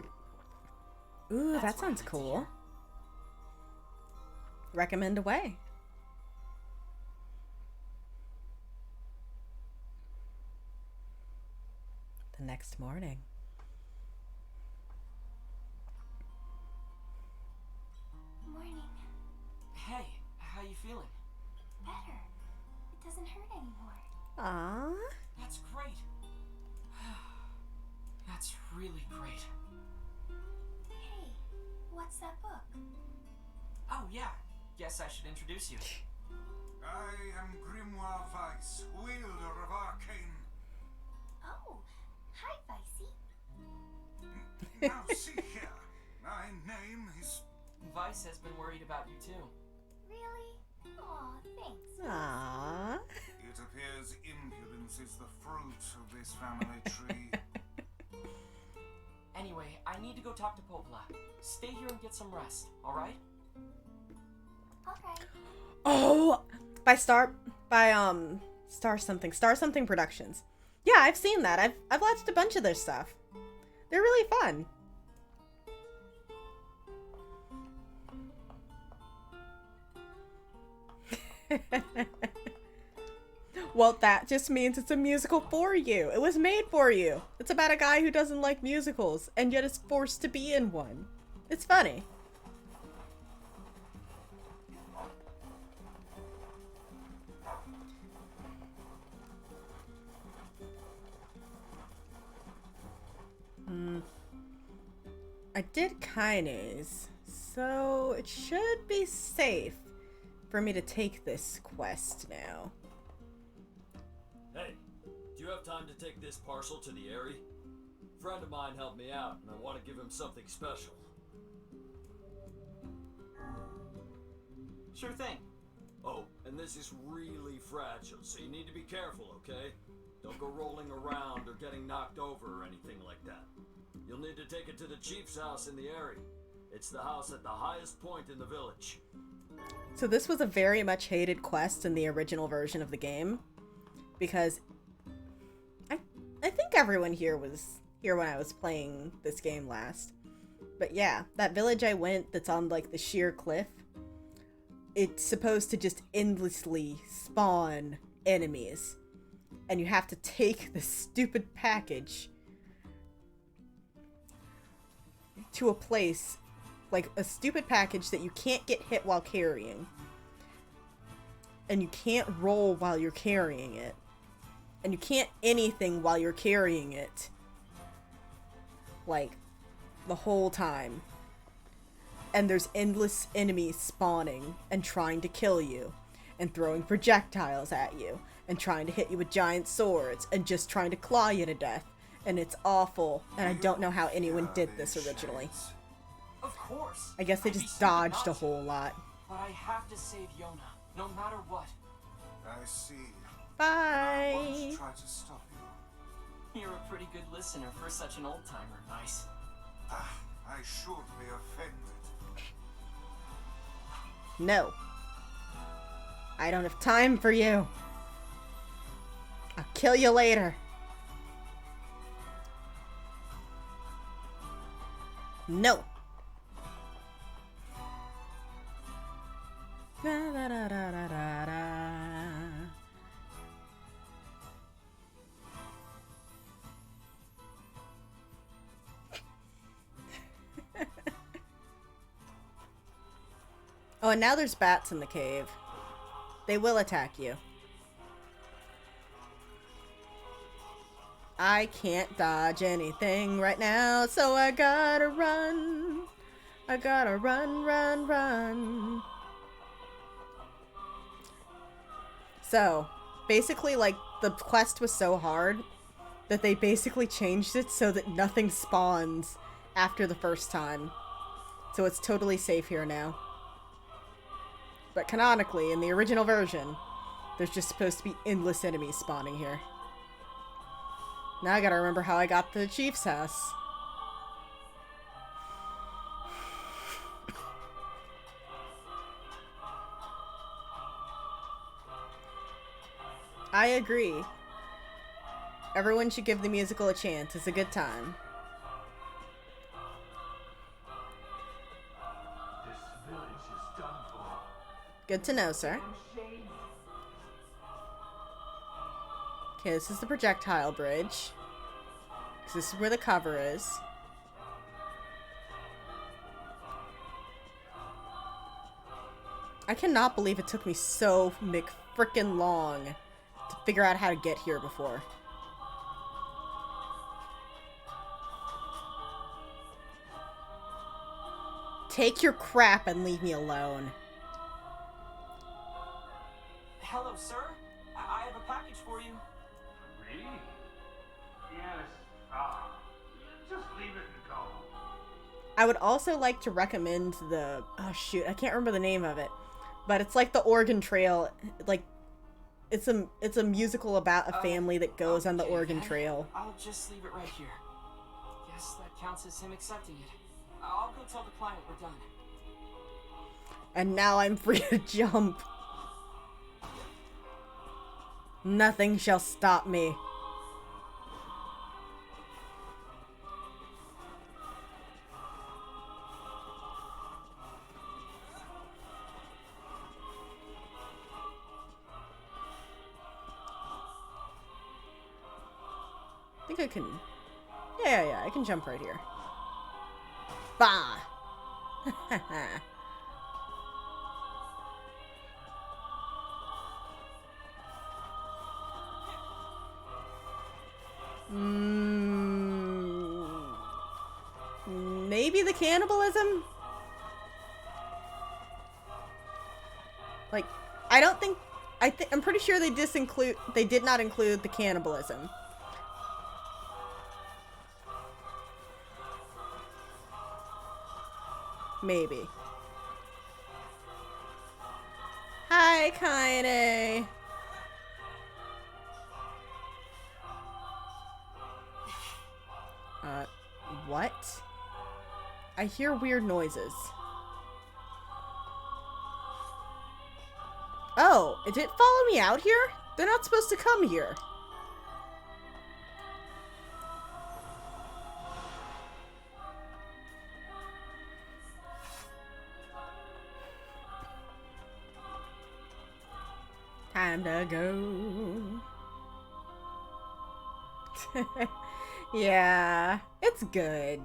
it. Ooh, That's that what I sounds like to cool. hear. Recommend away. The next morning. Morning. Hey, how you feeling? Better. It doesn't hurt anymore. Aww. That's great. That's really great. Hey, what's that book? Oh yeah, guess I should introduce you. I am Grimoire Weiss, wielder of arcane. Oh, hi, Vicey. Now see here, my name is... Vice has been worried about you too. Really? Aw, thanks. Aww. It appears impudence is the fruit of this family tree. Anyway, I need to go talk to Popla. Stay here and get some rest, alright? Alright. Oh, Star something Productions. Yeah, I've seen that. I've watched a bunch of their stuff. They're really fun. Well, that just means it's a musical for you. It was made for you. It's about a guy who doesn't like musicals and yet is forced to be in one. It's funny. I did kines, so it should be safe for me to take this quest now. Hey, do you have time to take this parcel to the Eyrie? A friend of mine helped me out, and I want to give him something special. Sure thing. Oh, and this is really fragile, so you need to be careful, okay? Don't go rolling around or getting knocked over or anything like that. You'll need to take it to the chief's house in the Eyrie. It's the house at the highest point in the village. So this was a very much hated quest in the original version of the game, because I think everyone here was here when I was playing this game last. But yeah, that village I went that's on like the sheer cliff, it's supposed to just endlessly spawn enemies. And you have to take this stupid package to a place, like a stupid package that you can't get hit while carrying. And you can't roll while you're carrying it. And you can't anything while you're carrying it. Like, the whole time. And there's endless enemies spawning and trying to kill you. And throwing projectiles at you. And trying to hit you with giant swords. And just trying to claw you to death. And it's awful. And I don't know how anyone did this originally. Of course. I guess they I'd be just stupid dodged not a to. whole lot. But I have to save Yona, no matter what. I see. Bye! I won't try to stop you. You're a pretty good listener for such an old-timer, Nice. I should be offended. No. I don't have time for you. I'll kill you later. No. Da, da, da, da, da, da, da. Oh, and now there's bats in the cave. They will attack you. I can't dodge anything right now, so I gotta run. I gotta run, run, run. So, basically, like, the quest was so hard that they basically changed it so that nothing spawns after the first time. So it's totally safe here now. But canonically, in the original version, there's just supposed to be endless enemies spawning here. Now I gotta remember how I got to the chief's house. I agree. Everyone should give the musical a chance. It's a good time. This village is done for. Good to know, sir. Okay, this is the projectile bridge. 'Cause this is where the cover is. I cannot believe it took me so frickin' long to figure out how to get here before. Take your crap and leave me alone. Hello, sir. I have a package for you. Me? Yes. Just leave it and go. I would also like to recommend the... Oh, shoot. I can't remember the name of it. But it's like the Oregon Trail. Like, it's a musical about a family that goes on the Okay, Oregon then. Trail. I'll just leave it right here. Guess that counts as him accepting it. I'll go tell the client we're done. And now I'm free to jump. Nothing shall stop me. I think I can... Yeah, I can jump right here. Bah! Maybe the cannibalism? Like, I don't think... I'm pretty sure they did not include the cannibalism. Maybe. Hi, Kaine. What? I hear weird noises. Oh, it didn't follow me out here? They're not supposed to come here. Time to go. Yeah, it's good.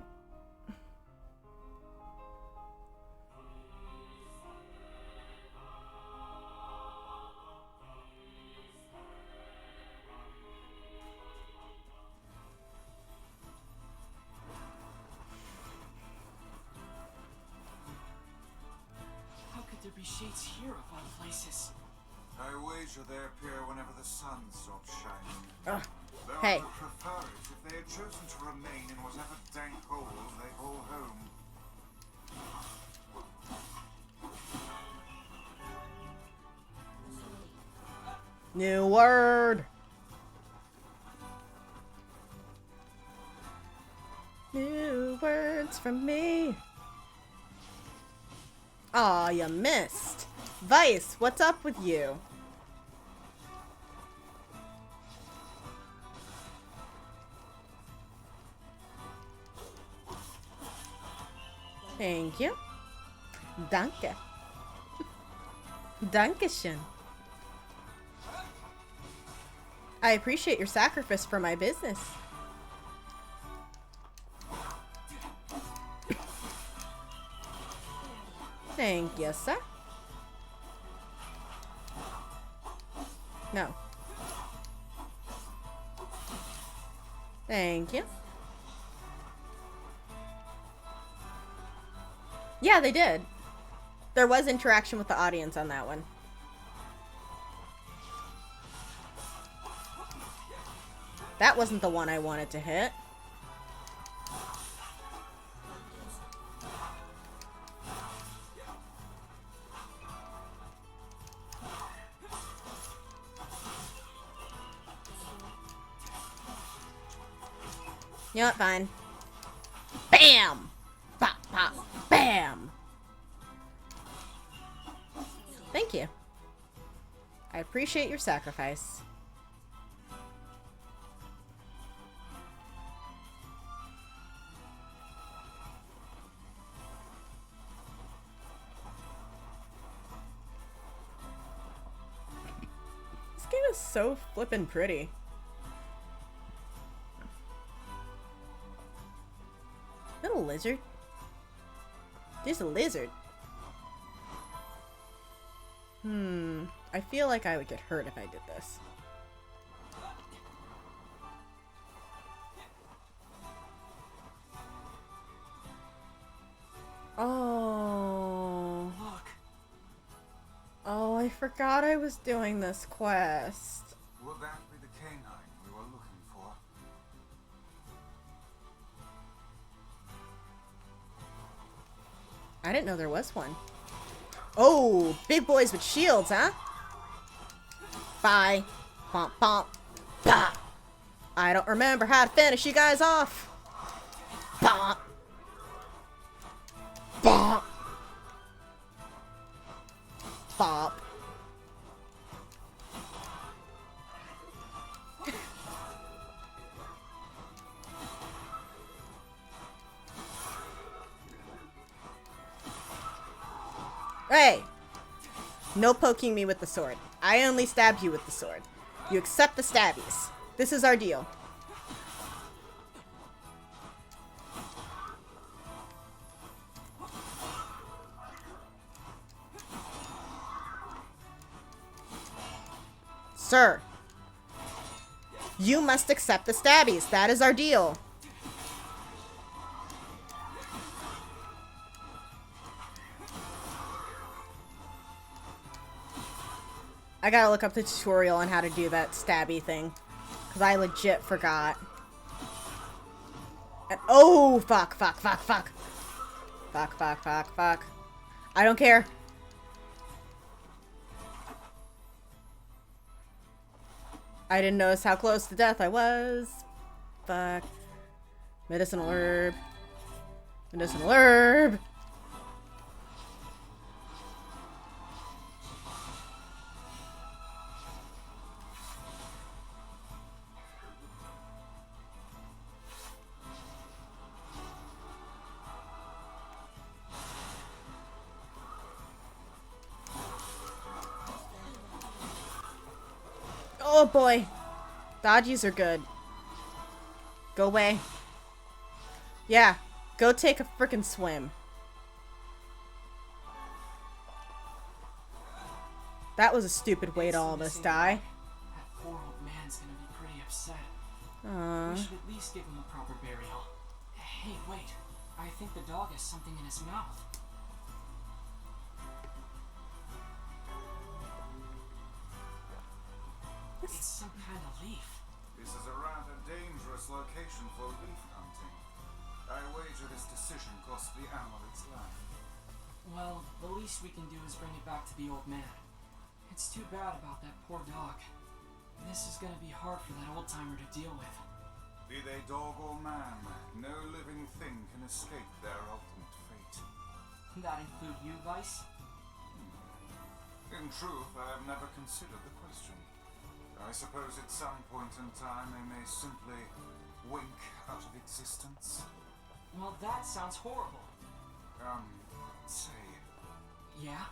How could there be shades here of all places? I wager they appear whenever the sun stops shining. Ugh. Though Hey. I would prefer it if they had chosen to remain in whatever dank hole they call home. New word. New words from me. Aw, you missed. Vice, what's up with you? Thank you. Danke. Dankeschön. I appreciate your sacrifice for my business. Thank you, sir. No. Thank you. Yeah, they did. There was interaction with the audience on that one. That wasn't the one I wanted to hit. You know what? Fine. Bam! Pop, pop, bam! Thank you. I appreciate your sacrifice. This game is so flippin' pretty. Is that a lizard? There's a lizard. I feel like I would get hurt if I did this. Oh. Look. Oh, I forgot I was doing this quest. Will that be the canine we were looking for? I didn't know there was one. Oh, big boys with shields, huh? Bye. Pomp, pomp. Bah. I don't remember how to finish you guys off. Pomp. Pomp. Bop. Hey! No poking me with the sword. I only stab you with the sword. You accept the stabbies. This is our deal. Sir, you must accept the stabbies. That is our deal. I gotta look up the tutorial on how to do that stabby thing. Because I legit forgot. And, oh, fuck, fuck, fuck, fuck. Fuck, fuck, fuck, fuck. I don't care. I didn't notice how close to death I was. Fuck. Medicinal herb. Medicinal herb. Oh boy. Dodgies are good. Go away. Yeah. Go take a frickin' swim. That was a stupid way to almost die. That poor old man's gonna be pretty upset. Aww. We should at least give him a proper burial. Hey, wait. I think the dog has something in his mouth. It's some kind of leaf. This is a rather dangerous location for leaf hunting. I wager this decision cost the animal its life. Well, the least we can do is bring it back to the old man. It's too bad about that poor dog. This is gonna be hard for that old-timer to deal with. Be they dog or man, no living thing can escape their ultimate fate. That include you, Vice? In truth, I have never considered the question. I suppose at some point in time they may simply wink out of existence. Well, that sounds horrible. Say... Yeah?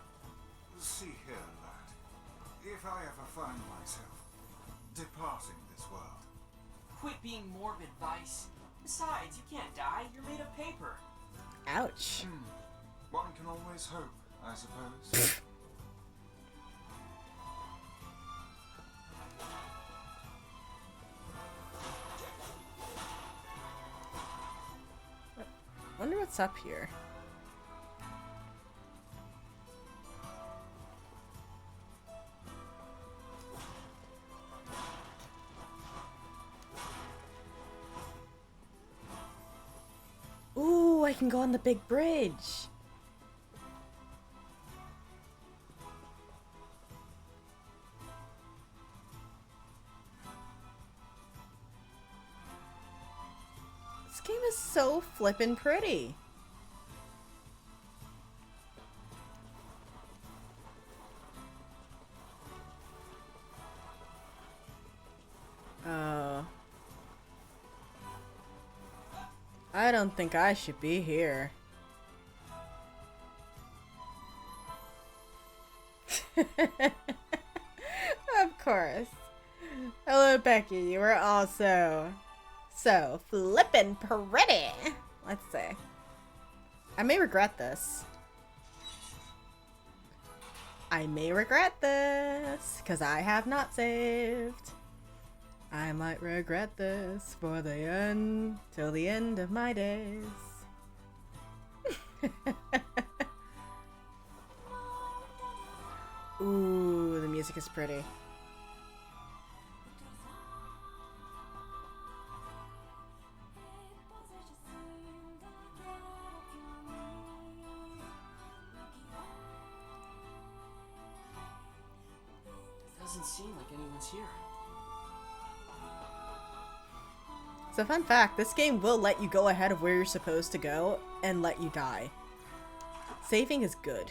See here, lad. If I ever find myself departing this world... Quit being morbid, Vice. Besides, you can't die. You're made of paper. Ouch. One can always hope, I suppose. Wonder what's up here. Ooh, I can go on the big bridge. This game is so flippin' pretty. I don't think I should be here. Of course. Hello, Becky. You were also so flippin' pretty. Let's see. I may regret this. I may regret this, because I have not saved. I might regret this for the end, till the end of my days. Ooh, the music is pretty. Doesn't seem like anyone's here. So fun fact, this game will let you go ahead of where you're supposed to go and let you die. Saving is good.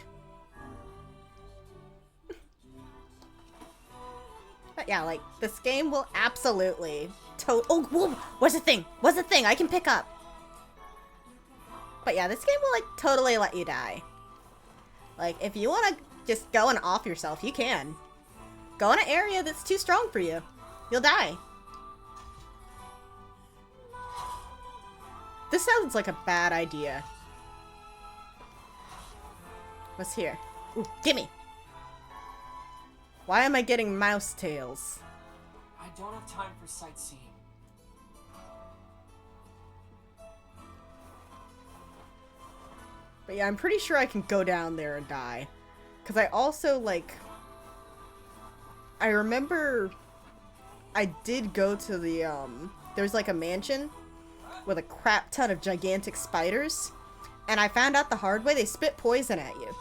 yeah, like, this game will absolutely oh, whoa, what's the thing? What's the thing I can pick up? But yeah, this game will, like, totally let you die. Like, if you want to just go and off yourself, you can. Go in an area that's too strong for you. You'll die. This sounds like a bad idea. What's here? Ooh, gimme! Why am I getting mouse tails? I don't have time for sightseeing. But yeah, I'm pretty sure I can go down there and die. Because I also, like... I remember... I did go to the, there's like a mansion with a crap ton of gigantic spiders. And I found out the hard way, they spit poison at you.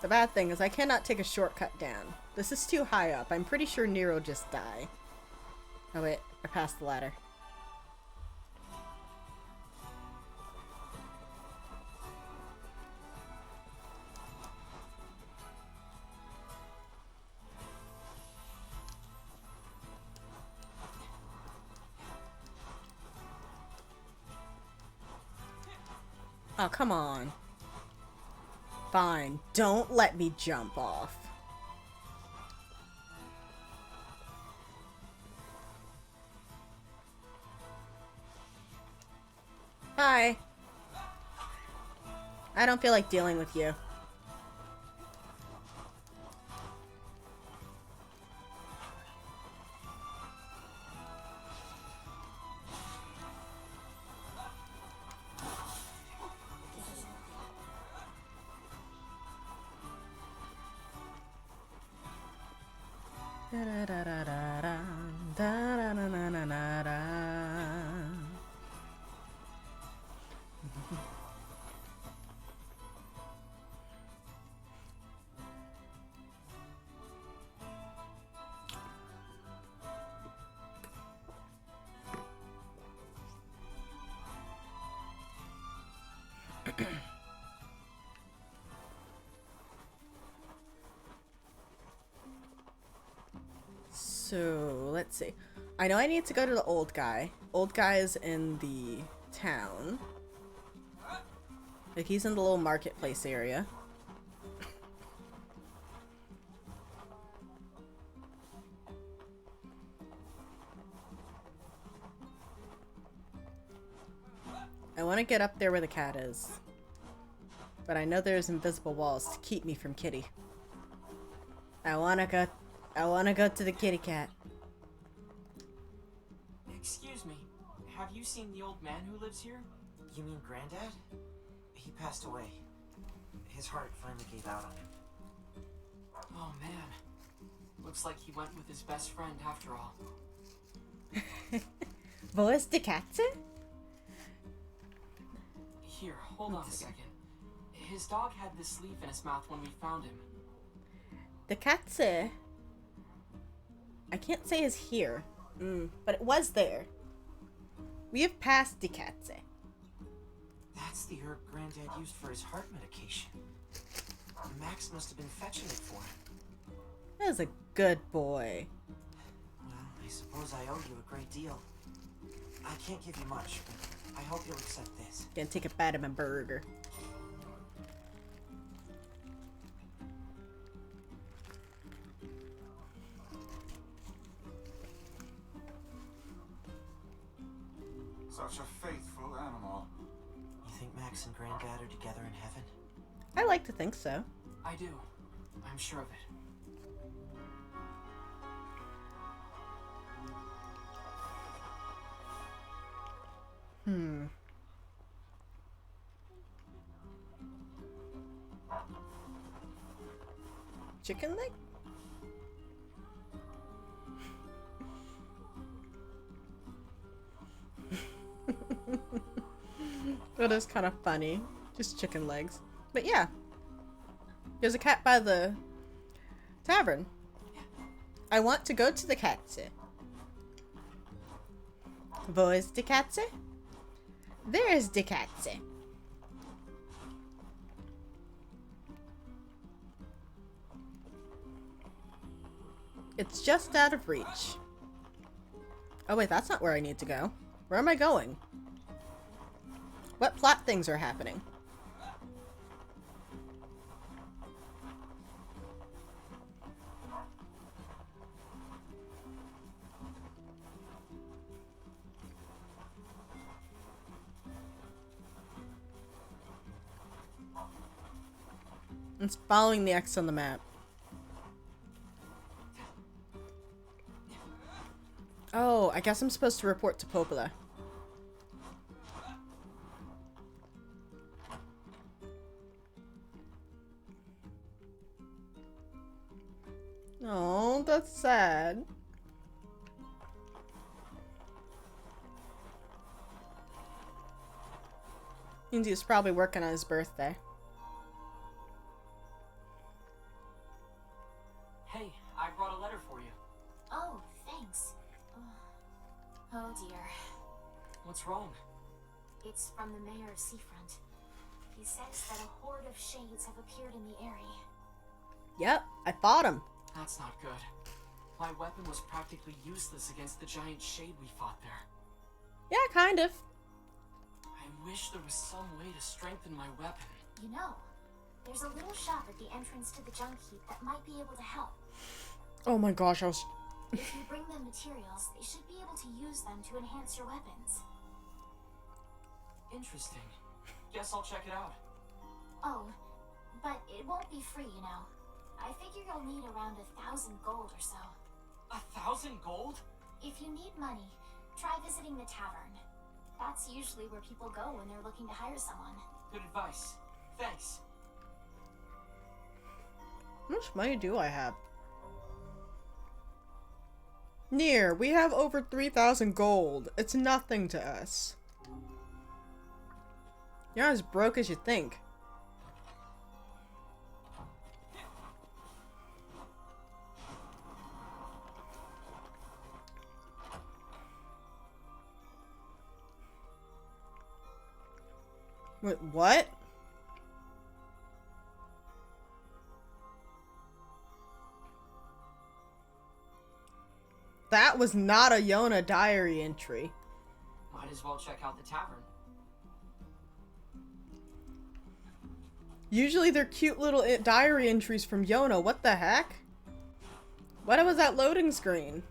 The bad thing is I cannot take a shortcut down. This is too high up. I'm pretty sure Nier will just die. Oh wait, I passed the ladder. Oh, come on. Fine, don't let me jump off. Bye. I don't feel like dealing with you. So, let's see. I know I need to go to the old guy. Old guy is in the town. Like, he's in the little marketplace area. I want to get up there where the cat is. But I know there's invisible walls to keep me from Kitty. I want to go to the kitty cat. Excuse me, have you seen the old man who lives here? You mean Granddad? He passed away. His heart finally gave out on him. Oh man, looks like he went with his best friend after all. Wo ist die Katze? Here, hold on a second. His dog had this leaf in his mouth when we found him. The Katze, I can't say is here, but it was there. We have passed the Katze. That's the herb Granddad used for his heart medication. Max must have been fetching it for him. That is a good boy. Well, I suppose I owe you a great deal. I can't give you much, but I hope you'll accept this. Gonna take a bite of my burger. Such a faithful animal. You think Max and Granddad are together in heaven? I like to think so. I do. I'm sure of it. Chicken leg? That is kind of funny. Just chicken legs. But yeah. There's a cat by the tavern. I want to go to the Katze. Wo ist die Katze? There's the Katze. It's just out of reach. Oh wait, that's not where I need to go. Where am I going? What plot things are happening? It's following the X on the map. Oh, I guess I'm supposed to report to Popola. Oh, that's sad. Means he's probably working on his birthday. Hey, I brought a letter for you. Oh, thanks. Oh dear. What's wrong? It's from the mayor of Seafront. He says that a horde of shades have appeared in the area. Yep, I fought him. That's not good. My weapon was practically useless against the giant shade we fought there. Yeah, kind of. I wish there was some way to strengthen my weapon. You know, there's a little shop at the entrance to the junk heap that might be able to help. Oh my gosh, I was... If you bring them materials, they should be able to use them to enhance your weapons. Interesting. Guess I'll check it out. Oh, but it won't be free, you know. I figure you'll need around 1,000 gold or so. 1,000 gold? If you need money, try visiting the tavern. That's usually where people go when they're looking to hire someone. Good advice. Thanks. How much money do I have? Nier, we have over 3,000 gold. It's nothing to us. You're not as broke as you think. Wait, what? That was not a Yona diary entry. Might as well check out the tavern. Usually they're cute little diary entries from Yona. What the heck? What was that loading screen?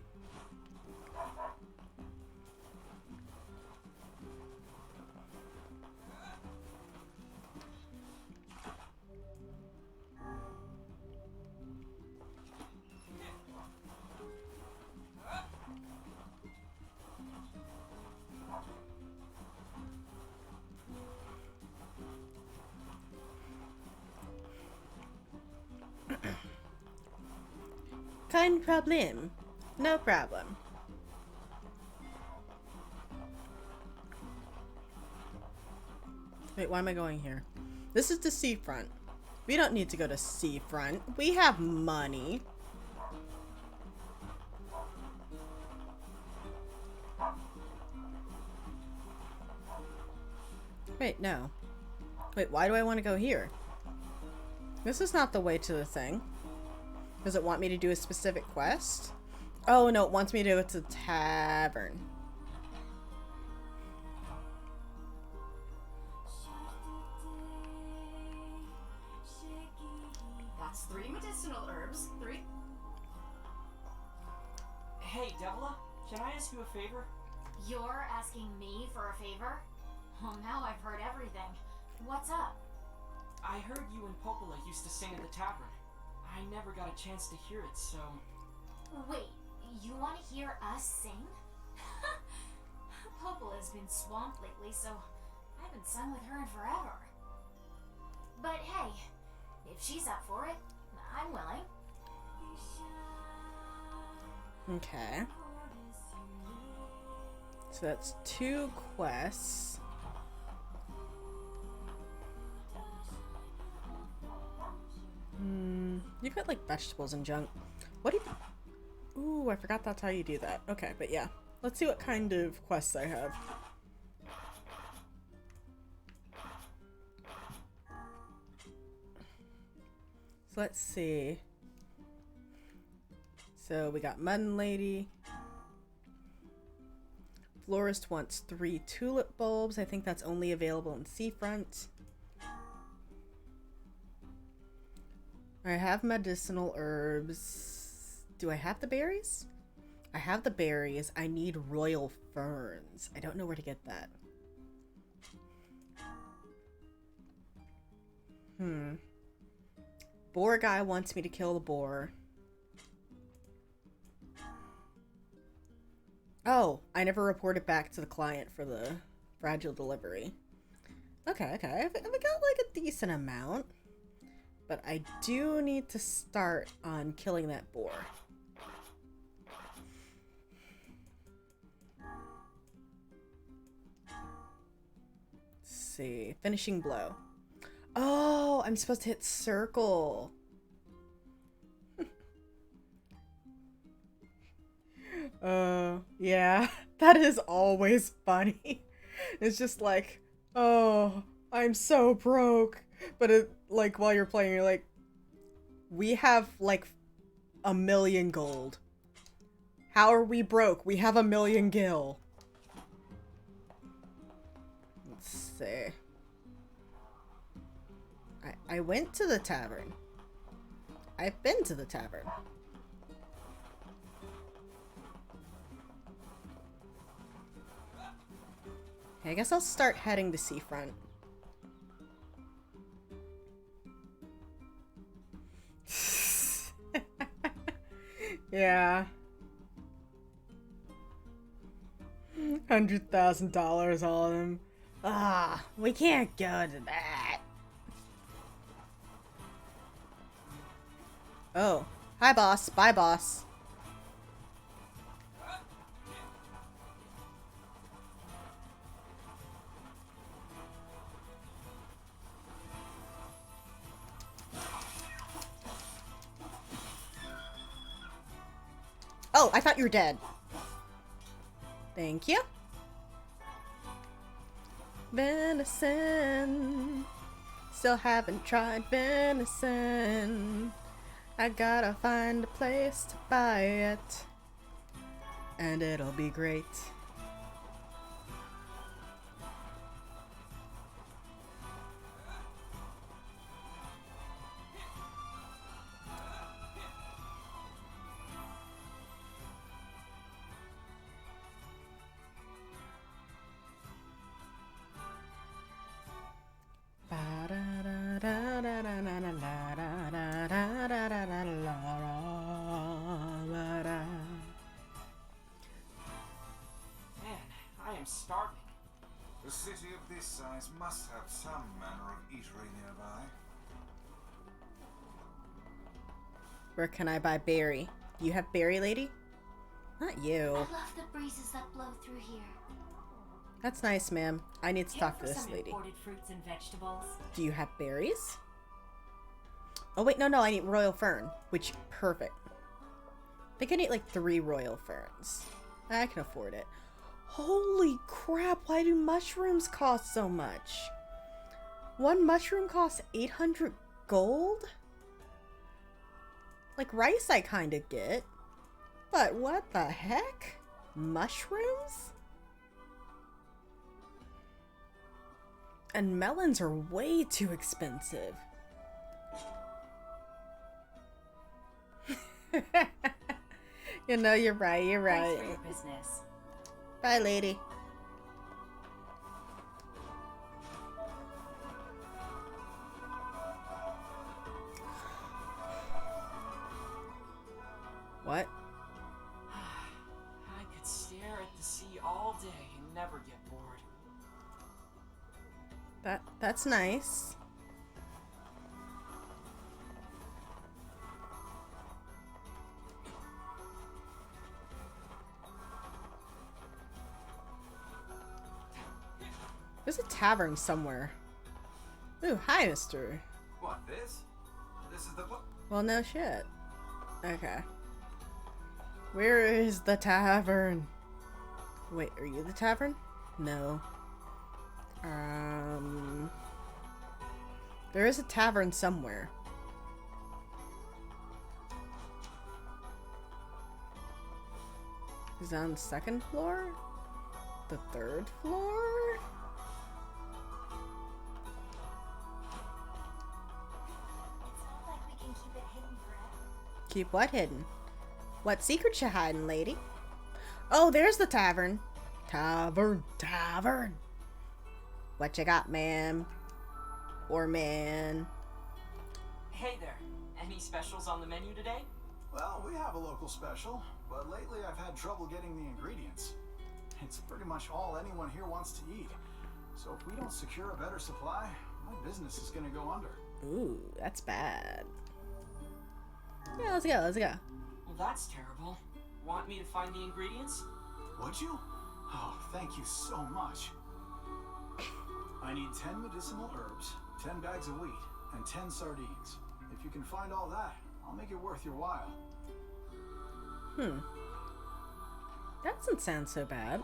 Kein Problem. No problem. Wait, why am I going here? This is the seafront. We don't need to go to seafront. We have money. Wait, no. Wait, why do I want to go here? This is not the way to the thing. Does it want me to do a specific quest? Oh no, it wants me to go to the tavern. That's 3 medicinal herbs. 3. Hey, Devila, can I ask you a favor? You're asking me for a favor? Well, now I've heard everything. What's up? I heard you and Popola used to sing at the tavern. I never got a chance to hear it, so... Wait, you want to hear us sing? Popola's been swamped lately, so I haven't sung with her in forever. But hey, if she's up for it, I'm willing. Okay. So that's 2 quests. You've got like vegetables and junk. What do you... Ooh, I forgot that's how you do that. Okay, but yeah. Let's see what kind of quests I have. So let's see. So we got Mutton Lady. Florist wants 3 tulip bulbs. I think that's only available in Seafront. I have medicinal herbs. Do I have the berries? I have the berries. I need royal ferns. I don't know where to get that. Boar guy wants me to kill the boar. Oh, I never reported back to the client for the fragile delivery. Okay. I've got like a decent amount. But I do need to start on killing that boar. Let's see. Finishing blow. Oh, I'm supposed to hit circle. Yeah, that is always funny. It's just like, oh, I'm so broke. But it, like, while you're playing, you're like, we have like 1,000,000 gold. How are we broke? We have 1,000,000 gil. Let's see. I went to the tavern. I've been to the tavern. Okay, I guess I'll start heading to Seafront. Yeah. $100,000 all of them. Ah, we can't go to that. Oh. Hi, boss. Bye, boss. Oh, I thought you were dead. Thank you. Venison. Still haven't tried venison. I gotta find a place to buy it. And it'll be great. Starving. A city of this size must have some manner of eatery nearby. Where can I buy berry? Do you have berry, lady? Not you. I love the breezes that blow through here. That's nice, ma'am. I need to talk to this lady. Imported fruits and vegetables. Do you have berries? Oh wait, no, I need royal fern, which perfect. I think I need like 3 royal ferns. I can afford it. Holy crap, why do mushrooms cost so much? 1 mushroom costs 800 gold? Like rice I kinda get. But what the heck? Mushrooms? And melons are way too expensive. You know, you're right, you're right. Thanks for your business. Bye, lady. What? I could stare at the sea all day and never get bored. That's nice. There's a tavern somewhere. Ooh, hi, mister. What, this? This is the Well, no shit. Okay. Where is the tavern? Wait, are you the tavern? No. There is a tavern somewhere. Is it on the second floor? The third floor? It's not like we can keep it hidden forever. Keep what hidden? What secret you hiding, lady? Oh, there's the tavern. Tavern. What you got, ma'am? Or man? Hey there. Any specials on the menu today? Well, we have a local special, but lately I've had trouble getting the ingredients. It's pretty much all anyone here wants to eat. So if we don't secure a better supply, my business is gonna go under. Ooh, that's bad. Yeah, let's go. Well, that's terrible. Want me to find the ingredients? Would you? Oh, thank you so much. I need 10 medicinal herbs, 10 bags of wheat, and 10 sardines. If you can find all that, I'll make it worth your while. That doesn't sound so bad.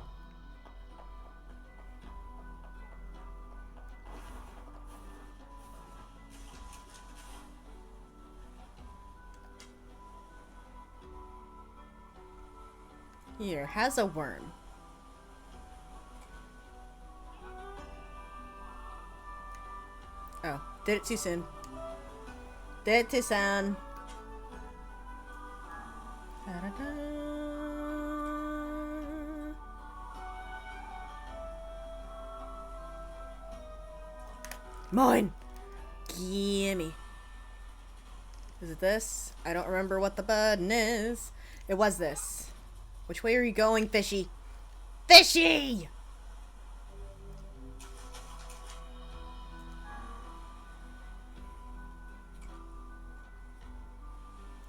Here, has a worm. Oh, did it too soon. Did it too soon. Da-da-da. Mine! Gimme. Is it this? I don't remember what the button is. It was this. Which way are you going, fishy? Fishy!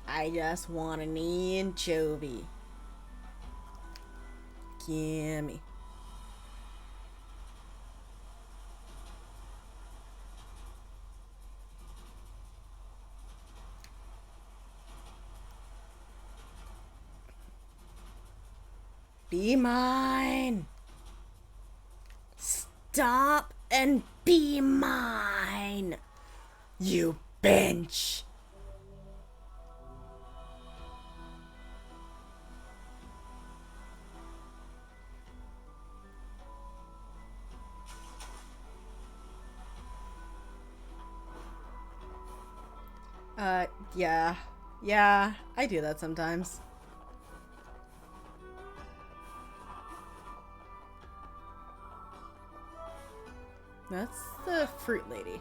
I just want an anchovy. Gimme. Be mine. Stop and be mine. You bench. Yeah. Yeah, I do that sometimes. That's the fruit lady.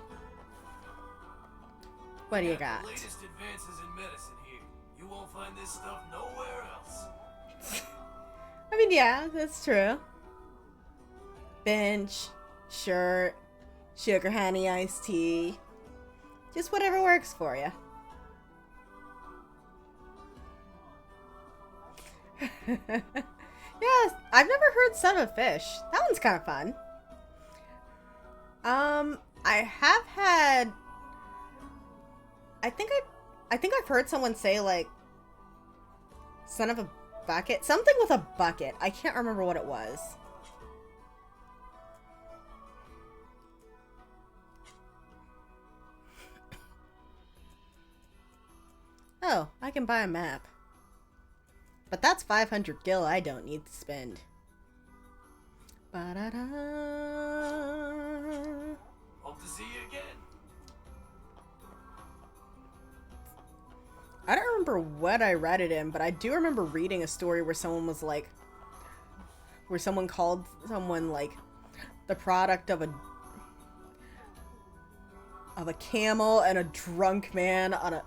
What do you got? The latest advances in medicine here. You won't find this stuff nowhere else. I mean, yeah, that's true. Bench, shirt, sugar honey iced tea. Just whatever works for you. Yes, I've never heard son of a fish. That one's kind of fun. I have had. I think I've heard someone say like, son of a bucket, something with a bucket. I can't remember what it was. Oh, I can buy a map. But that's 500 gil I don't need to spend. Ba-da-da. Hope to see you again. I don't remember what I read it in, but I do remember reading a story where someone was like, where someone called someone like the product of a camel and a drunk man on a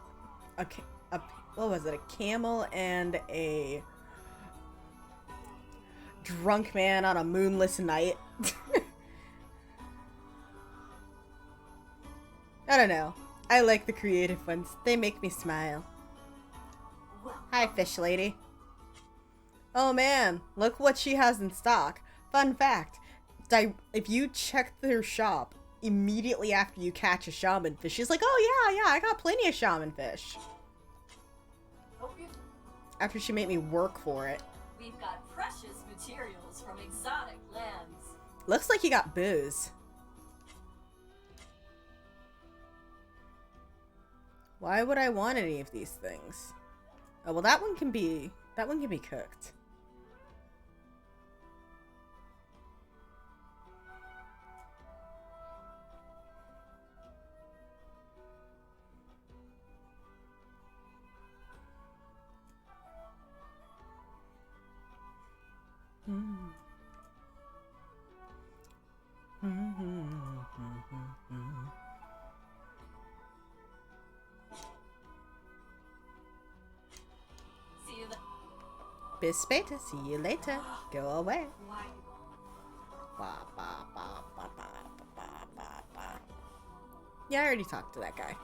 what was it? A camel and a drunk man on a moonless night. I don't know. I like the creative ones. They make me smile. Hi, fish lady. Oh man, look what she has in stock. Fun fact, if you check their shop immediately after you catch a shaman fish, she's like, oh yeah, I got plenty of shaman fish. after she made me work for it. We've got precious materials from exotic lands. Looks like you got booze. Why would I want any of these things? Oh, well, that one can be cooked. See you later. Bis später. See you later. Go away. Ba, ba, ba, ba, ba, ba, ba, ba. Yeah, I already talked to that guy.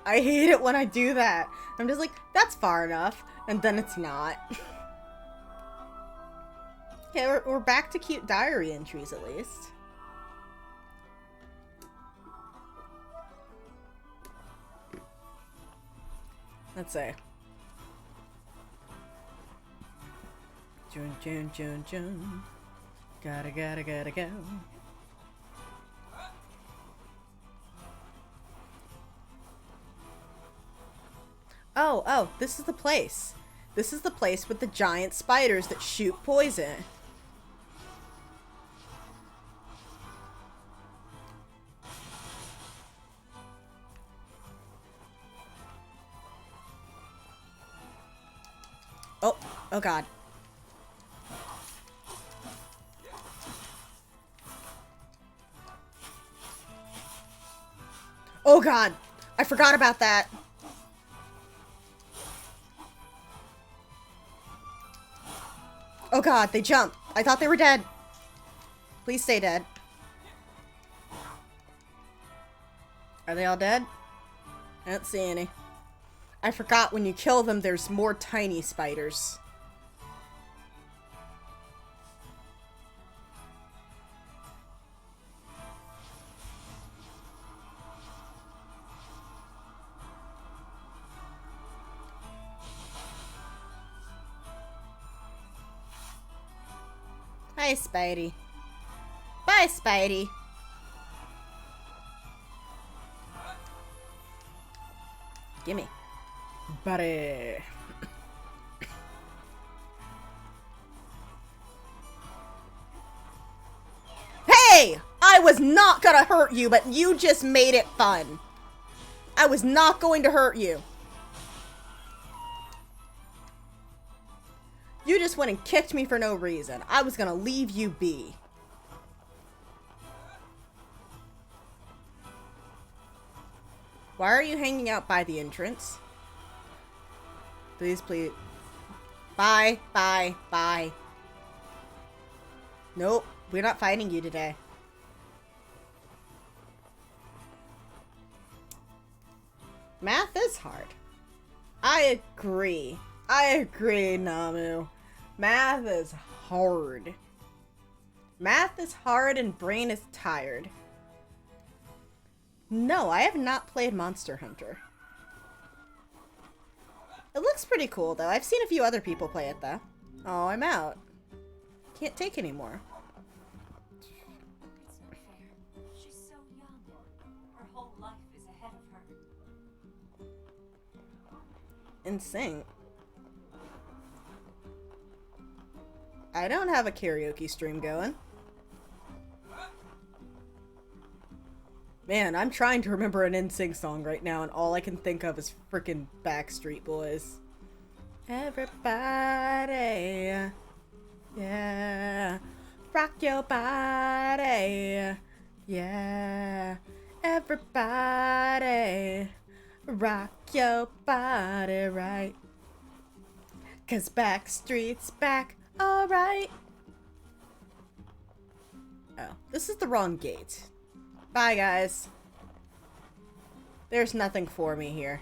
I hate it when I do that. I'm just like, that's far enough, and then it's not. Okay, we're back to cute diary entries at least. Let's see. June. Gotta go. Oh, this is the place. This is the place with the giant spiders that shoot poison. Oh god. Oh god, I forgot about that. Oh god, they jumped. I thought they were dead. Please stay dead. Are they all dead? I don't see any. I forgot when you kill them, there's more tiny spiders. Hi, Spidey. Bye, Spidey. Gimme. Buddy. Hey! I was not gonna hurt you, but you just made it fun. I was not going to hurt you. You just went and kicked me for no reason. I was gonna leave you be. Why are you hanging out by the entrance? Please, please. Bye, bye, bye. Nope, we're not fighting you today. Math is hard. I agree. I agree, Namu. Math is hard. Math is hard and brain is tired. No, I have not played Monster Hunter. It looks pretty cool, though. I've seen a few other people play it, though. Oh, I'm out. Can't take anymore. It's not fair. She's so young. Her whole life is ahead of her. Insane. I don't have a karaoke stream going. Man, I'm trying to remember an NSYNC song right now, and all I can think of is freaking Backstreet Boys. Everybody, yeah, rock your body, yeah, everybody, rock your body right, 'cause Backstreet's back, alright. Oh, this is the wrong gate. Bye, guys. There's nothing for me here.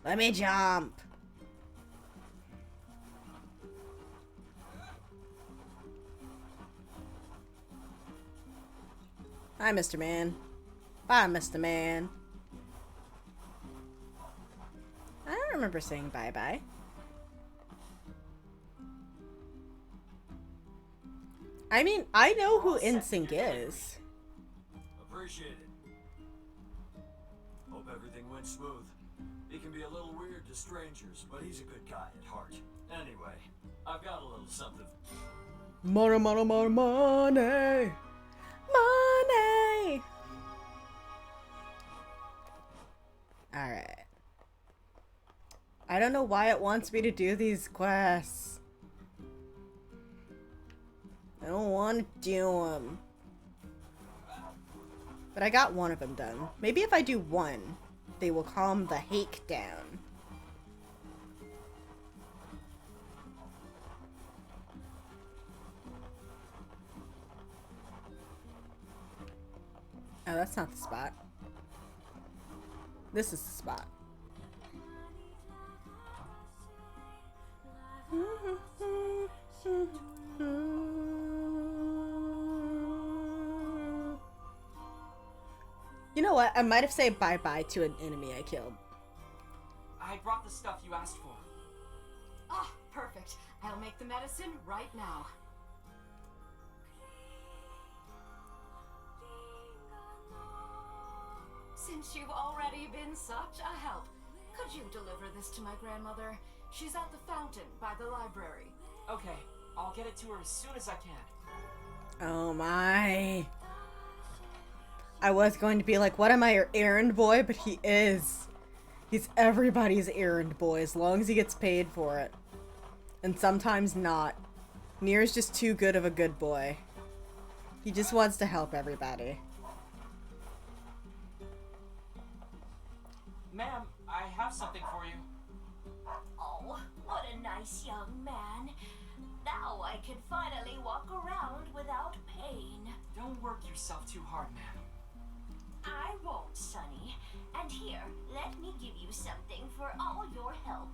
Let me jump. Hi, Mr. Man. Bye, Mr. Man. I don't remember saying bye-bye. I mean, I know who NSYNC is. Appreciate it. Hope everything went smooth. He can be a little weird to strangers, but he's a good guy at heart. Anyway, I've got a little something. Money, money, money, money. Money. Alright. I don't know why it wants me to do these quests. I don't want to do them. But I got one of them done. Maybe if I do one, they will calm the hate down. Oh, that's not the spot. This is the spot. You know what? I might have said bye-bye to an enemy I killed. I brought the stuff you asked for. Ah, perfect. I'll make the medicine right now. Since you've already been such a help, could you deliver this to my grandmother? She's at the fountain by the library. Okay, I'll get it to her as soon as I can. Oh my. I was going to be like, what am I, your errand boy? But he is. He's everybody's errand boy as long as he gets paid for it. And sometimes not. Nier's just too good of a good boy. He just wants to help everybody. Ma'am, I have something for you. Oh, what a nice young man. Now I can finally walk around without pain. Don't work yourself too hard, ma'am. I won't, Sonny. And here, let me give you something for all your help.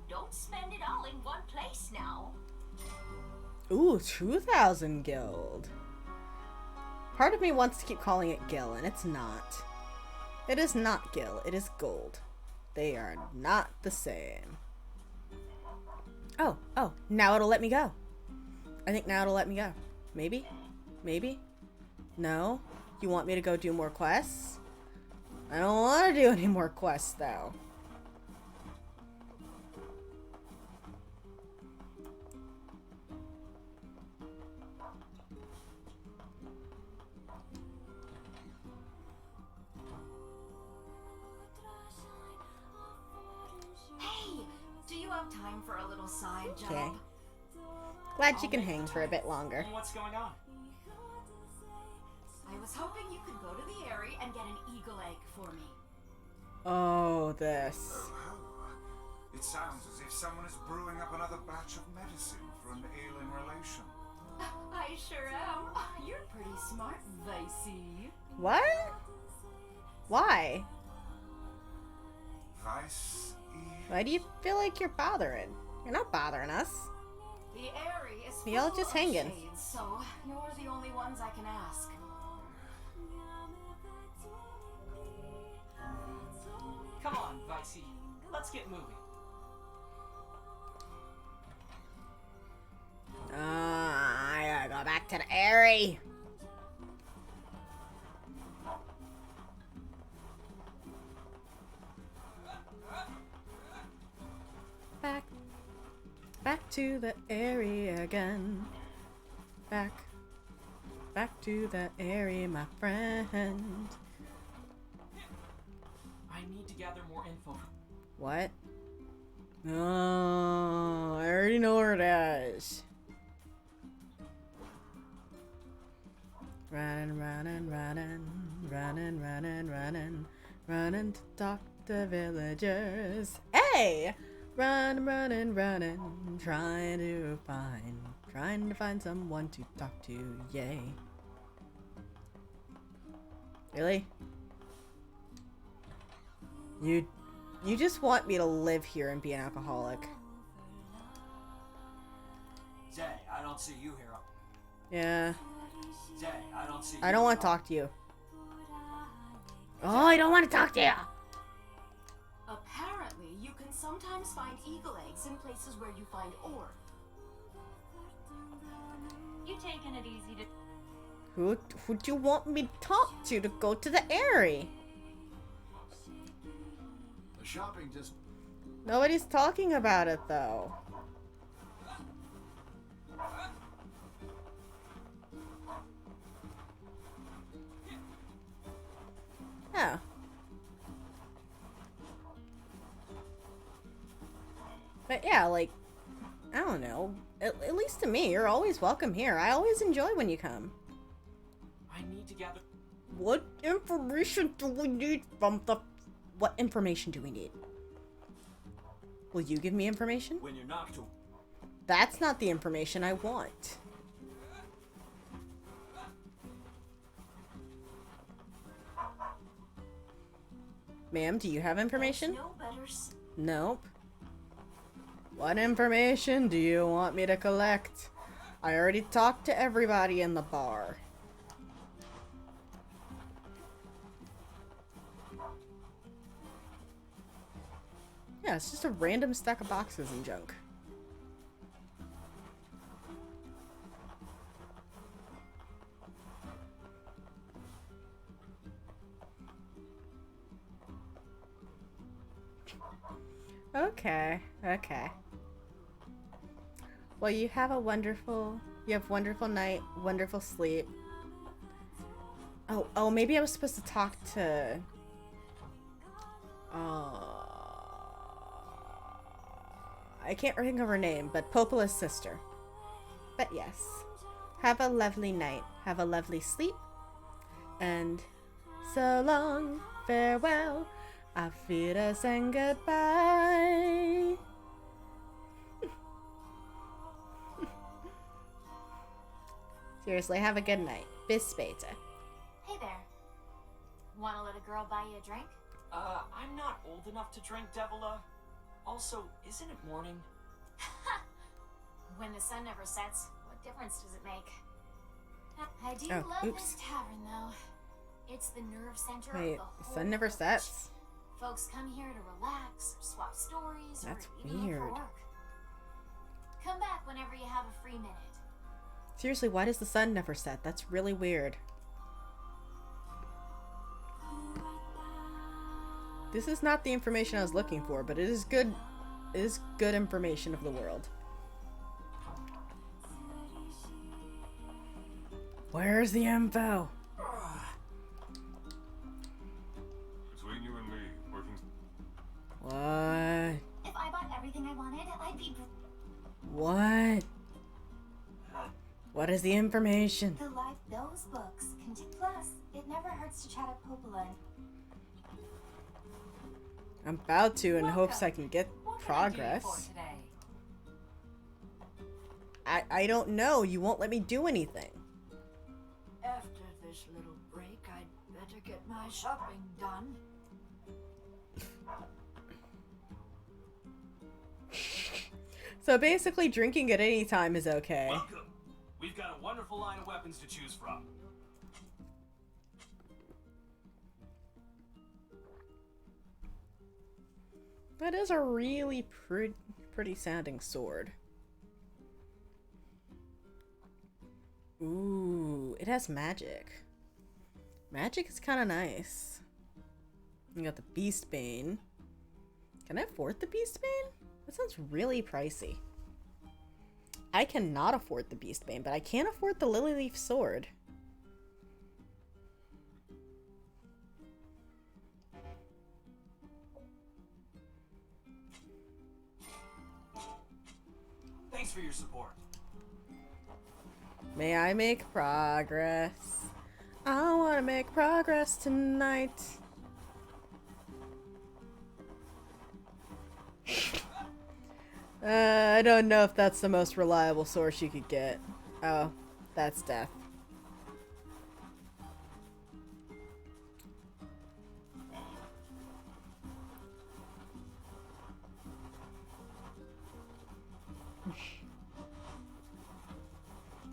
Don't spend it all in one place now. Ooh, 2,000 guild. Part of me wants to keep calling it gil, and it's not. It is not gil, it is gold. They are not the same. Oh, now it'll let me go. I think now it'll let me go. Maybe? Maybe? No? You want me to go do more quests? I don't want to do any more quests, though. Hey, do you have time for a little side job? Okay. Glad you can hang for a bit longer. What's going on? I was hoping you could go to the Airy and get an eagle egg for me. Oh, this. Oh. It sounds as if someone is brewing up another batch of medicine for an ailing relation. I sure am. You're pretty smart, Vicey. What? Why? Vice. Why do you feel like you're bothering? You're not bothering us. The Airy is full Y'all just of hanging. shades, so you're the only ones I can ask. Come on, Vicey. Let's get moving. I gotta go back to the Airy. Back to the Airy again. Back to the Airy, my friend. I need to gather more info. What? Oh, I already know where it is. Running to talk to villagers. Hey! Running, trying to find someone to talk to, yay. Really? You just want me to live here and be an alcoholic. Zay, I don't see you here. Yeah. Zay, I don't see I don't want to talk to you. Oh, I don't want to talk to you. Apparently, you can sometimes find eagle eggs in places where you find ore. You taking it easy to... Who do you want me to talk to go to the Airy? The shopping just... Nobody's talking about it, though. Oh. But yeah, like, I don't know. At least to me, you're always welcome here. I always enjoy when you come. I need to gather. What information do we need from the... What information do we need? Will you give me information? When you're knocked. That's not the information I want. Ma'am, do you have information? No better. Nope. What information do you want me to collect? I already talked to everybody in the bar. Yeah, it's just a random stack of boxes and junk. Okay, okay. Well, you have wonderful night, wonderful sleep. Oh, maybe I was supposed to talk to... I can't think of her name, but Popola's sister. But yes. Have a lovely night. Have a lovely sleep. And so long, farewell, auf Wiedersehen, goodbye. Seriously, have a good night. Bis später. Hey there. Wanna let a girl buy you a drink? I'm not old enough to drink, Devila. Also, isn't it morning? When the sun never sets, what difference does it make? I do Oh, love oops. this tavern, though. It's the nerve center Wait, of the the whole sun never village. sets? Folks come here to relax, or swap stories, That's or even look for weird. work. Come back whenever you have a free minute. Seriously, why does the sun never set? That's really weird. This is not the information I was looking for, but it is good. It is good information of the world. Where's the info? Between you and me, working... What? If I bought everything I wanted, I'd be... What? What is the information? Those books plus, it never hurts to chat up Popola. I'm about to in hopes I can get progress. I don't know. You won't let me do anything. After this little break, I'd better get my shopping done. So basically, drinking at any time is okay. Welcome. We've got a wonderful line of weapons to choose from. That is a really pretty sounding sword. Ooh, it has magic. Magic is kind of nice. You got the Beastbane. Can I afford the Beastbane? That sounds really pricey. I cannot afford the Beastbane, but I can afford the Lily Leaf sword. Thanks for your support. May I make progress? I want to make progress tonight. I don't know if that's the most reliable source you could get. Oh, that's death.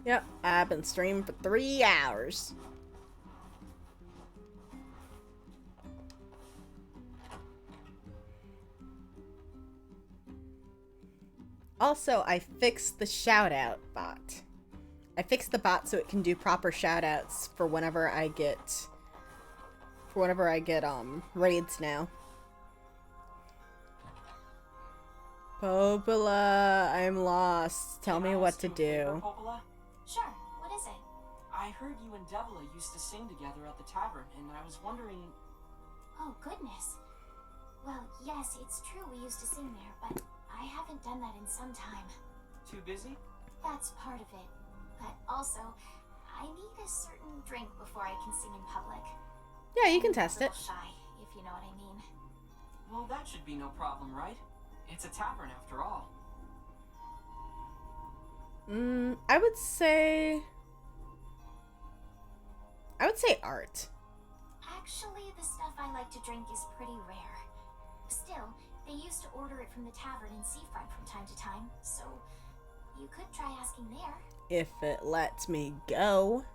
Yep, I've been streaming for 3 hours. Also, I fixed the shout-out bot. I fixed the bot so it can do proper shout-outs for whenever I get... raids now. Popola, I'm lost. Tell me what to do. Popola? Sure, what is it? I heard you and Devila used to sing together at the tavern, and I was wondering... Oh, goodness. Well, yes, it's true we used to sing there, but I haven't done that in some time. Too busy? That's part of it. But also, I need a certain drink before I can sing in public. Yeah, you can test it. I'm a little shy, if you know what I mean. Well, that should be no problem, right? It's a tavern after all. I would say art. Actually, the stuff I like to drink is pretty rare. Still, they used to order it from the tavern in Seafront from time to time, so you could try asking there. If it lets me go.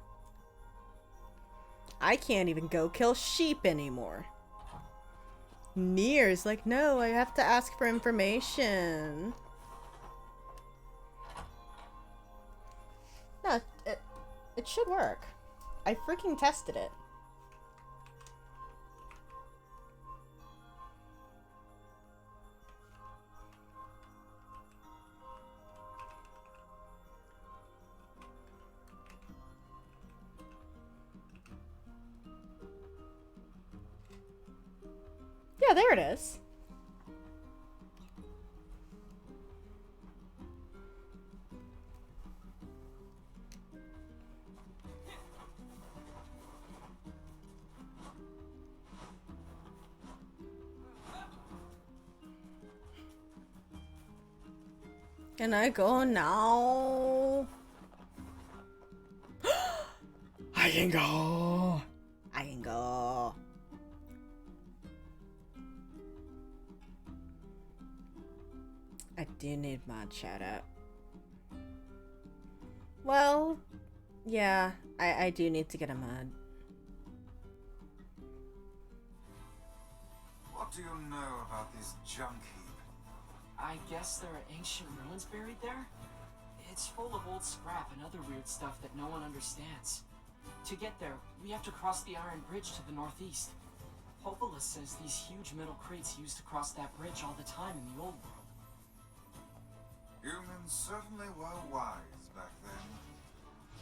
I can't even go kill sheep anymore. Nier's like, no, I have to ask for information. No, it should work. I freaking tested it. Yeah, there it is. Can I go now? I can go. I can go. I do need mod shout out. Well, yeah, I do need to get a mod. What do you know about this junk heap? I guess there are ancient ruins buried there? It's full of old scrap and other weird stuff that no one understands. To get there, we have to cross the Iron Bridge to the northeast. Popola says these huge metal crates used to cross that bridge all the time in the old world. Humans certainly were wise back then.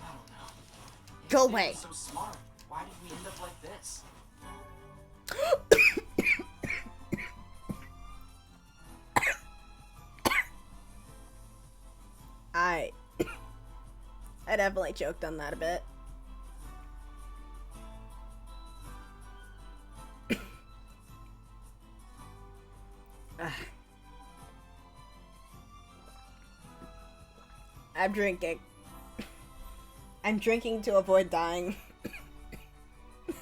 I don't know. Go If they away. were so smart, why did we end up like this? I definitely choked on that a bit. I'm drinking. I'm drinking to avoid dying.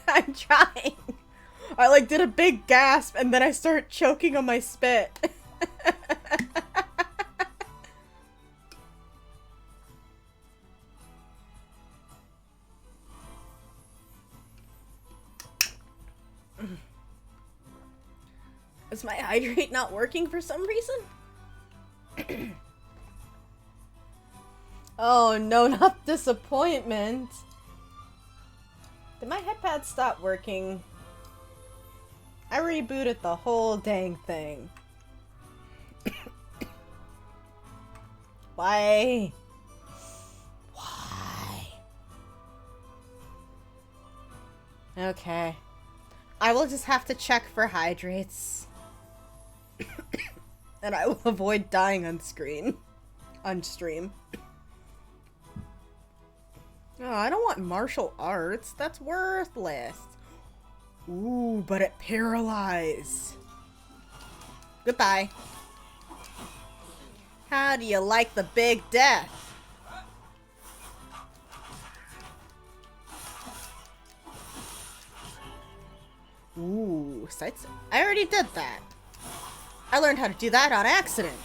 I'm trying. I like did a big gasp and then I start choking on my spit. Is my hydrate not working for some reason? Oh no, not disappointment. Did my headpad stop working? I rebooted the whole dang thing. Why? Why? Okay. I will just have to check for hydrates. And I will avoid dying on screen. On stream. Oh, I don't want martial arts. That's worthless. Ooh, but it paralyzes. Goodbye. How do you like the big death? Ooh, sights. I already did that. I learned how to do that on accident.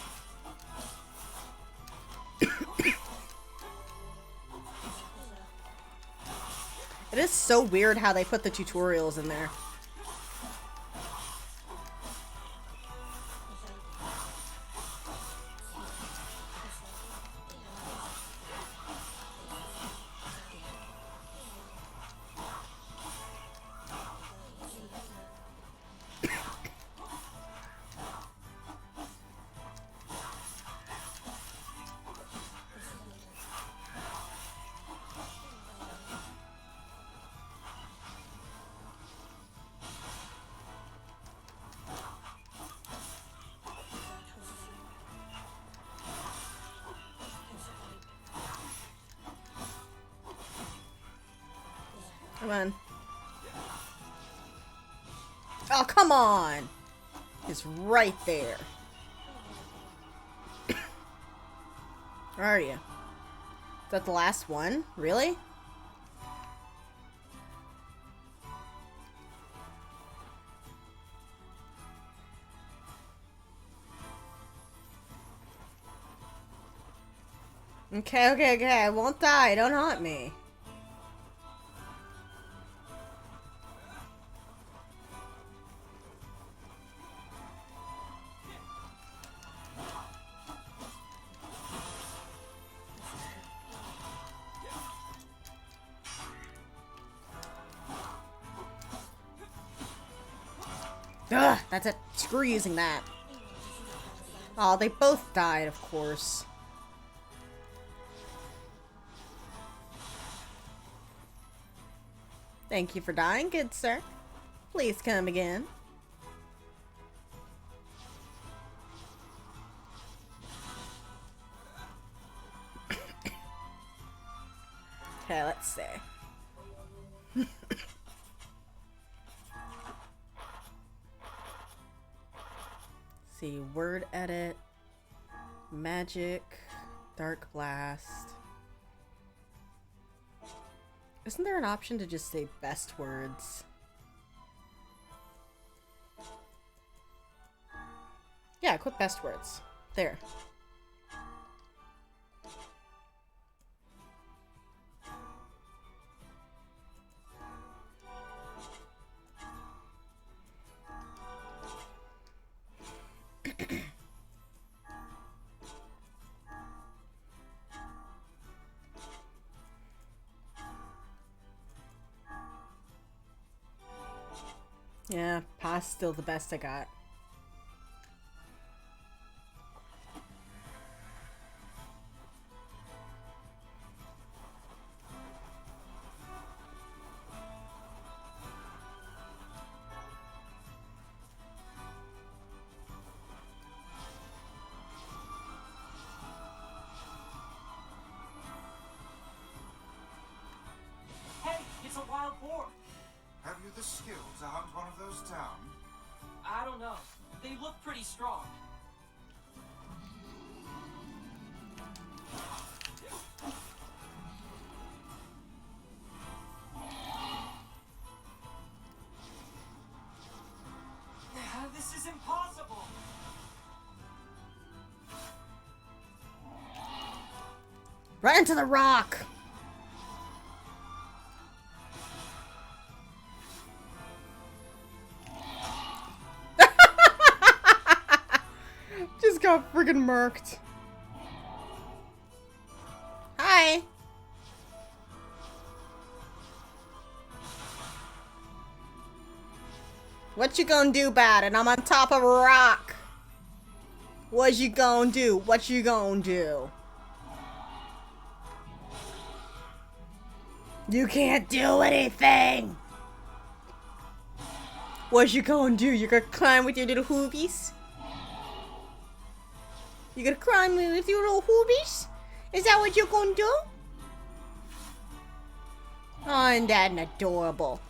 It is so weird how they put the tutorials in there. Come on. Oh, come on! It's right there. Where are you? Is that the last one? Really? Okay, okay, okay. I won't die. Don't haunt me. Ugh, that's it. Screw using that. Oh, they both died, of course. Thank you for dying, good sir. Please come again. Okay, let's see. See, word edit, magic, dark blast. Isn't there an option to just say best words? Yeah, click best words. There. Yeah, pa's still the best I got. Hey, it's a wild boar. Have you the skill to hunt one of those down? I don't know. They look pretty strong. This is impossible. Run into the rock! Just got friggin' murked. Hi! What you gonna do about it? I'm on top of a rock. What you gonna do? What you gonna do? You can't do anything! What you gonna do? You gonna climb with your little hoobies? You gonna climb with your little hoobies? Is that what you're gonna do? Oh, isn't that adorable?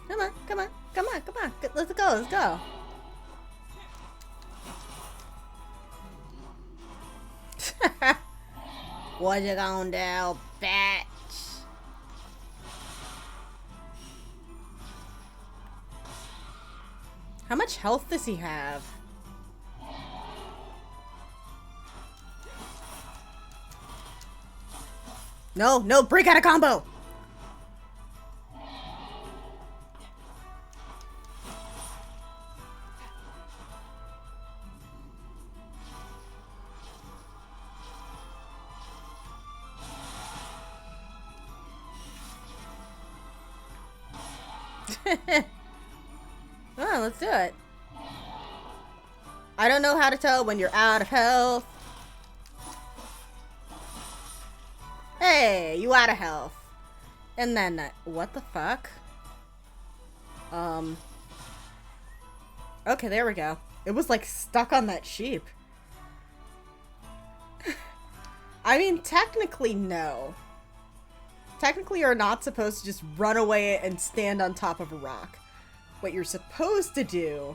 Come on, come on, come on, come on. Let's go, let's go. What you gonna do, bitch? How much health does he have? No, no, break out a combo! Oh, let's do it. I don't know how to tell when you're out of health. Hey, you out of health. And then, what the fuck? Okay, there we go. It was like stuck on that sheep. I mean, technically, no. Technically, you're not supposed to just run away and stand on top of a rock. What you're supposed to do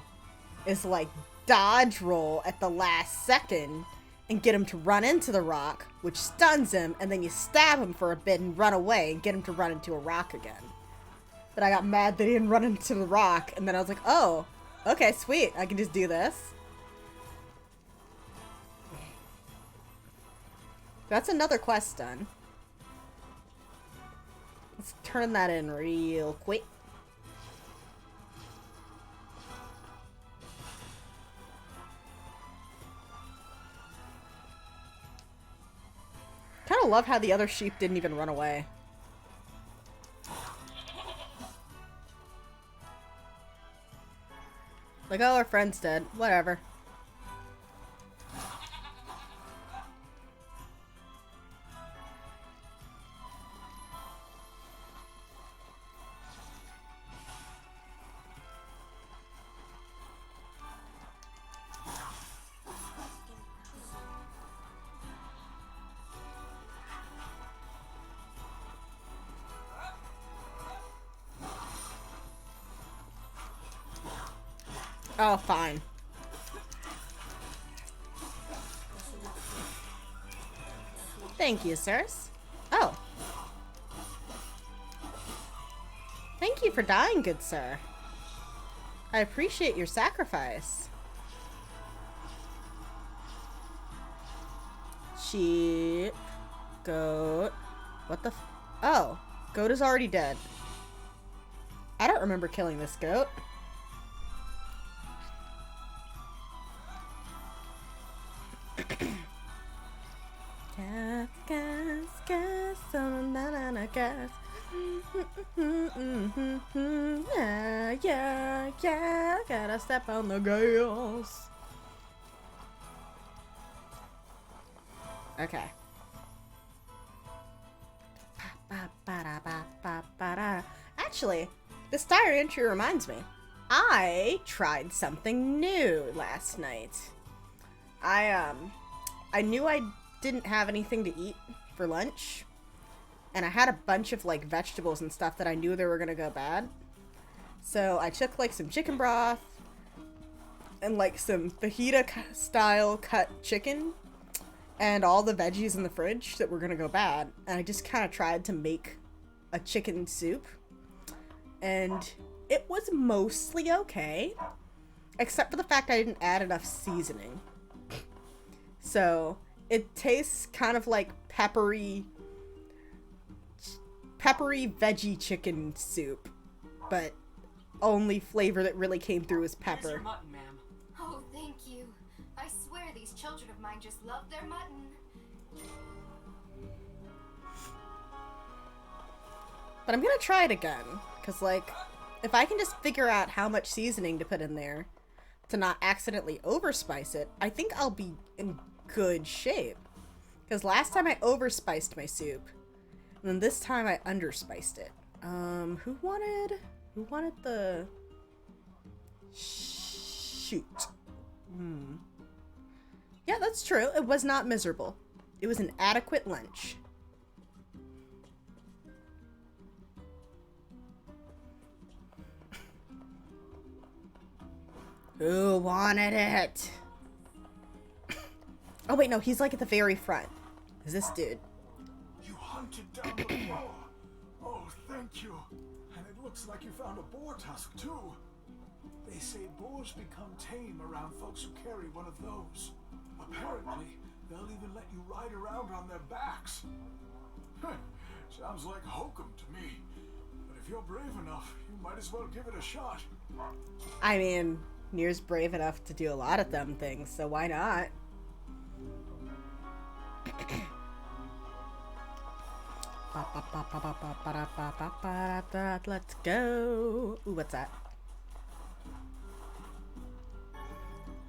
is, like, dodge roll at the last second and get him to run into the rock, which stuns him, and then you stab him for a bit and run away and get him to run into a rock again. But I got mad that he didn't run into the rock, and then I was like, oh, okay, sweet, I can just do this. That's another quest done. Let's turn that in real quick. Kind of love how the other sheep didn't even run away. Like, oh, our friend's dead. Whatever. Oh, fine. Thank you, sirs. Oh. Thank you for dying, good sir. I appreciate your sacrifice. Sheep. Goat. What the f- Oh. Goat is already dead. I don't remember killing this goat. Yeah, gotta step on the gas. Okay. Actually, this diary entry reminds me. I tried something new last night. I knew I didn't have anything to eat for lunch. And I had a bunch of, like, vegetables and stuff that I knew they were gonna go bad. So I took, like, some chicken broth and, like, some fajita-style cut chicken and all the veggies in the fridge that were gonna go bad. And I just kind of tried to make a chicken soup. And it was mostly okay. Except for the fact I didn't add enough seasoning. So it tastes kind of like peppery veggie chicken soup, but only flavor that really came through is pepper. Here's your mutton, ma'am. Oh, thank you. I swear these children of mine just love their mutton. But I'm gonna try it again, because, like, if I can just figure out how much seasoning to put in there to not accidentally overspice it, I think I'll be in good shape. Because last time I overspiced my soup, and then this time I underspiced it. Who wanted the... Shoot. Yeah, that's true. It was not miserable. It was an adequate lunch. Who wanted it? Oh wait, no, he's like at the very front. Is this dude? hunted down the boar. Oh, thank you. And it looks like you found a boar tusk, too. They say boars become tame around folks who carry one of those. Apparently, they'll even let you ride around on their backs. Sounds like hokum to me. But if you're brave enough, you might as well give it a shot. I mean, Nier's brave enough to do a lot of dumb things, so why not? Let's go. Ooh, what's that?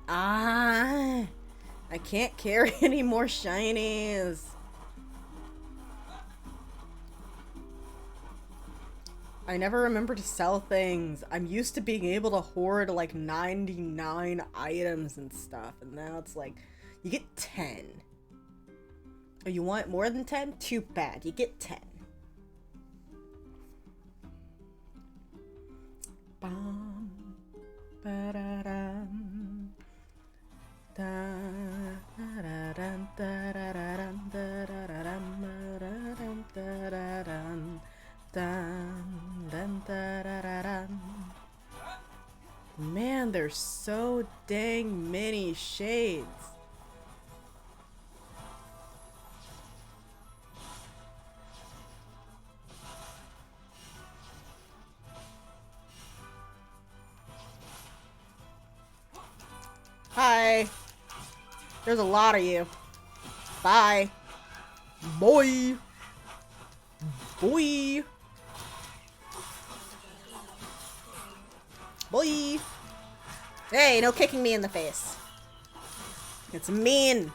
I can't carry any more shinies. I never remember to sell things. I'm used to being able to hoard like 99 items and stuff, and now it's like you get 10. Oh, you want more than 10? Too bad. You get 10. Bum, ba-da-dum, da-da-dum, da-da-dum, da-da-dum, da-da-dum, dun, dun, da-da-dum. Man, there's so dang many shades. Hi. There's a lot of you. Bye. Boy. Boy. Boy. Hey, no kicking me in the face. It's mean.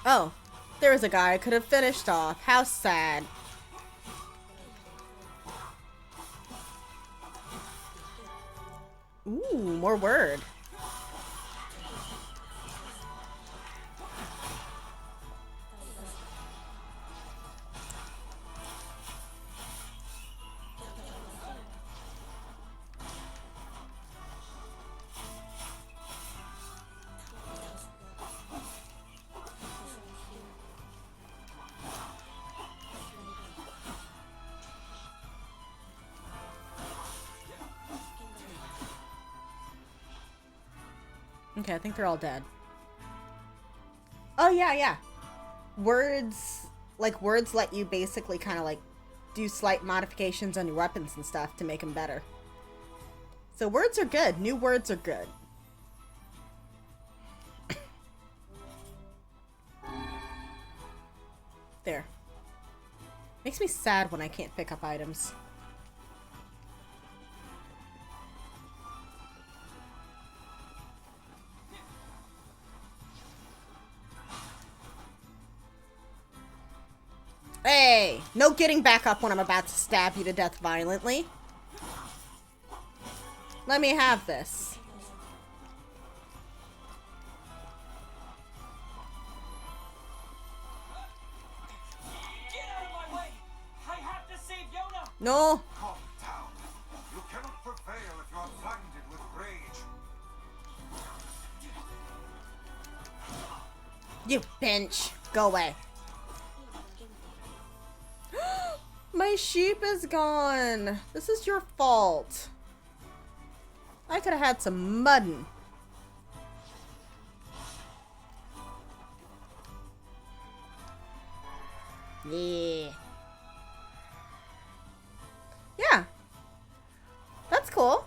Oh, there was a guy I could have finished off. How sad. Ooh, more word. Okay, I think they're all dead. Oh, yeah. Words let you basically kind of like do slight modifications on your weapons and stuff to make them better. So words are good. New words are good. There. Makes me sad when I can't pick up items. Hey, no getting back up when I'm about to stab you to death violently. Let me have this. Get out of my way! I have to save Yona! No. Calm down. You cannot prevail if you are blinded with rage. You bench. Go away. My sheep is gone. This is your fault. I could have had some muddin'. Yeah. Yeah. That's cool.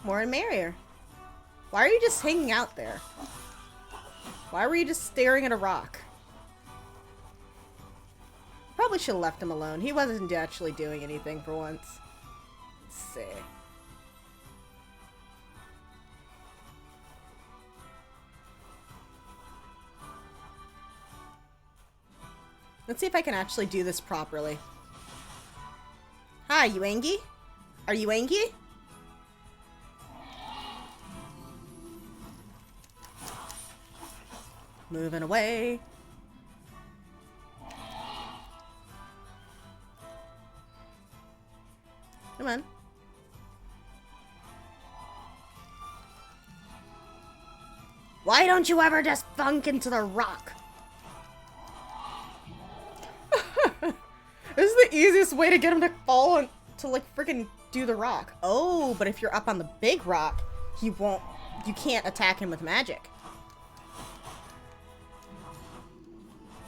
More and merrier. Why are you just hanging out there? Why were you just staring at a rock? Probably should have left him alone. He wasn't actually doing anything for once. Let's see. Let's see if I can actually do this properly. Hi, you angry? Are you angry? Moving away. Come on. Why don't you ever just funk into the rock? This is the easiest way to get him to fall and to like freaking do the rock. Oh, but if you're up on the big rock, you can't attack him with magic.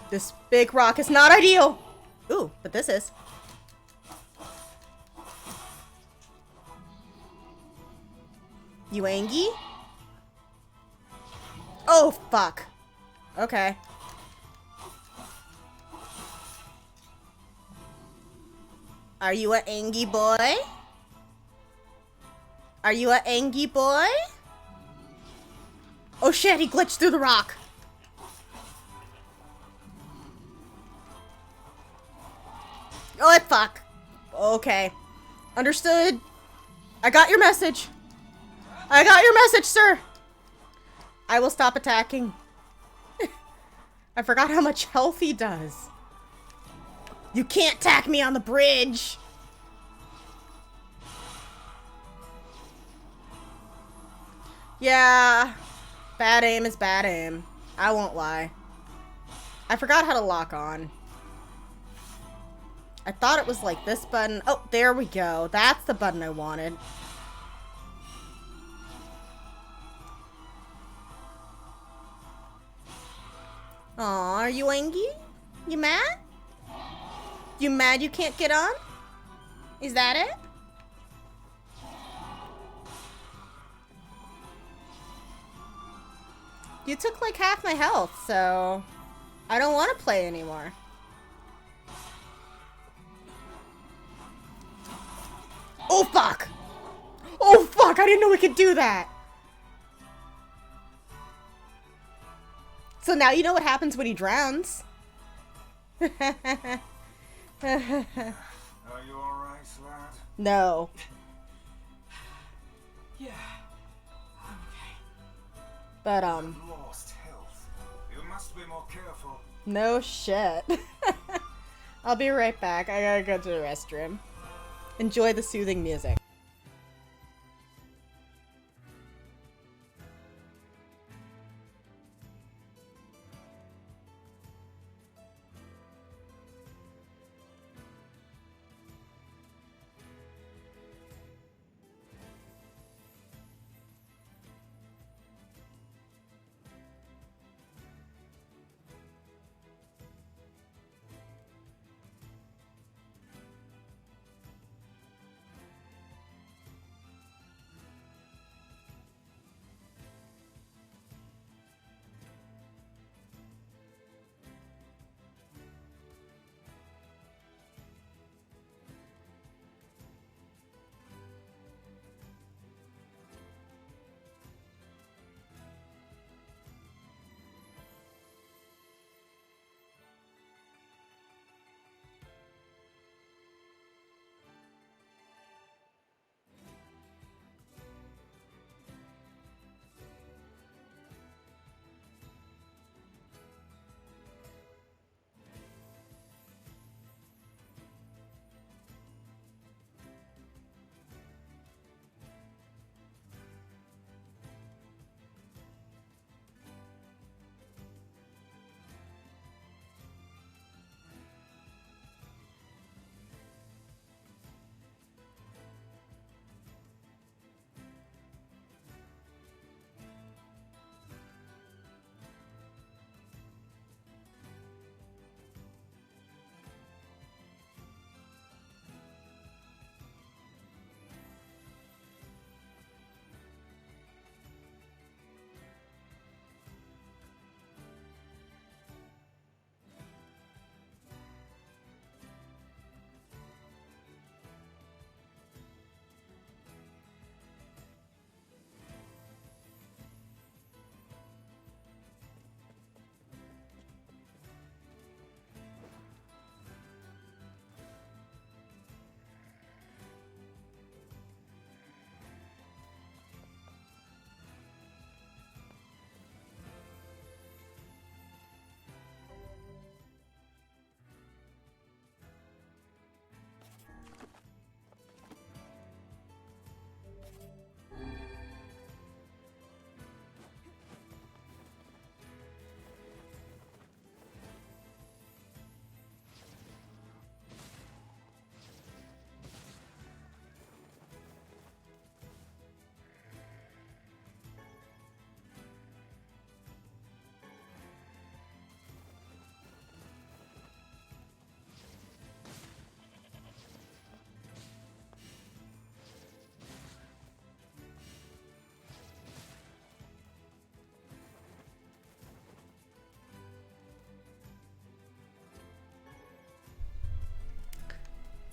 This big rock is not ideal. Ooh, but this is. You angry? Oh, fuck. Okay. Are you a angry boy? Are you a angry boy? Oh shit, he glitched through the rock. Oh, fuck. Okay. Understood. I got your message. I got your message, sir. I will stop attacking. I forgot how much health he does. You can't attack me on the bridge. Yeah. Bad aim is bad aim. I won't lie. I forgot how to lock on. I thought it was like this button. Oh, there we go. That's the button I wanted. Aw, are you angry? You mad? You mad you can't get on? Is that it? You took like half my health, so I don't want to play anymore. Oh, fuck! Oh, fuck! I didn't know we could do that! So now you know what happens when he drowns. Are you alright, lad? No. Yeah. But, Lost health. You must be more careful. no shit. I'll be right back. I gotta go to the restroom. Enjoy the soothing music.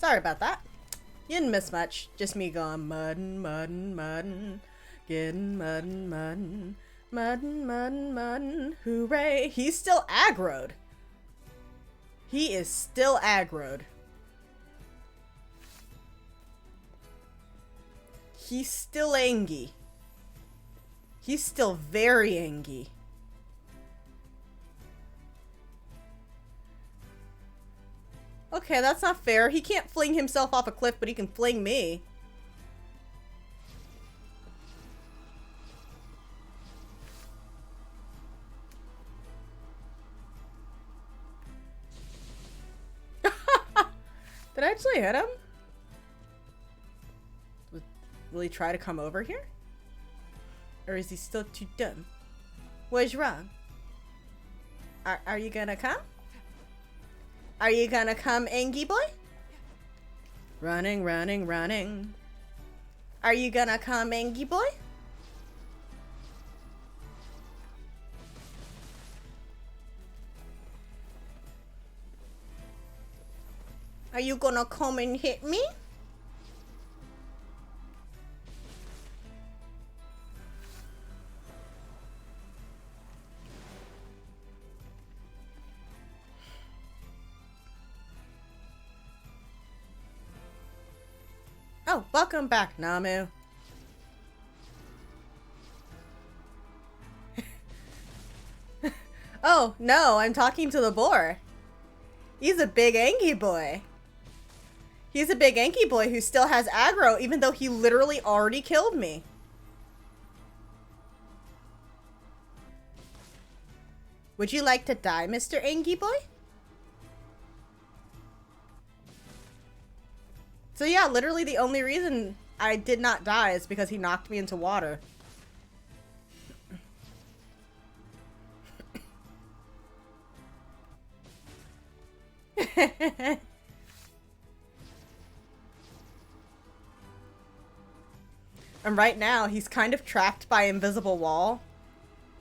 Sorry about that. You didn't miss much. Just me going muddin', muddin', muddin'. Getting muddin', muddin'. Muddin', muddin', muddin'. Hooray. He's still aggroed. He is still aggroed. He's still angry. He's still very angry. Okay, that's not fair. He can't fling himself off a cliff, but he can fling me. Did I actually hit him? Will he try to come over here? Or is he still too dumb? What's wrong? Are you gonna come? Are you gonna come, Angie boy? Running, running, running. Are you gonna come, Angie boy? Are you gonna come and hit me? Oh, welcome back, Namu. Oh, no, I'm talking to the boar. He's a big Angie boy. He's a big Angie boy who still has aggro, even though he literally already killed me. Would you like to die, Mr. Angie boy? So yeah, literally the only reason I did not die is because he knocked me into water. And right now, he's kind of trapped by invisible wall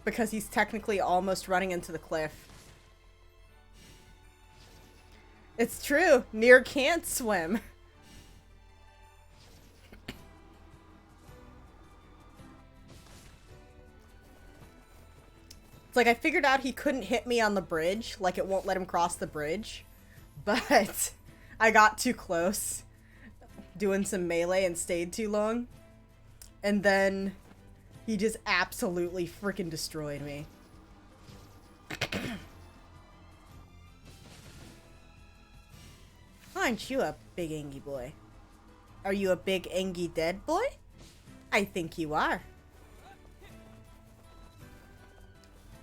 because he's technically almost running into the cliff. It's true, Nier can't swim. It's like I figured out he couldn't hit me on the bridge, like it won't let him cross the bridge, but I got too close doing some melee and stayed too long. And then he just absolutely freaking destroyed me. Aren't you a big Angie boy? Are you a big Angie dead boy? I think you are.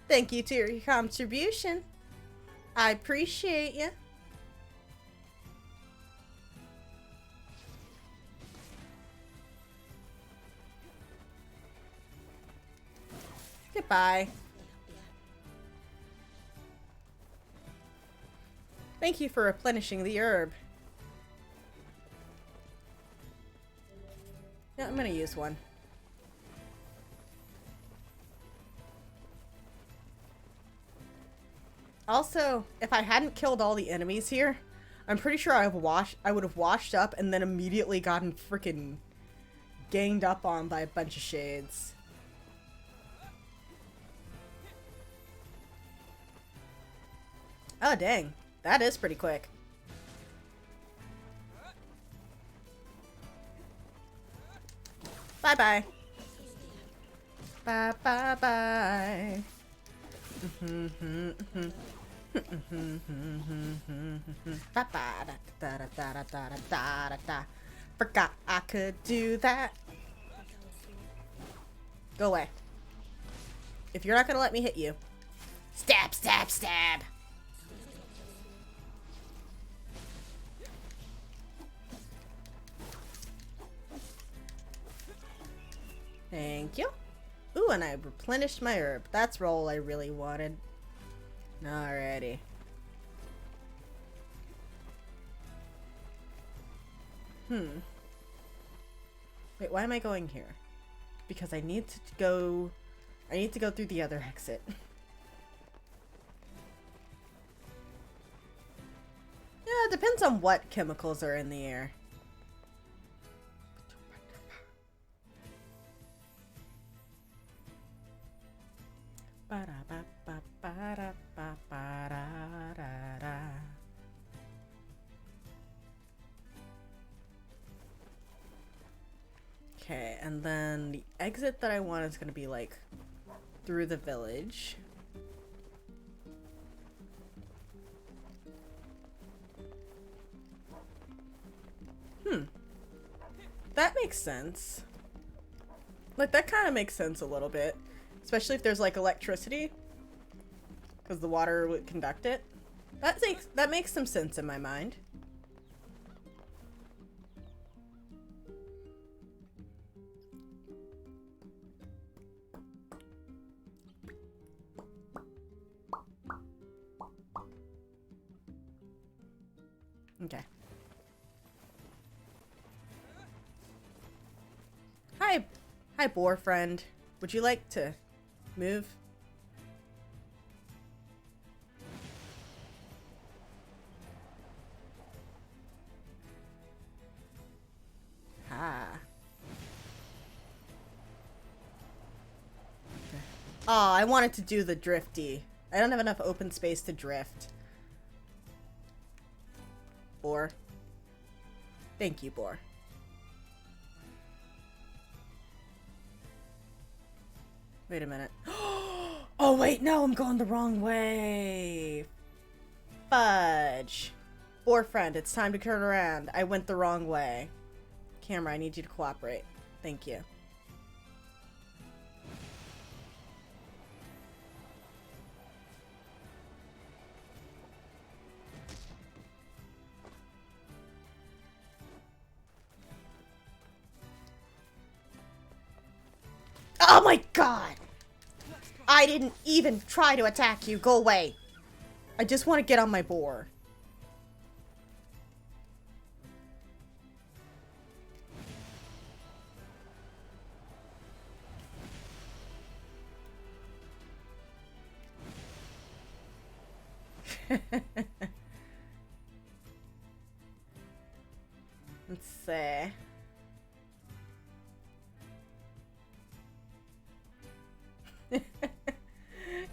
Thank you to your contribution. I appreciate you. Goodbye. Thank you for replenishing the herb. Yeah, I'm gonna use one. Also, if I hadn't killed all the enemies here, I'm pretty sure I would have washed up and then immediately gotten freaking ganged up on by a bunch of shades. Oh, dang. That is pretty quick. Bye-bye. Bye-bye-bye. Forgot I could do that. Go away. If you're not gonna let me hit you. Stab, stab, stab. Thank you. Ooh, and I replenished my herb. That's all I really wanted. Alrighty. Wait, why am I going here? Because I need to go through the other exit. Yeah, it depends Depends on what chemicals are in the air. Okay, and then the exit that I want is going to be like through the village. That makes sense. Like, that kind of makes sense a little bit. Especially if there's, like, electricity. Because the water would conduct it. That makes some sense in my mind. Okay. Hi, boar friend. Would you like to move? Ah. Oh, I wanted to do the drifty. I don't have enough open space to drift. Boar. Thank you, boar. Wait a minute. Oh, wait, no, I'm going the wrong way. Fudge. Boar friend, it's time to turn around. I went the wrong way. Camera, I need you to cooperate. Thank you. Oh my god! I didn't even try to attack you. Go away. I just want to get on my boar. Let's see.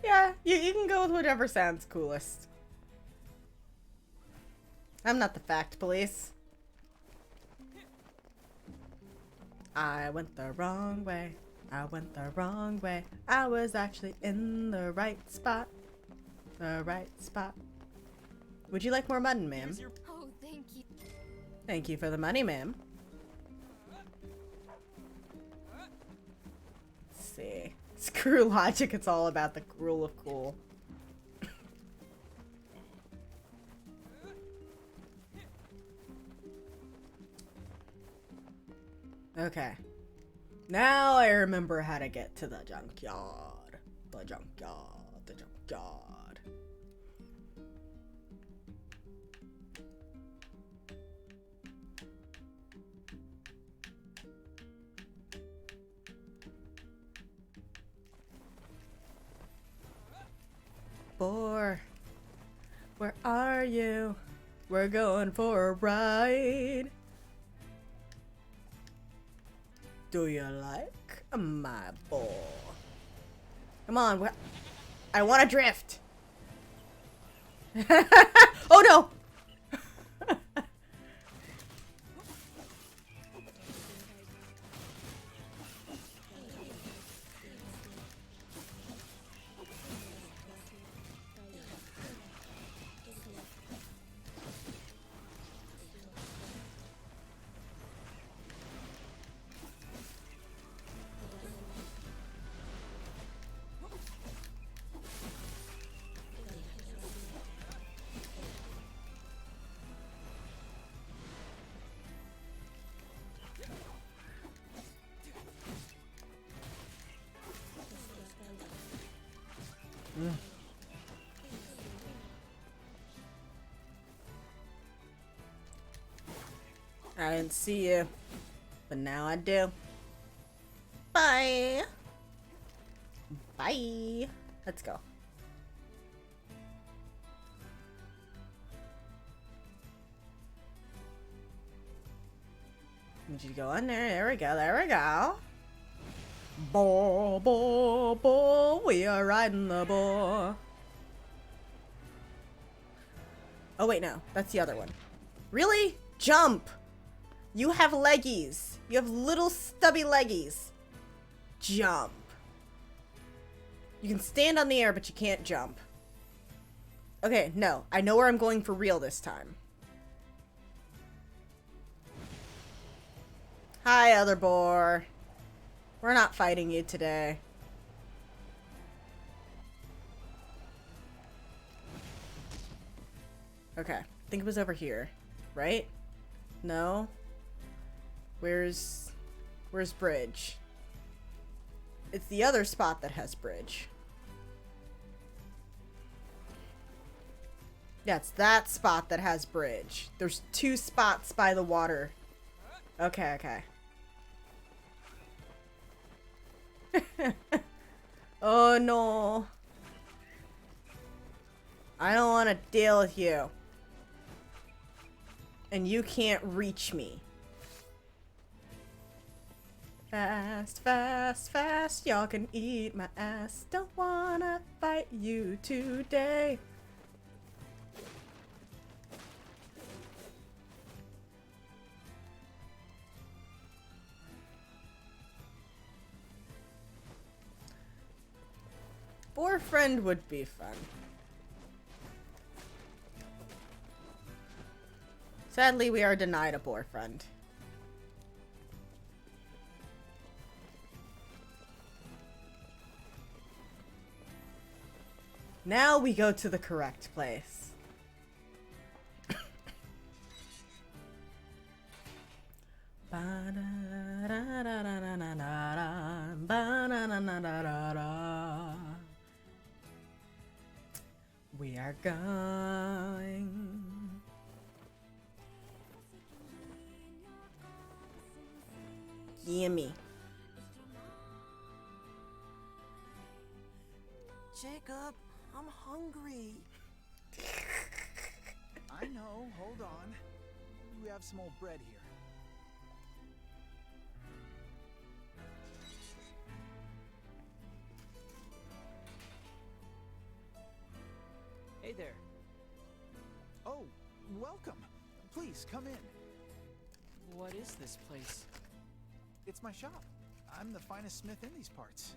Yeah, you can go with whatever sounds coolest. I'm not the fact police. I went the wrong way. I went the wrong way. I was actually in the right spot. The right spot. Would you like more mutton, ma'am? Oh, thank you. Thank you for the money, ma'am. Let's see. Screw logic, it's all about the rule of cool. Okay. Now I remember how to get to the junkyard. The junkyard. The junkyard. Boar, where are you? We're going for a ride. Do you like my boar? Come on, I want to drift. Oh no! I didn't see you, but now I do. Bye. Bye. Let's go. Need you to go in there. There we go. There we go. Boar, boar, boar. We are riding the boar. Oh, wait, no. That's the other one. Really? Jump! You have leggies. You have little stubby leggies. Jump. You can stand on the air, but you can't jump. Okay, no. I know where I'm going for real this time. Hi, other boar. We're not fighting you today. Okay, I think it was over here, right? No? Where's bridge? It's the other spot that has bridge. Yeah, it's that spot that has bridge. There's 2 spots by the water. Okay, okay. Oh no. I don't want to deal with you. And you can't reach me. Fast, fast, fast. Y'all can eat my ass. Don't wanna fight you today. Boar friend would be fun. Sadly, we are denied a boar friend. Now we go to the correct place. We are going. Gimme. Jacob, I'm hungry. I know, hold on. We have some old bread here. Hey there. Oh, welcome. Please, come in. What is this place? It's my shop. I'm the finest smith in these parts.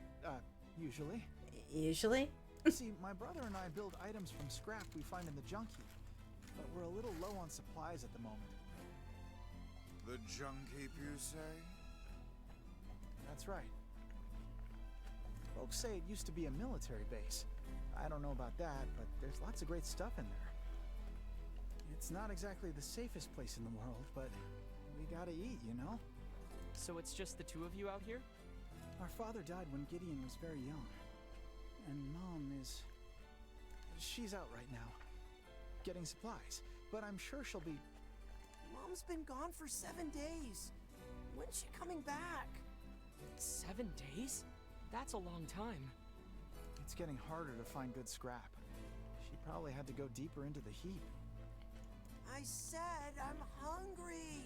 Usually. Usually? See, my brother and I build items from scrap we find in the junk heap, but we're a little low on supplies at the moment. The junk heap, you say? That's right. Folks say it used to be a military base. I don't know about that, but there's lots of great stuff in there. It's not exactly the safest place in the world, but we gotta eat, you know? So it's just the two of you out here? Our father died when Gideon was very young. And Mom is... she's out right now, getting supplies. But I'm sure she'll be... Mom's been gone for 7 days. When's she coming back? 7 days? That's a long time. It's getting harder to find good scrap. She probably had to go deeper into the heap. I said I'm hungry.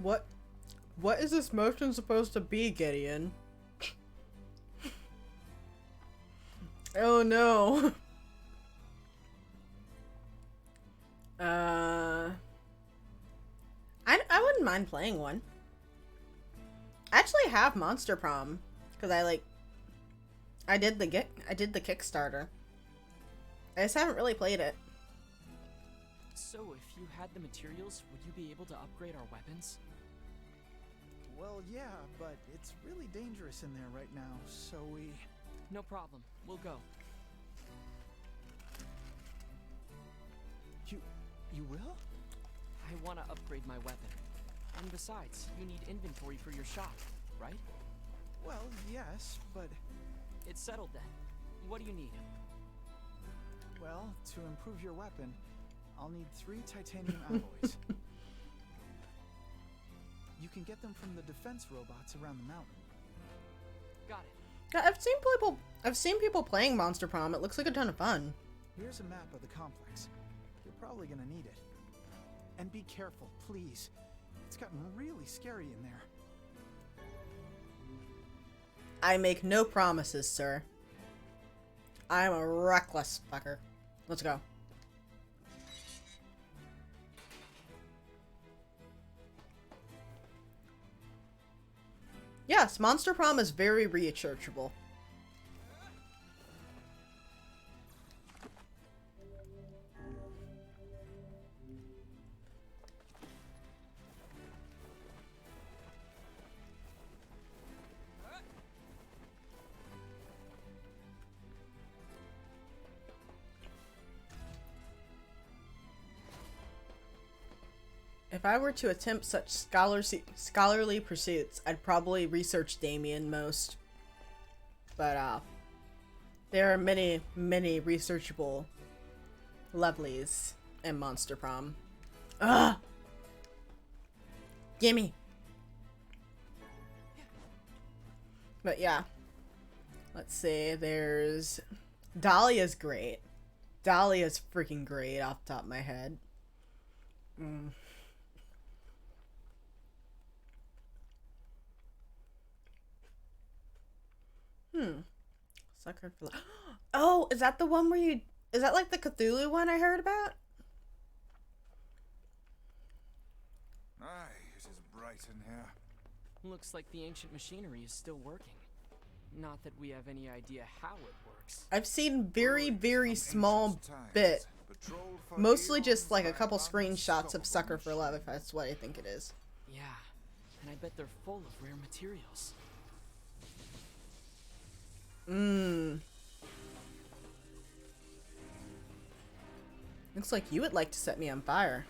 What is this motion supposed to be, Gideon? Oh no. I wouldn't mind playing one. I actually have Monster Prom because I did the Kickstarter. I just haven't really played it. So if you had the materials, would you be able to upgrade our weapons? Well, yeah, but it's really dangerous in there right now, so we... No problem. We'll go. You will? I want to upgrade my weapon. And besides, you need inventory for your shop, right? Well, yes, but... It's settled then. What do you need? Well, to improve your weapon, I'll need 3 titanium alloys. You can get them from the defense robots around the mountain. Got it. I've seen people playing Monster Prom. It looks like a ton of fun. Here's a map of the complex. You're probably gonna need it. And be careful, please. It's gotten really scary in there. I make no promises, sir. I'm a reckless fucker. Let's go. Yes, Monster Prom is very researchable. If I were to attempt such scholarly pursuits, I'd probably research Damien most. But, there are many, many researchable lovelies in Monster Prom. Ugh! Gimme! But yeah. Let's see, there's... Dahlia's great. Dahlia's freaking great off the top of my head. Sucker for love. Oh, is that the one where you... Is that like the Cthulhu one I heard about? Aye, it is bright in here. Looks like the ancient machinery is still working. Not that we have any idea how it works. I've seen very, very small bit. Mostly just like a couple screenshots of Sucker for Love, if that's what I think it is. Yeah, and I bet they're full of rare materials. Looks like you would like to set me on fire.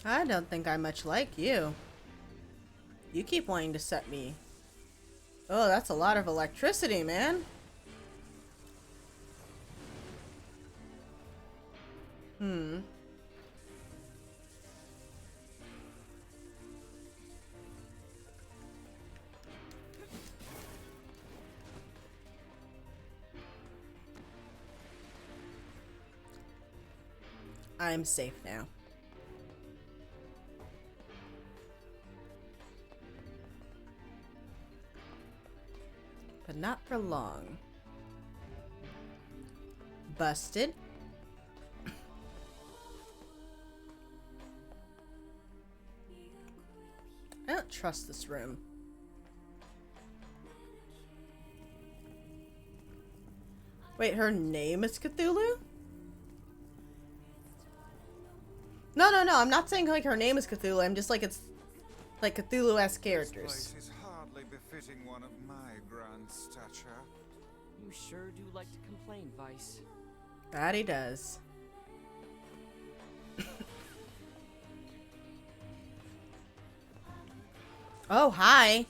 I don't think I'm much like you. You keep wanting to set me. Oh, that's a lot of electricity, man. I'm safe now. But not for long. Busted. I don't trust this room. Wait, her name is Cthulhu? No, I'm not saying like her name is Cthulhu. I'm just like it's like Cthulhu-esque characters. This place is hardly befitting one of my grand stature. You sure do like to complain, Vice. That he does. Oh, hi.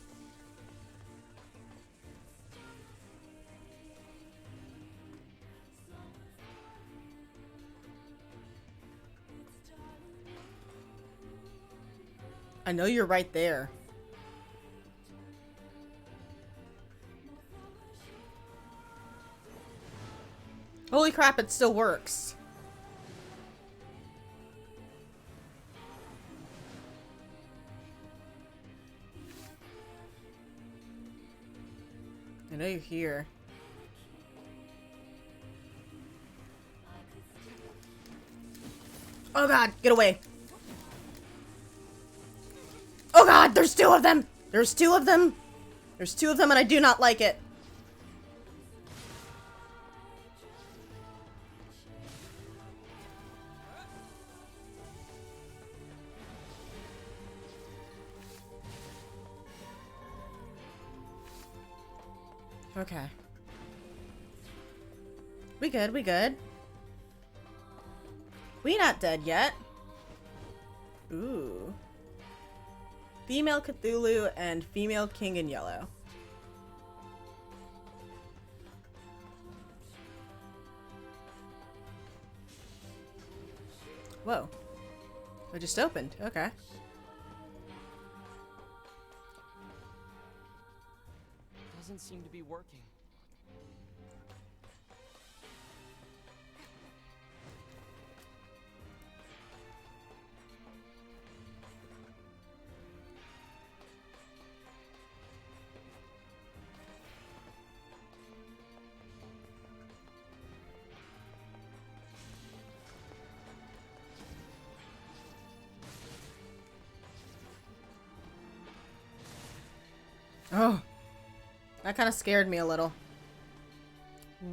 I know you're right there. Holy crap, it still works. I know you're here. Oh god, get away. Oh god, there's two of them! There's two of them! There's two of them and I do not like it. Okay. We good, we good. We not dead yet. Ooh. Female Cthulhu and female King in Yellow. Whoa. It just opened. Okay. doesn't seem to be working. Oh, that kind of scared me a little.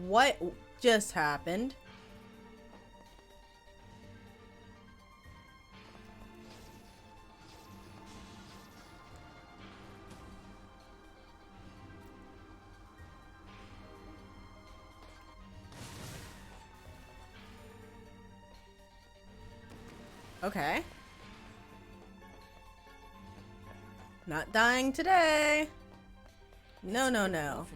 What just happened? Okay. Not dying today. No, no, no.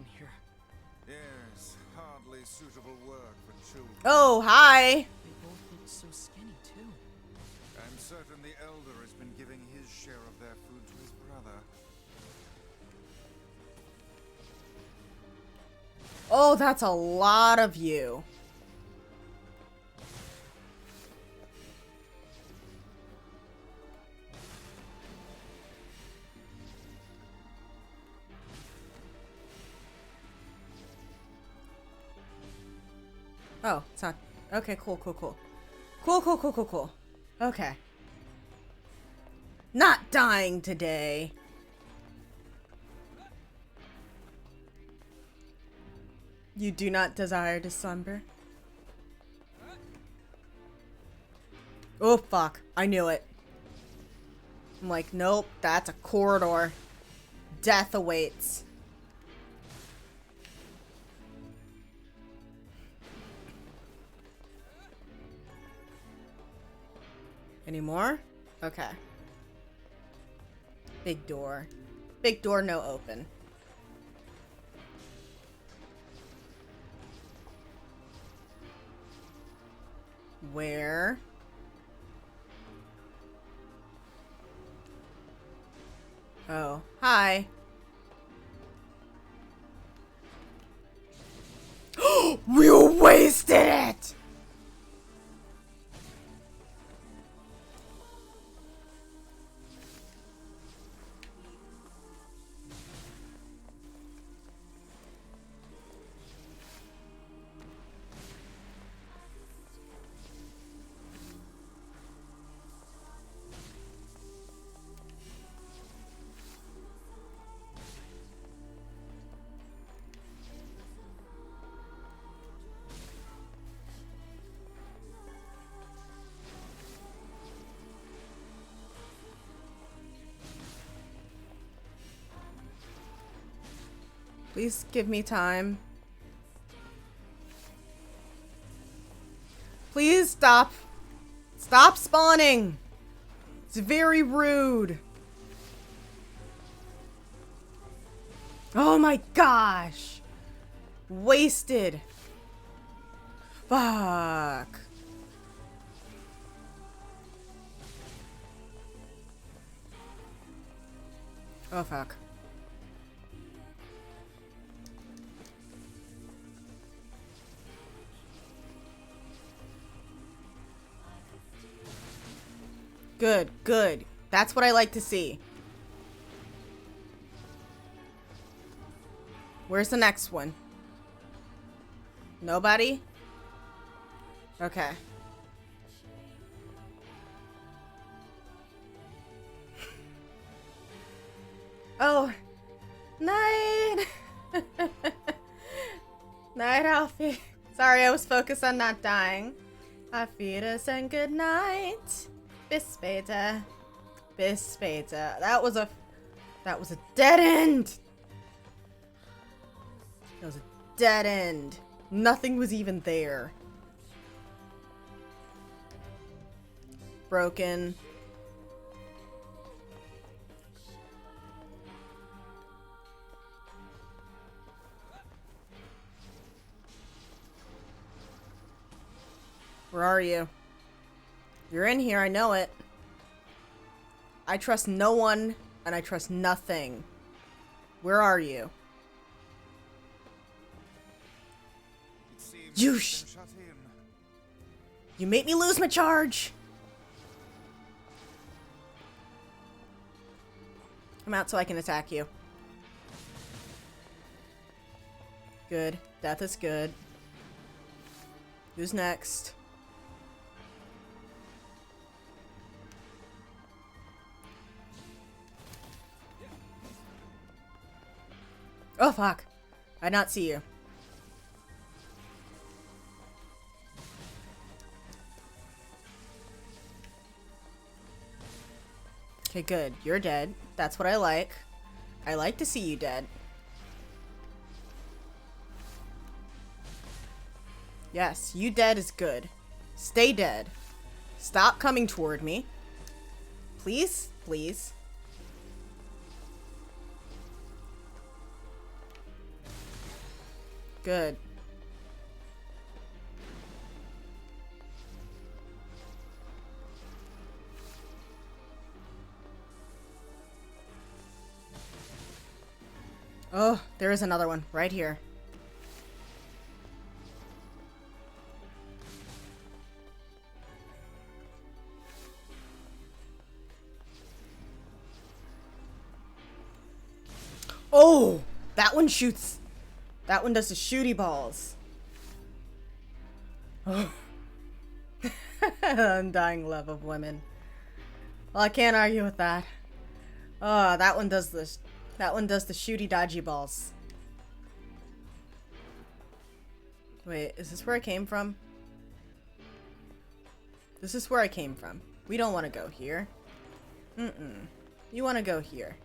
Yes, hardly suitable work for children. Oh, hi. They both look so skinny too. I'm certain the elder has been giving his share of their food to his brother. Oh, that's a lot of you. Oh, it's not. Okay, cool, cool, cool. Cool, cool, cool, cool, cool. Okay. Not dying today. You do not desire to slumber? Oh, fuck. I knew it. I'm like, nope, that's a corridor. Death awaits. Any more? Okay. Big door. Big door, no open. Where? Oh, hi. You wasted it! Please give me time. Please stop. Stop spawning. It's very rude. Oh my gosh. Wasted. Fuck. Oh fuck. Good, good. That's what I like to see. Where's the next one? Nobody? Okay. Oh. Night. Night, Alfie. Sorry, I was focused on not dying. Auf Wiedersehen, good night. Bis später. Bis später. That was a dead end. That was a dead end. Nothing was even there. Broken. Where are you? You're in here, I know it. I trust no one, and I trust nothing. Where are you? You You made me lose my charge! Come out so I can attack you. Good. Death is good. Who's next? Oh, fuck. I did not see you. Okay, good. You're dead. That's what I like. I like to see you dead. Yes, you dead is good. Stay dead. Stop coming toward me. Please? Please. Good. Oh, there is another one right here. Oh, that one shoots. That one does the shooty balls. Oh. Undying love of women. Well, I can't argue with that. Oh, that one does this. That one does the shooty dodgy balls. Wait, is this where I came from? This is where I came from. We don't want to go here. Mm-mm. You want to go here.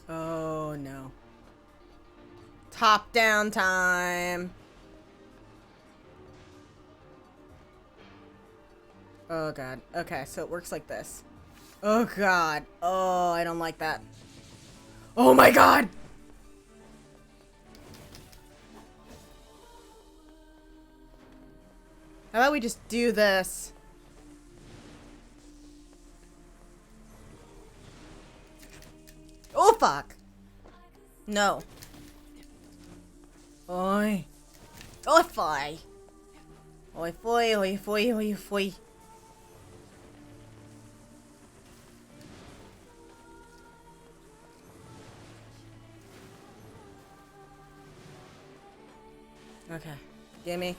Oh, no. Top down time. Oh, God. Okay, so it works like this. Oh, God. Oh, I don't like that. Oh, my God! How about we just do this? Oh, fuck! No. Oi. Oi, fly. Oi, foy, oi, foy, oi, foy. Okay. Gimme.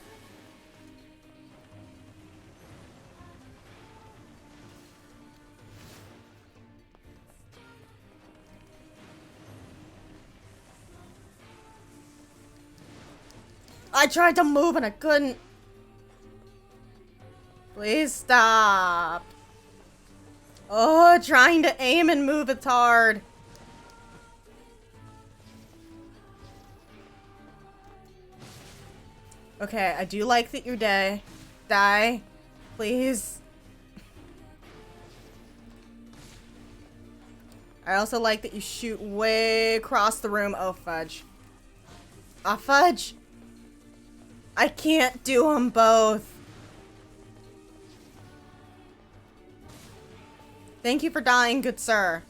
I tried to move and I couldn't. Please stop. Oh, trying to aim and move, it's hard. Okay, I do like that you're dead. Die. Please. I also like that you shoot way across the room. Oh, fudge. Ah, fudge. I can't do them both. Thank you for dying, good sir.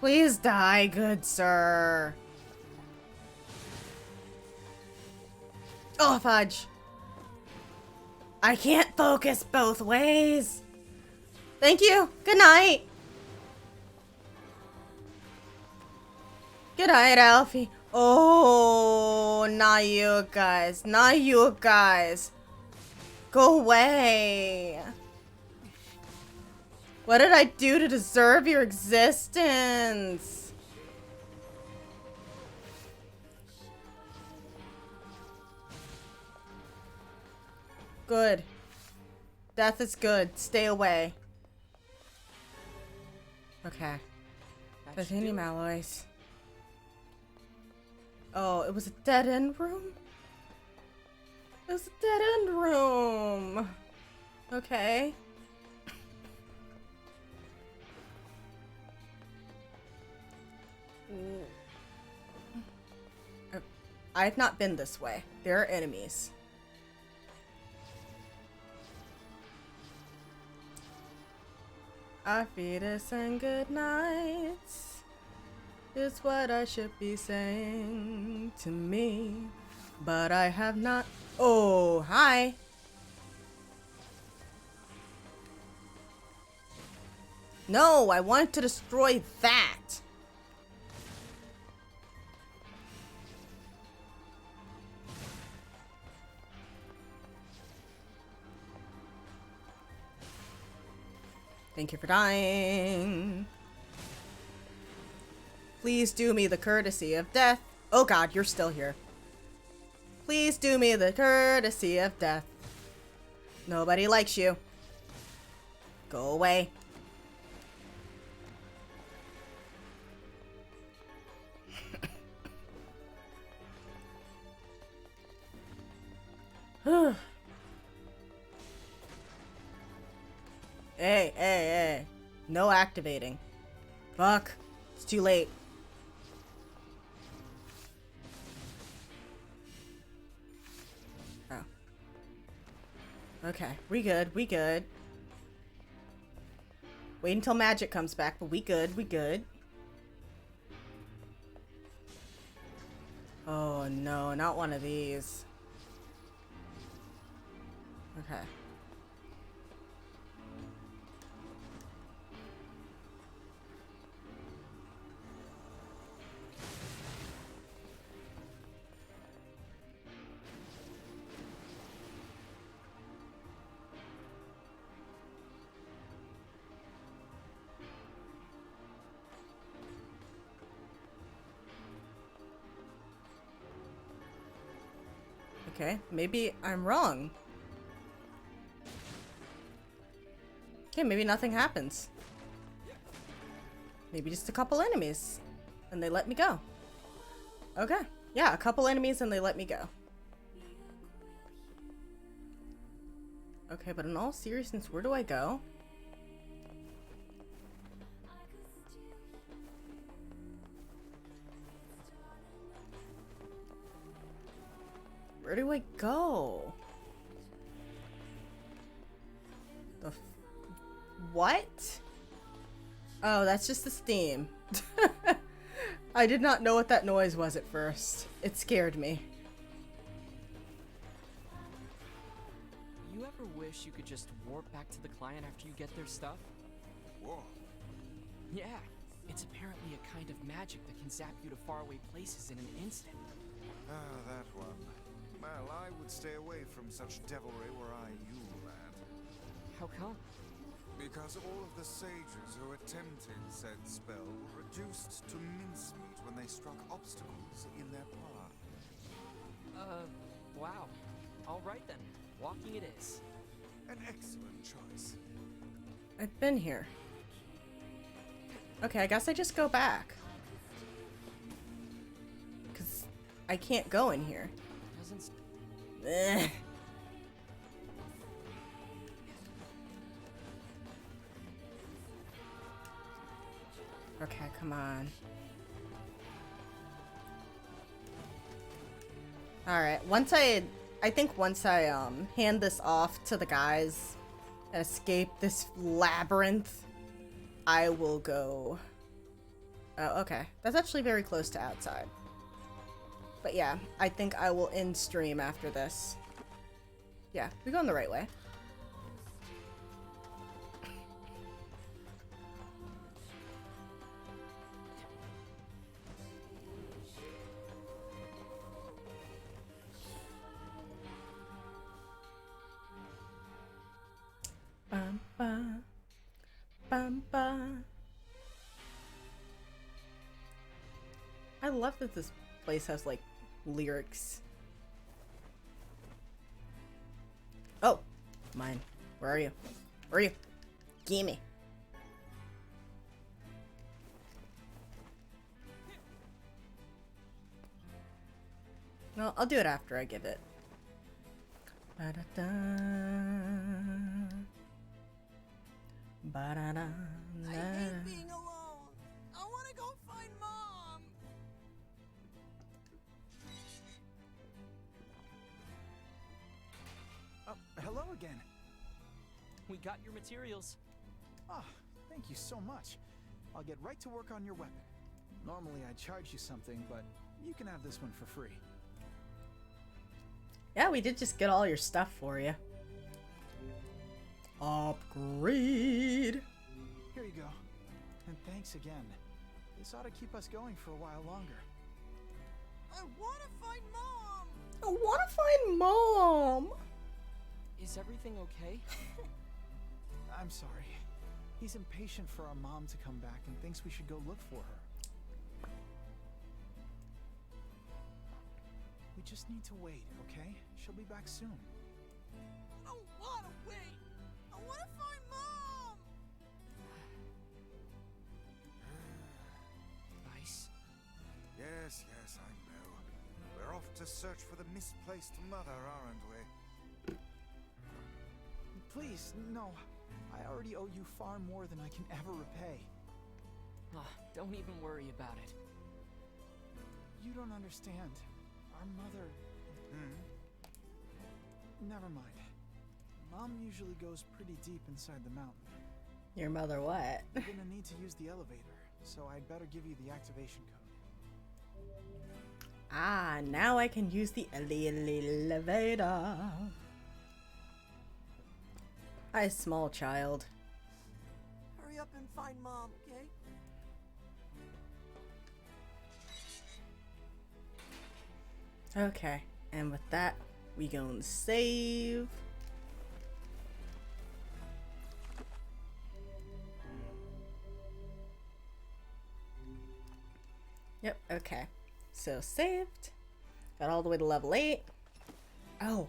Please die, good sir. Oh, fudge. I can't focus both ways. Thank you. Good night. Good night, Alfie. Oh, not you guys. Not you guys. Go away. What did I do to deserve your existence? Good. Death is good. Stay away. Okay. Titanium alloys. Oh, it was a dead-end room? It was a dead-end room. Okay. I've not been this way. There are enemies. Auf Wiedersehen, good night is what I should be saying to me, but I have not. Oh, hi. No, I wanted to destroy that. Thank you for dying. Please do me the courtesy of death. Oh god, you're still here. Please do me the courtesy of death. Nobody likes you. Go away. Hey, hey, hey. No activating. Fuck. It's too late. Oh. Okay. We good. We good. Wait until magic comes back, but we good. We good. Oh no, not one of these. Okay. Okay, maybe I'm wrong. Okay, maybe nothing happens. Maybe just a couple enemies. And they let me go. Okay. Yeah, a couple enemies and they let me go. Okay, but in all seriousness, where do I go? Where do I go? The what? Oh, that's just the steam. I did not know what that noise was at first. It scared me. You ever wish you could just warp back to the client after you get their stuff? Whoa. Yeah, it's apparently a kind of magic that can zap you to faraway places in an instant. Ah, that one. Well, I would stay away from such devilry were I you, lad. How come? Because all of the sages who attempted said spell were reduced to mincemeat when they struck obstacles in their path. Wow. All right then. Walking it is. An excellent choice. I've been here. Okay, I guess I just go back. Because I can't go in here. Doesn't... Ugh. Okay, come on. Alright, I think once I hand this off to the guys and escape this labyrinth, I will go. Oh, okay. That's actually very close to outside. But yeah, I think I will end stream after this. Yeah, we're going the right way. Bum, ba. Bum, ba. I love that this place has like lyrics. Oh, mine. Where are you? Where are you? Gimme. No, I'll do it after I give it. Ba-da-da. Ba-da-da. I hate being alone. I want to go find Mom. Hello again. We got your materials. Ah, Thank you so much. I'll get right to work on your weapon. Normally I'd charge you something, but you can have this one for free. Yeah, we did just get all your stuff for you. Upgrade! Here you go. And thanks again. This ought to keep us going for a while longer. I want to find Mom! I want to find Mom! Is everything okay? I'm sorry. He's impatient for our mom to come back and thinks we should go look for her. We just need to wait, okay? She'll be back soon. I don't want to wait! I want to find Mom! Vice? Yes, I know. We're off to search for the misplaced mother, aren't we? Please, no. I already owe you far more than I can ever repay. Don't even worry about it. You don't understand. Our mother... Never mind. Mom usually goes pretty deep inside the mountain. Your mother what? You're gonna need to use the elevator, so I'd better give you the activation code. Ah, now I can use the elevator. Hi, small child. Hurry up and find Mom, okay? Okay, and with that, we gonna save. Yep, okay. So saved. Got all the way to level 8. Oh,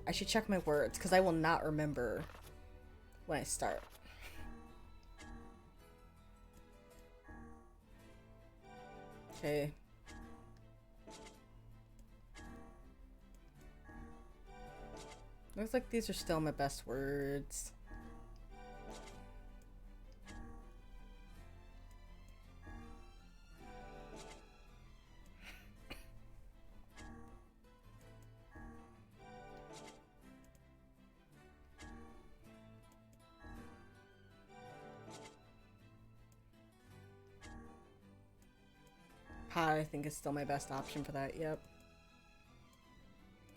I should check my words, because I will not remember when I start. Okay. Looks like these are still my best words. I think is still my best option for that, yep.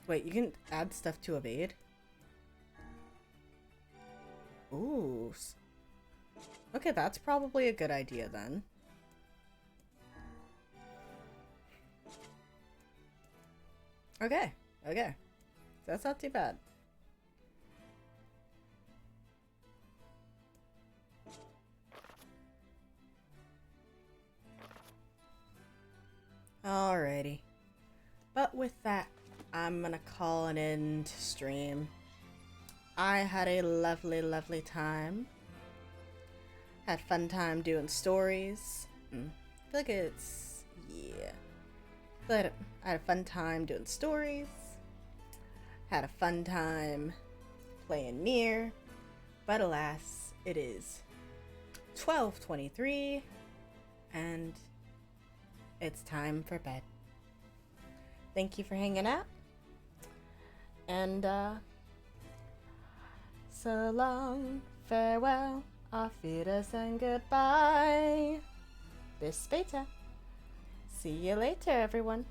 Wait, you can add stuff to evade? Ooh. Okay, that's probably a good idea then. Okay. That's not too bad. Alrighty. But with that, I'm gonna call an end to stream. I had a lovely, lovely time. Had fun time doing stories. I feel like it's... yeah. But I had a fun time doing stories. Had a fun time playing Nier. But alas, it is 12:23 and it's time for bed. Thank you for hanging out. And, so long, farewell, auf Wiedersehen, goodbye. Bis später. See you later, everyone.